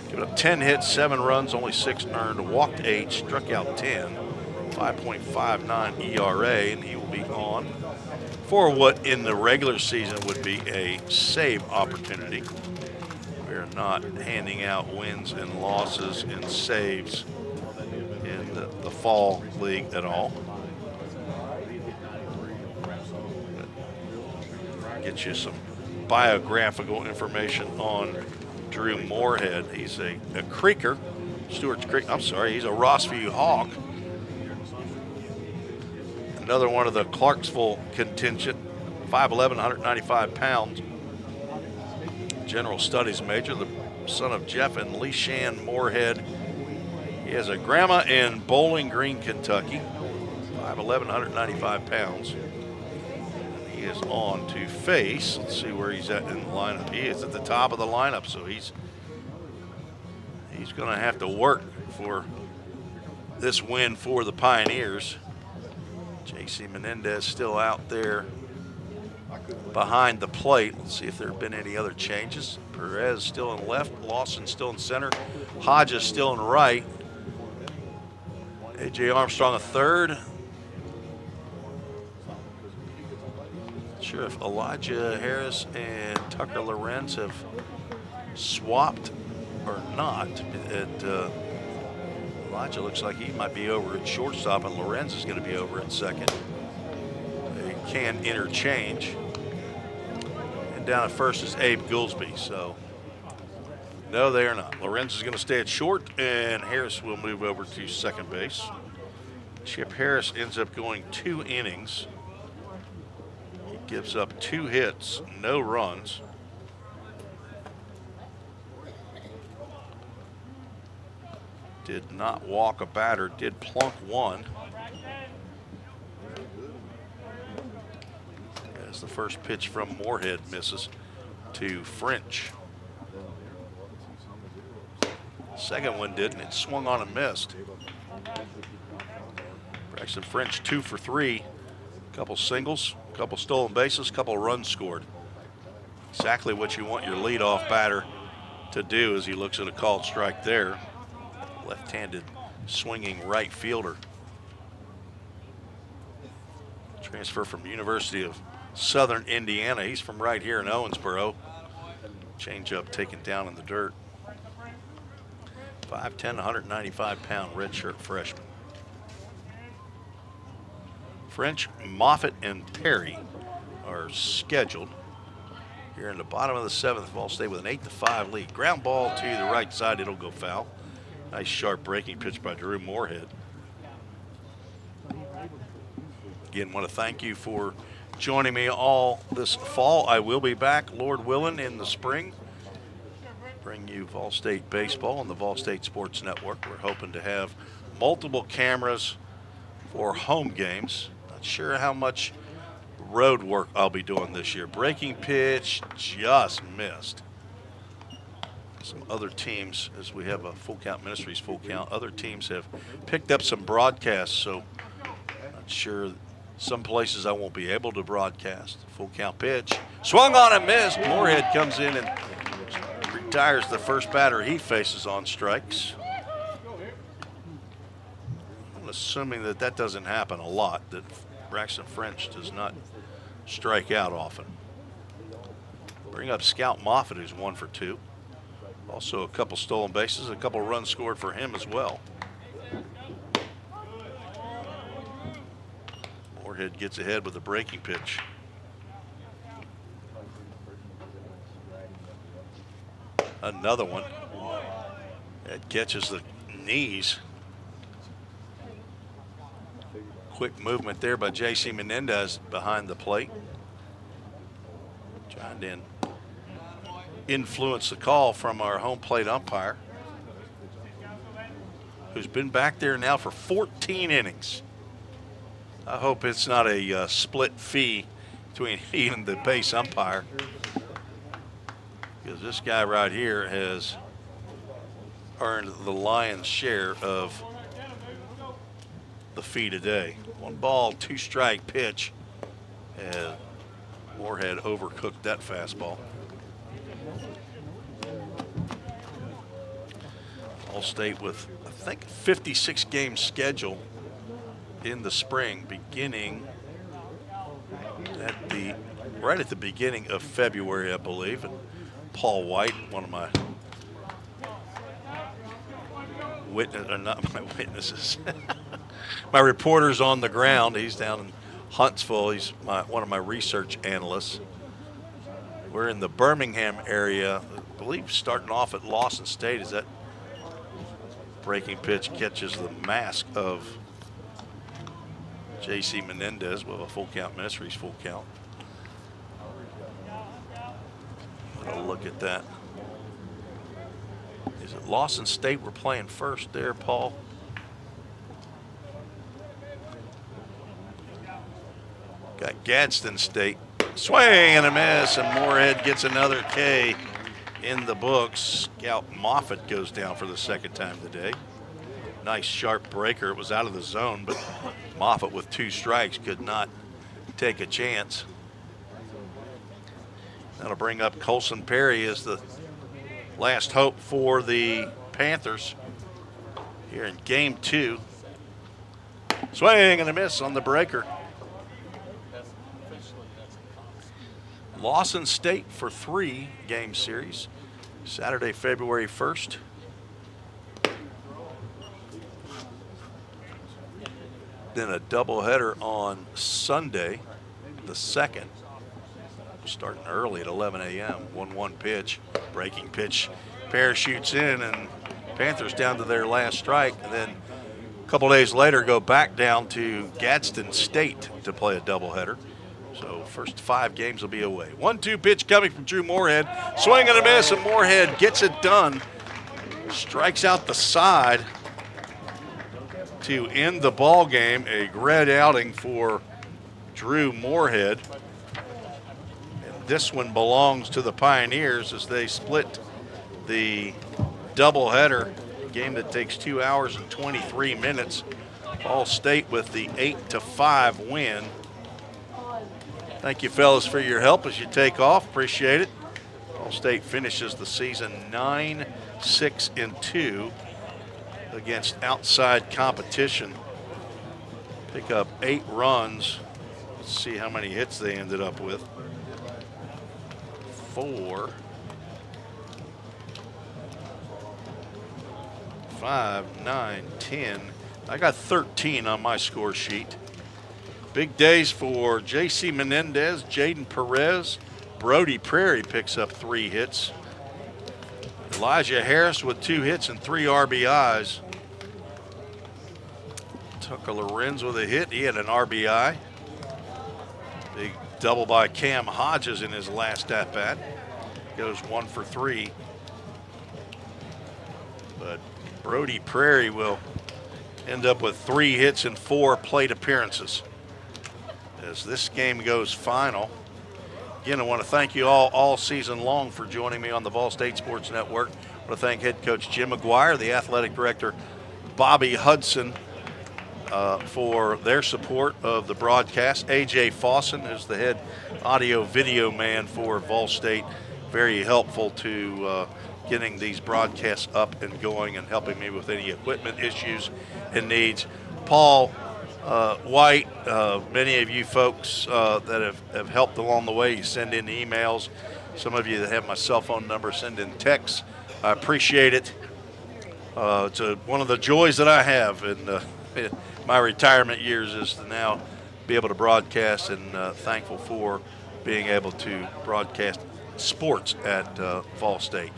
Giving up 10 hits, 7 runs, only 6 earned, walked 8, struck out 10, 5.59 ERA, and he will be on for what in the regular season would be a save opportunity. We're not handing out wins and losses and saves in the fall league at all. Get you some biographical information on Drew Moorhead. He's a Creeker, Stewart's Creek. I'm sorry, he's a Rossview Hawk. Another one of the Clarksville contingent, 5'11", 195 pounds. General Studies major, the son of Jeff and Leishan Moorhead. He has a grandma in Bowling Green, Kentucky, 5'11", 195 pounds. He is on to face. Let's see where he's at in the lineup. He is at the top of the lineup, so he's going to have to work for this win for the Pioneers. J.C. Menendez still out there behind the plate. Let's see if there have been any other changes. Perez still in left, Lawson still in center, Hodges still in right. A.J. Armstrong a third. Not sure if Elijah Harris and Tucker Lorenz have swapped or not. Elijah looks like he might be over at shortstop, and Lorenz is going to be over at second. They can interchange. And down at first is Abe Goolsby. So, no, they are not. Lorenz is going to stay at short, and Harris will move over to second base. Chip Harris ends up going 2 innings. He gives up 2 hits, no runs. Did not walk a batter, did plunk one. As the first pitch from Moorhead misses to French. Second one didn't, it swung on and missed. Braxton French 2 for 3. Couple singles, couple stolen bases, couple runs scored. Exactly what you want your leadoff batter to do as he looks at a called strike there. Left-handed swinging right fielder. Transfer from University of Southern Indiana. He's from right here in Owensboro. Changeup taken down in the dirt. 5'10", 195-pound redshirt freshman. French, Moffitt, and Perry are scheduled here in the bottom of the 7th. Ball State with an 8-5 lead. Ground ball to the right side. It'll go foul. Nice sharp breaking pitch by Drew Moorhead. Again, want to thank you for joining me all this fall. I will be back, Lord willing, in the spring. Bring you Vol State baseball on the Vol State Sports Network. We're hoping to have multiple cameras for home games. Not sure how much road work I'll be doing this year. Breaking pitch just missed. Some other teams, as we have a Full Count Ministries full count, other teams have picked up some broadcasts, so not sure. Some places I won't be able to broadcast. Full count pitch. Swung on and missed. Moorhead comes in and retires the first batter he faces on strikes. I'm assuming that that doesn't happen a lot, that Braxton French does not strike out often. Bring up Scout Moffitt, who's 1 for 2. Also a couple stolen bases, a couple runs scored for him as well. Moorhead gets ahead with a breaking pitch. Another one. That catches the knees. Quick movement there by J.C. Menendez behind the plate. Trying to influence the call from our home plate umpire, who's been back there now for 14 innings. I hope it's not a split fee between he and the base umpire, because this guy right here has earned the lion's share of the fee today. 1 ball, 2 strike pitch, and Moorhead overcooked that fastball. All State with, I think, 56 game schedule in the spring, beginning at right at the beginning of February, I believe. And Paul White, one of my witnesses, my reporters on the ground. He's down in Huntsville. He's one of my research analysts. We're in the Birmingham area, I believe, starting off at Lawson State. Is that breaking pitch catches the mask of J.C. Menendez with a Full Count Ministries full count. I'll look at that. Is it Lawson State we're playing first there, Paul? Got Gadsden State. Swing and a miss, and Moorhead gets another K in the books. Scout Moffitt goes down for the second time today. Nice sharp breaker. It was out of the zone, but Moffitt with 2 strikes could not take a chance. That'll bring up Colson Perry as the last hope for the Panthers here in game 2. Swing and a miss on the breaker. Lawson State for 3 game series, Saturday, February 1st. Then a doubleheader on Sunday, the 2nd, starting early at 11 a.m. 1-1 pitch, breaking pitch, parachutes in, and Panthers down to their last strike. And then a couple days later, go back down to Gadsden State to play a doubleheader. So first 5 games will be away. 1-2 pitch coming from Drew Moorhead. Swing and a miss, and Moorhead gets it done. Strikes out the side. to end the ball game. A red outing for Drew Moorhead. And this one belongs to the Pioneers as they split the doubleheader game that takes 2 hours and 23 minutes. Ball State with the 8-5 win. Thank you, fellas, for your help as you take off. Appreciate it. Ball State finishes the season 9-6-2 against outside competition. Pick up 8 runs. Let's see how many hits they ended up with. 4, 5, 9, 10. I got 13 on my score sheet. Big days for J.C. Menendez, Jaden Perez. Brody Prairie picks up 3 hits. Elijah Harris with 2 hits and 3 RBIs. Tucker Lorenz with a hit. He had an RBI. Big double by Cam Hodges in his last at-bat. Goes 1 for 3. But Brody Prairie will end up with 3 hits and 4 plate appearances as this game goes final. Again, I want to thank you all season long for joining me on the Vol State Sports Network. I want to thank head coach Jim McGuire, the athletic director Bobby Hudson for their support of the broadcast. A.J. Fawson is the head audio video man for Vol State. Very helpful to getting these broadcasts up and going and helping me with any equipment issues and needs. Paul White, many of you folks that have helped along the way, you send in emails. Some of you that have my cell phone number send in texts. I appreciate it. It's one of the joys that I have in my retirement years is to now be able to broadcast, and thankful for being able to broadcast sports at Vol State.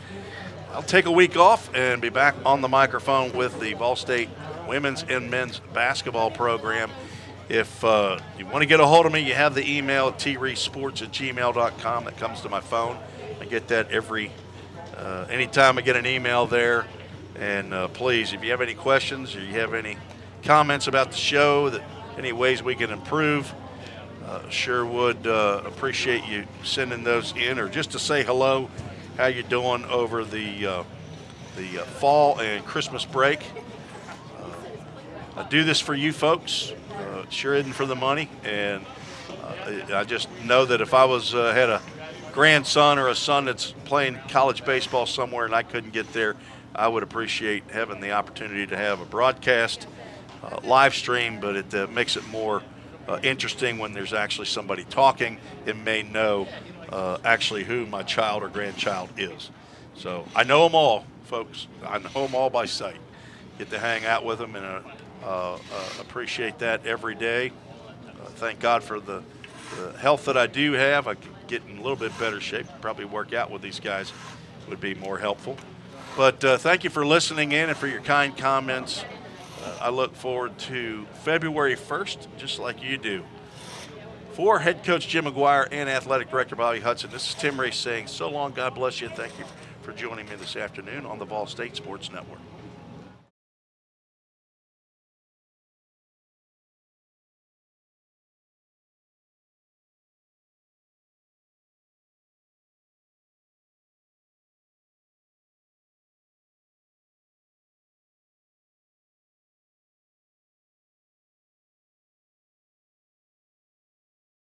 I'll take a week off and be back on the microphone with the Vol State women's and men's basketball program. If you want to get a hold of me, you have the email at treesports@gmail.com that comes to my phone. I get that anytime I get an email there. And please, if you have any questions or you have any comments about the show, any ways we can improve, sure would appreciate you sending those in, or just to say hello, how you doing over the fall and Christmas break. I do this for you folks. It sure isn't for the money, and I just know that if I had a grandson or a son that's playing college baseball somewhere and I couldn't get there, I would appreciate having the opportunity to have a broadcast, live stream, but it makes it more interesting when there's actually somebody talking and may know actually who my child or grandchild is. So I know them all, folks. I know them all by sight. Get to hang out with them, and appreciate that every day. Thank God for the health that I do have. I could get in a little bit better shape. Probably work out with these guys would be more helpful. But thank you for listening in and for your kind comments. I look forward to February 1st, just like you do. For head coach Jim McGuire and athletic director Bobby Hudson, this is Tim Ray saying so long, God bless you, and thank you for joining me this afternoon on the Vol State Sports Network.